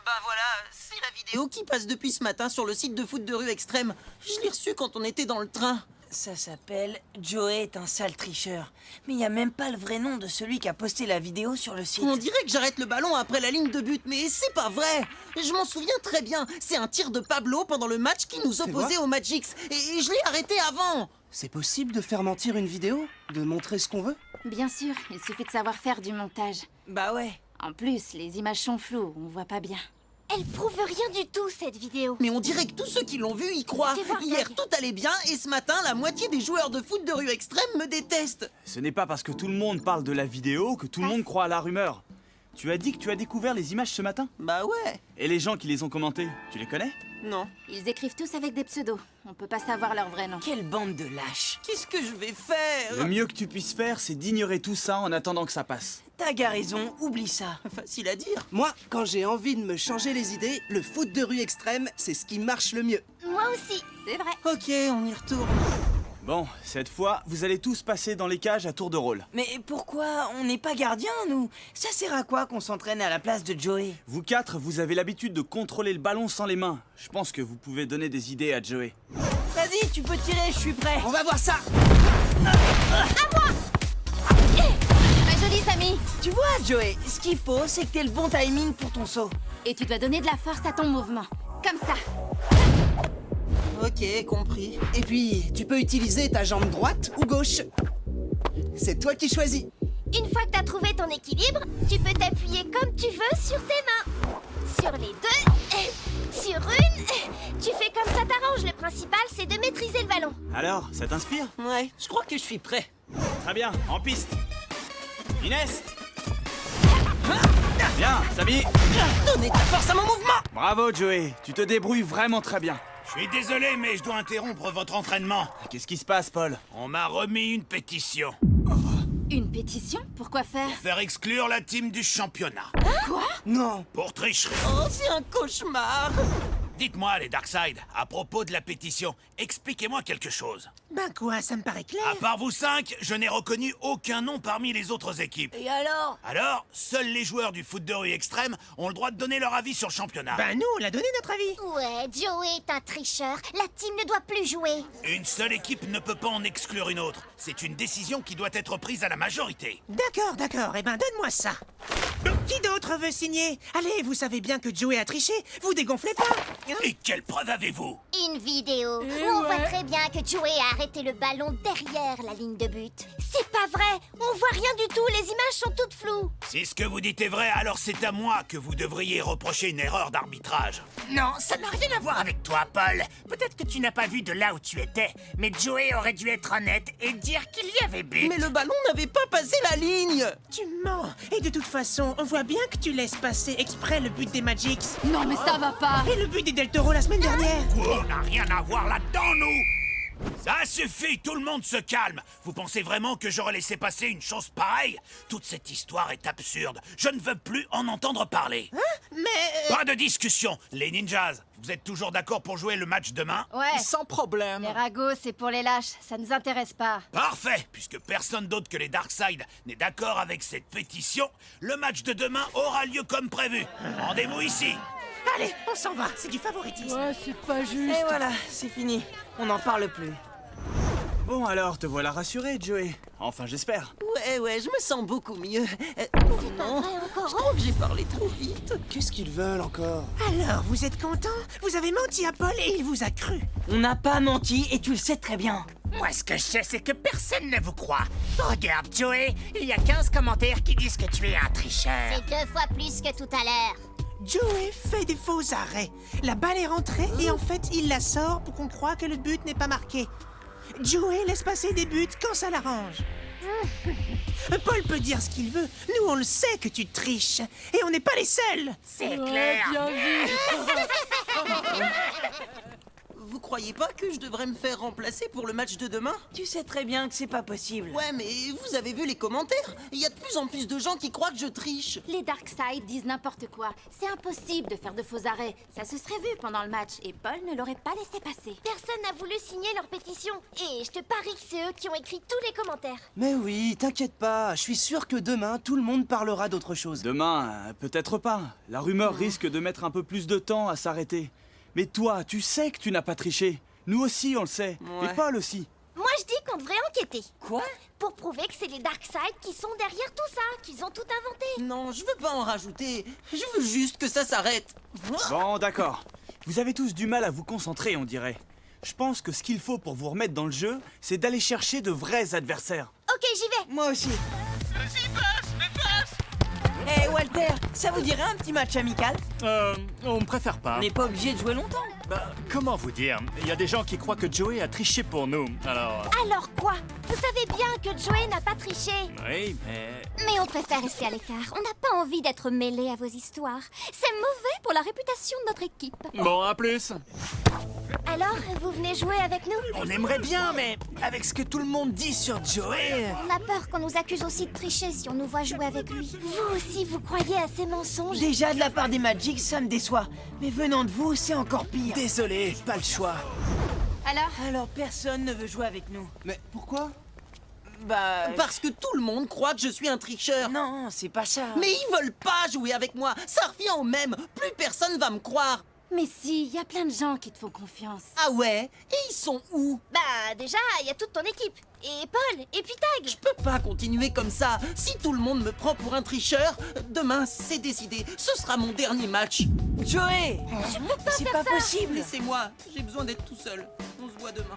Bah voilà, c'est la vidéo qui passe depuis ce matin sur le site de foot de rue extrême. Je l'ai reçue quand on était dans le train. Ça s'appelle Joey est un sale tricheur. Mais il y a même pas le vrai nom de celui qui a posté la vidéo sur le site. On dirait que j'arrête le ballon après la ligne de but, mais c'est pas vrai. Je m'en souviens très bien. C'est un tir de Pablo pendant le match qui nous opposait aux Magics. Et je l'ai arrêté avant. C'est possible de faire mentir une vidéo? De montrer ce qu'on veut? Bien sûr, il suffit de savoir faire du montage. Bah ouais. En plus, les images sont floues, on voit pas bien. Elle prouve rien du tout, cette vidéo. Mais on dirait que tous ceux qui l'ont vu y croient. C'est vrai. Hier, tout allait bien et ce matin, la moitié des joueurs de foot de rue extrême me détestent. Ce n'est pas parce que tout le monde parle de la vidéo que tout le monde croit à la rumeur. Tu as dit que tu as découvert les images ce matin? Bah ouais. Et les gens qui les ont commentées, tu les connais? Non. Ils écrivent tous avec des pseudos. On peut pas savoir leur vrai nom. Quelle bande de lâches. Qu'est-ce que je vais faire? Le mieux que tu puisses faire, c'est d'ignorer tout ça en attendant que ça passe. T'as raison, oublie ça. Facile à dire. Moi, quand j'ai envie de me changer les idées, le foot de rue extrême, c'est ce qui marche le mieux. Moi aussi. C'est vrai. Ok, on y retourne. Bon, cette fois, vous allez tous passer dans les cages à tour de rôle. Mais pourquoi on n'est pas gardiens, nous? Ça sert à quoi qu'on s'entraîne à la place de Joey? Vous quatre, vous avez l'habitude de contrôler le ballon sans les mains. Je pense que vous pouvez donner des idées à Joey. Vas-y, tu peux tirer, je suis prêt. On va voir ça. Très joli, Samy. Tu vois, Joey, ce qu'il faut, c'est que t'aies le bon timing pour ton saut. Et tu dois donner de la force à ton mouvement. Comme ça. Ok, compris. Et puis, tu peux utiliser ta jambe droite ou gauche. C'est toi qui choisis. Une fois que t'as trouvé ton équilibre, tu peux t'appuyer comme tu veux sur tes mains. Sur les deux, sur une. Tu fais comme ça t'arrange. Le principal, c'est de maîtriser le ballon. Alors, ça t'inspire? Ouais, je crois que je suis prêt. Très bien, en piste. Inès. Bien, Samy. Donnez ta force à mon mouvement. Bravo, Joey. Tu te débrouilles vraiment très bien. Je suis désolé, mais je dois interrompre votre entraînement. Qu'est-ce qui se passe, Paul? On m'a remis une pétition. Une pétition? Pourquoi faire? Faire exclure la team du championnat. Quoi? Non. Pour tricherie. Oh, c'est un cauchemar. Dites-moi, les Darkside, à propos de la pétition, expliquez-moi quelque chose. Ben quoi, ça me paraît clair. À part vous cinq, je n'ai reconnu aucun nom parmi les autres équipes. Et alors? Alors, seuls les joueurs du foot de rue extrême ont le droit de donner leur avis sur le championnat. Ben nous, on a donné notre avis. Ouais, Joey est un tricheur. La team ne doit plus jouer. Une seule équipe ne peut pas en exclure une autre. C'est une décision qui doit être prise à la majorité. D'accord, d'accord. Eh ben donne-moi ça. Qui d'autre veut signer? Allez, vous savez bien que Joey a triché. Vous dégonflez pas. Et quelle preuve avez-vous? Une vidéo Eh où on ouais. voit très bien que Joey a arrêté le ballon derrière la ligne de but. C'est pas vrai. On voit rien du tout. Les images sont toutes floues. Si ce que vous dites est vrai, alors c'est à moi que vous devriez reprocher une erreur d'arbitrage. Non, ça n'a rien à voir avec toi, Paul. Peut-être que tu n'as pas vu de là où tu étais, mais Joey aurait dû être honnête et dire qu'il y avait but. Mais le ballon n'avait pas passé la ligne. Tu mens. Et de toute façon, on voit bien que tu laisses passer exprès le but des Magics. Non, mais ça va pas. Et le but des Del Toro la semaine dernière. Quoi? On n'a rien à voir là-dedans, nous! Ça suffit, tout le monde se calme. Vous pensez vraiment que j'aurais laissé passer une chose pareille? Toute cette histoire est absurde. Je ne veux plus en entendre parler. Mais... Pas de discussion. Les ninjas, vous êtes toujours d'accord pour jouer le match demain? Ouais. Sans problème. Les ragots, c'est pour les lâches. Ça nous intéresse pas. Parfait. Puisque personne d'autre que les Darkside n'est d'accord avec cette pétition, le match de demain aura lieu comme prévu. Rendez-vous ici. Allez, on s'en va. C'est du favoritisme. Ouais, c'est pas juste. Et voilà, c'est fini. On n'en parle plus. Bon alors, te voilà rassuré, Joey. Enfin, j'espère. Ouais, je me sens beaucoup mieux. Non, je crois que j'ai parlé trop vite. Qu'est-ce qu'ils veulent encore? Alors, vous êtes content? Vous avez menti à Paul et il vous a cru. On n'a pas menti et tu le sais très bien. Moi, ce que je sais, c'est que personne ne vous croit. Regarde, Joey, il y a 15 commentaires qui disent que tu es un tricheur. C'est 2 fois plus que tout à l'heure. Joey fait des faux arrêts. La balle est rentrée et en fait, il la sort pour qu'on croie que le but n'est pas marqué. Joey laisse passer des buts quand ça l'arrange. Paul peut dire ce qu'il veut. Nous, on le sait que tu triches. Et on n'est pas les seuls. C'est clair. Bien vu. Vous croyez pas que je devrais me faire remplacer pour le match de demain? Tu sais très bien que c'est pas possible. Ouais, mais vous avez vu les commentaires? Il y a de plus en plus de gens qui croient que je triche. Les Darkseid disent n'importe quoi. C'est impossible de faire de faux arrêts. Ça se serait vu pendant le match et Paul ne l'aurait pas laissé passer. Personne n'a voulu signer leur pétition. Et je te parie que c'est eux qui ont écrit tous les commentaires. Mais oui, t'inquiète pas, je suis sûr que demain, tout le monde parlera d'autre chose. Demain, peut-être pas. La rumeur risque de mettre un peu plus de temps à s'arrêter. Mais toi, tu sais que tu n'as pas triché. Nous aussi, on le sait. Ouais. Et Paul aussi. Moi, je dis qu'on devrait enquêter. Quoi? Pour prouver que c'est les Darkseid qui sont derrière tout ça, qu'ils ont tout inventé. Non, je veux pas en rajouter. Je veux juste que ça s'arrête. Bon, d'accord. Vous avez tous du mal à vous concentrer, on dirait. Je pense que ce qu'il faut pour vous remettre dans le jeu, c'est d'aller chercher de vrais adversaires. Ok, j'y vais. Moi aussi. Hé Walter, ça vous dirait un petit match amical? On préfère pas. On n'est pas obligé de jouer longtemps. Bah, comment vous dire? Il y a des gens qui croient que Joey a triché pour nous, alors... Alors quoi? Vous savez bien que Joey n'a pas triché. Oui, mais... Mais on préfère rester à l'écart. On n'a pas envie d'être mêlés à vos histoires. C'est mauvais pour la réputation de notre équipe. Bon, à plus. Alors, vous venez jouer avec nous? On aimerait bien, mais avec ce que tout le monde dit sur Joey... On a peur qu'on nous accuse aussi de tricher si on nous voit jouer avec lui. Vous aussi, vous croyez à ces mensonges? Déjà de la part des Magic, ça me déçoit. Mais venant de vous, c'est encore pire. Désolé, pas le choix. Alors personne ne veut jouer avec nous. Mais pourquoi? Bah... Parce que tout le monde croit que je suis un tricheur. Non, c'est pas ça. Mais ils veulent pas jouer avec moi. Ça revient au même. Plus personne va me croire. Mais si, il y a plein de gens qui te font confiance. Ah ouais? Et ils sont où? Bah, déjà, il y a toute ton équipe. Et Paul, et puis Tag. Je peux pas continuer comme ça. Si tout le monde me prend pour un tricheur, demain, c'est décidé. Ce sera mon dernier match. Joey! Tu peux pas C'est faire pas ça. possible! Laissez-moi. J'ai besoin d'être tout seul. On se voit demain.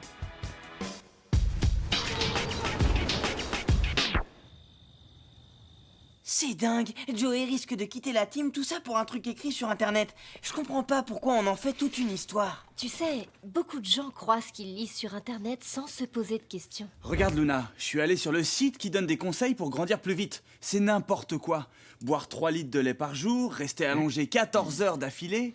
C'est dingue! Joey risque de quitter la team, tout ça pour un truc écrit sur internet. Je comprends pas pourquoi on en fait toute une histoire. Tu sais, beaucoup de gens croient ce qu'ils lisent sur Internet sans se poser de questions. Regarde Luna, je suis allé sur le site qui donne des conseils pour grandir plus vite. C'est n'importe quoi. Boire 3 litres de lait par jour, rester allongé 14 heures d'affilée.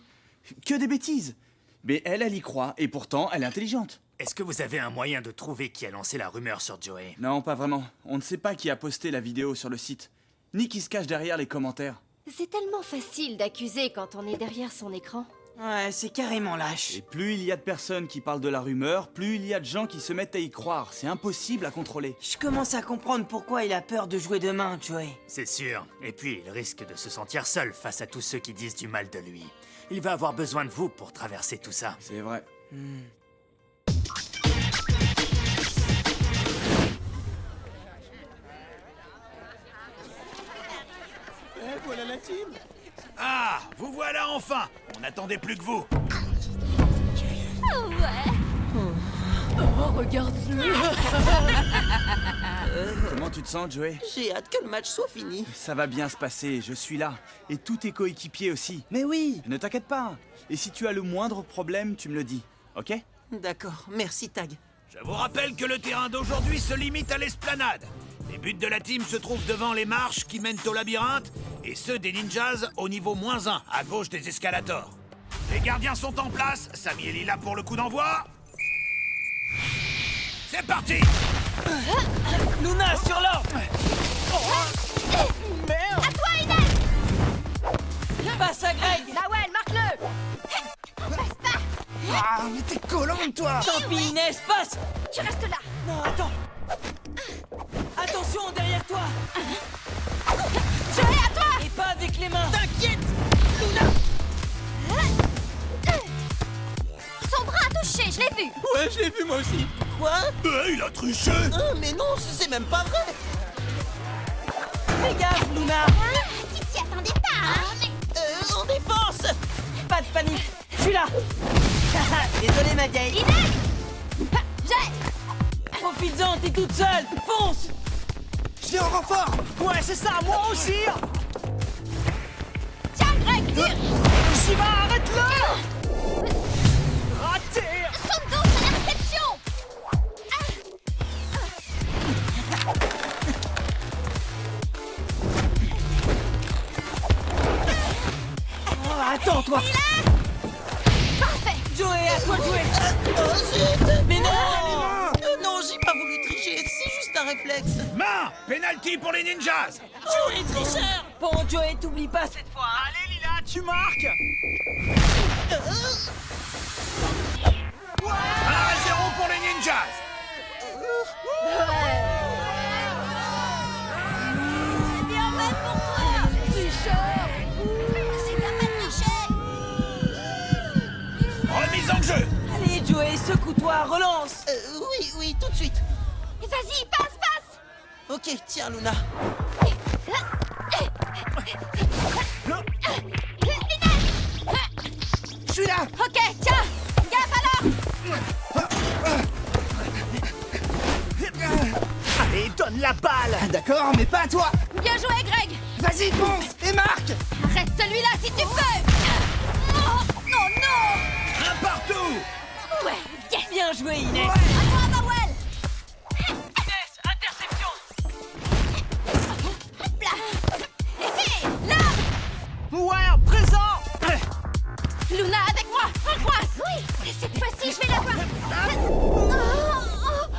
Que des bêtises. Mais elle y croit, et pourtant, elle est intelligente. Est-ce que vous avez un moyen de trouver qui a lancé la rumeur sur Joey? Non, pas vraiment. On ne sait pas qui a posté la vidéo sur le site. Ni qui se cache derrière les commentaires. C'est tellement facile d'accuser quand on est derrière son écran. Ouais, c'est carrément lâche. Et plus il y a de personnes qui parlent de la rumeur, plus il y a de gens qui se mettent à y croire. C'est impossible à contrôler. Je commence à comprendre pourquoi il a peur de jouer demain, Joey. C'est sûr. Et puis, il risque de se sentir seul face à tous ceux qui disent du mal de lui. Il va avoir besoin de vous pour traverser tout ça. C'est vrai. Voilà la team. Ah, vous voilà enfin. On n'attendait plus que vous. Oh, regarde-le. Comment tu te sens, Joey? J'ai hâte que le match soit fini. Ça va bien se passer, je suis là. Et tous tes coéquipiers aussi. Mais oui. Ne t'inquiète pas. Et si tu as le moindre problème, tu me le dis. Ok? D'accord, merci Tag. Je vous rappelle que le terrain d'aujourd'hui se limite à l'esplanade. Les buts de la team se trouvent devant les marches qui mènent au labyrinthe et ceux des ninjas au niveau -1, à gauche des escalators. Les gardiens sont en place, Samy et Lila pour le coup d'envoi. C'est parti! Luna, sur l'ordre! À toi, Inès. Passe à Greg! Nawel, marque-le. Ah, mais t'es collante, toi. Tant pis, Inès, passe! Tu restes là. Non, attends! Attention, derrière toi! Joey, à toi. Et pas avec les mains! T'inquiète, Luna! Son bras a touché, je l'ai vu. Ouais, je l'ai vu moi aussi. Quoi? Il a triché! Mais non, c'est même pas vrai. Fais gaffe, Luna! Tu t'y attendais pas, hein? En défense. Pas de panique! Je suis là! Désolé, ma vieille! Inès. J'ai. Profites-en, t'es toute seule. Fonce. Je viens en renfort. Ouais, c'est ça, moi aussi. Tiens, Greg, tire. Shiva, arrête-le. Raté. Saute donc à la réception. Oh, attends, toi. Parfait. Joey, à toi de jouer. Oh, zut. Mais non. Non, j'ai pas voulu tricher, c'est juste un réflexe. Main! Penalty pour les ninjas! Joey, tricheur. Bon, Joey, t'oublies pas cette fois. Allez, Lila, tu marques. 1-0 pour les ninjas! C'est bien fait pour toi. Tricheur. C'est bien pas triché. Remise en jeu! Allez, Joey, secoue-toi, relance. Oui, tout de suite. Vas-y, passe. Ok, tiens, Luna. Je suis là. Ok, tiens. Gaffe alors. Allez, donne la balle. Ah, d'accord, mais pas à toi. Bien joué, Greg. Vas-y, fonce et marque. Arrête celui-là si tu peux. Non. Un partout! Ouais, yes. Bien joué, Inès. À toi, Mawel. Inès, interception. Hop là. Hé, là. Ouais, présent. Luna, avec moi. On croise. Oui. Et cette fois-ci, je vais l'avoir.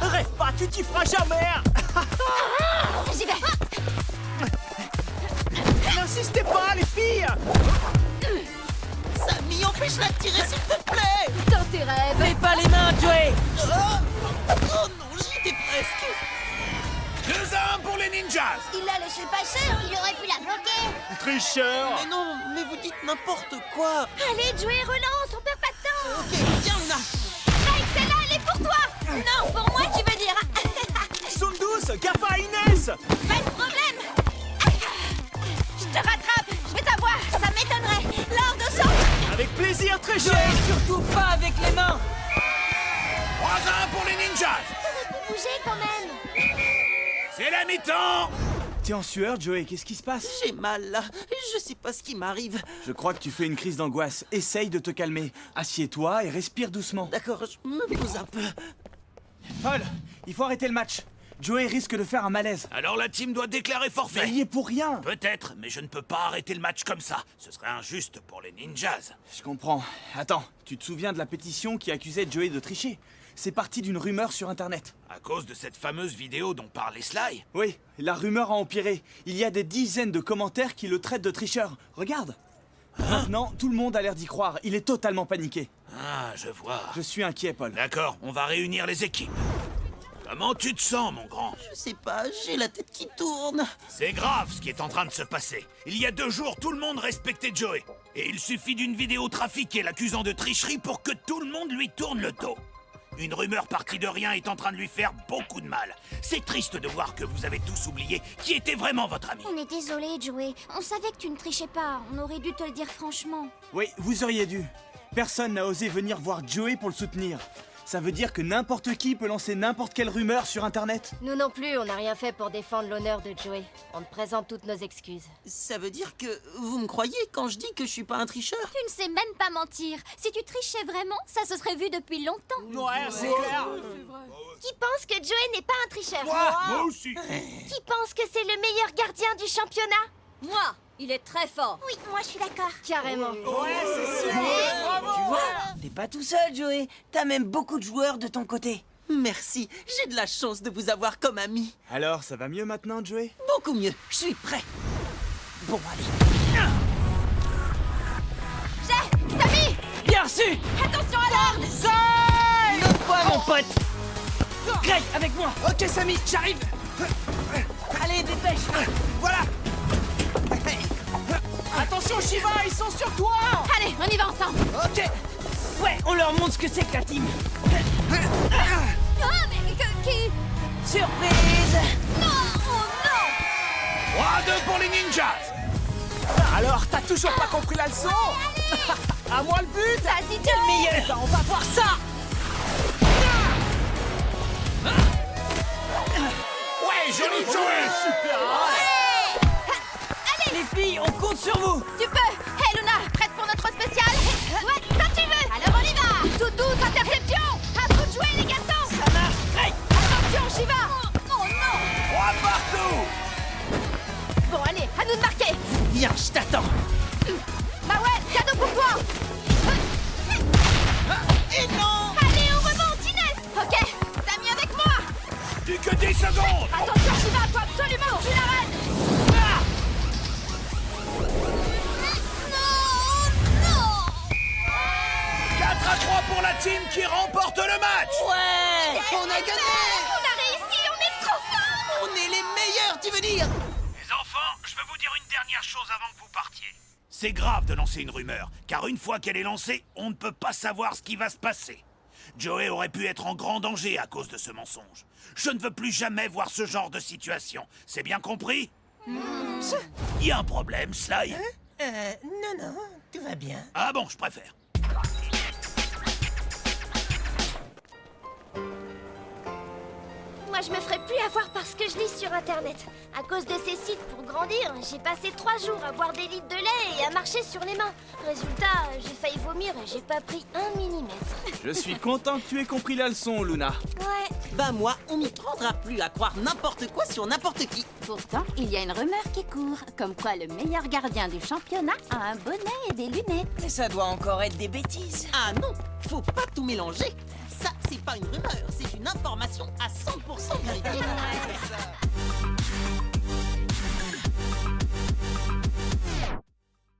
Rêve pas, tu t'y feras jamais. J'y vais. N'insistez pas, les filles. Samy, empêche-la de tirer, s'il te plaît. Dans tes rêves. Fais pas les mains, Joey. Oh non, j'y étais presque. 2-1 pour les ninjas! Il l'a laissé passer, il aurait pu la bloquer. Tricheur. Mais non, mais vous dites n'importe quoi. Allez, Joey, relance. On perd pas de temps. Ok, tiens, Luna. Greg, celle-là, elle est pour toi. Non, pour moi, tu veux dire. Sundus, gaffe à Inès. Pas de problème. Je te rattrape. Je vais t'avoir. Ça m'étonnerait. L'ordre de sang. Avec plaisir, tricheur. Joey, surtout pas avec les mains. 3-1 pour les ninjas! T'aurais pu bouger quand même. C'est la mi-temps! T'es en sueur, Joey, qu'est-ce qui se passe? J'ai mal là. Je sais pas ce qui m'arrive. Je crois que tu fais une crise d'angoisse. Essaye de te calmer. Assieds-toi et respire doucement. D'accord, je me pose un peu. Paul, il faut arrêter le match. Joey risque de faire un malaise. Alors la team doit déclarer forfait. Mais il y est pour rien. Peut-être, mais je ne peux pas arrêter le match comme ça. Ce serait injuste pour les ninjas. Je comprends. Attends, tu te souviens de la pétition qui accusait Joey de tricher? C'est parti d'une rumeur sur Internet. À cause de cette fameuse vidéo dont parlait Sly? Oui, la rumeur a empiré. Il y a des dizaines de commentaires qui le traitent de tricheur. Regarde. Maintenant, tout le monde a l'air d'y croire. Il est totalement paniqué. Ah, je vois. Je suis inquiet, Paul. D'accord, on va réunir les équipes. Comment tu te sens, mon grand? Je sais pas, j'ai la tête qui tourne. C'est grave ce qui est en train de se passer. Il y a 2 jours, tout le monde respectait Joey. Et il suffit d'une vidéo trafiquée l'accusant de tricherie pour que tout le monde lui tourne le dos. Une rumeur partie de rien est en train de lui faire beaucoup de mal. C'est triste de voir que vous avez tous oublié qui était vraiment votre ami. On est désolé, Joey. On savait que tu ne trichais pas. On aurait dû te le dire franchement. Oui, vous auriez dû. Personne n'a osé venir voir Joey pour le soutenir. Ça veut dire que n'importe qui peut lancer n'importe quelle rumeur sur Internet. Nous non plus, on n'a rien fait pour défendre l'honneur de Joey. On te présente toutes nos excuses. Ça veut dire que vous me croyez quand je dis que je suis pas un tricheur? Tu ne sais même pas mentir. Si tu trichais vraiment, ça se serait vu depuis longtemps. Ouais, c'est clair. Qui pense que Joey n'est pas un tricheur? Moi aussi. Qui pense que c'est le meilleur gardien du championnat? Moi, il est très fort. Oui, moi je suis d'accord. Carrément. Ouais, c'est sûr. Tu vois, t'es pas tout seul, Joey. T'as même beaucoup de joueurs de ton côté. Merci, j'ai de la chance de vous avoir comme ami. Alors, ça va mieux maintenant, Joey? Beaucoup mieux, je suis prêt. Bon, allez. Samy! Bien reçu. Attention à l'ordre! Une autre fois, mon pote. Greg, avec moi. Ok, Samy, j'arrive. Allez, dépêche. Voilà. Attention, Shiva, ils sont sur toi. Allez, on y va ensemble! Ok. Ouais, on leur montre ce que c'est que la team. Ah, mais qui? Surprise. Non! Oh non! 3-2 pour les ninjas. Alors, t'as toujours pas compris la leçon? À moi le but. Vas-y, T'es le meilleur. Ben, on va voir ça. joli Joey. Super. Les filles, on compte sur vous. Tu peux. Hey Luna, prête pour notre spécial? Ouais, quand tu veux. Alors on y va. Sous 12 interceptions. À vous de jouer les garçons. Ça marche. Hey. Attention, Shiva. Oh non! 3 partout. Bon, allez, à nous de marquer. Viens, je t'attends. Bah ouais, cadeau pour toi. Et non! Allez, on remonte, Inès. Ok, t'as mis avec moi. Plus que 10 secondes. Attention, Shiva, faut absolument que tu l'arrêtes. 4-3 pour la team qui remporte le match. Ouais! On a gagné! On a réussi, on est trop forts. On est les meilleurs, tu veux dire? Les enfants, je veux vous dire une dernière chose avant que vous partiez. C'est grave de lancer une rumeur, car une fois qu'elle est lancée, on ne peut pas savoir ce qui va se passer. Joey aurait pu être en grand danger à cause de ce mensonge. Je ne veux plus jamais voir ce genre de situation. C'est bien compris? Il y a un problème, Sly? Non, tout va bien. Ah bon, je préfère. Moi, je me ferai plus avoir parce que je lis sur Internet. À cause de ces sites pour grandir, j'ai passé 3 jours à boire des litres de lait et à marcher sur les mains. Résultat, j'ai failli vomir et j'ai pas pris 1 millimètre. Je suis content que tu aies compris la leçon, Luna. Ouais. Bah moi, on m'y prendra plus à croire n'importe quoi sur n'importe qui. Pourtant, il y a une rumeur qui court, comme quoi le meilleur gardien du championnat a un bonnet et des lunettes. Mais ça doit encore être des bêtises. Ah non, faut pas tout mélanger. Ça, c'est pas une rumeur, c'est une information à 100% véridique.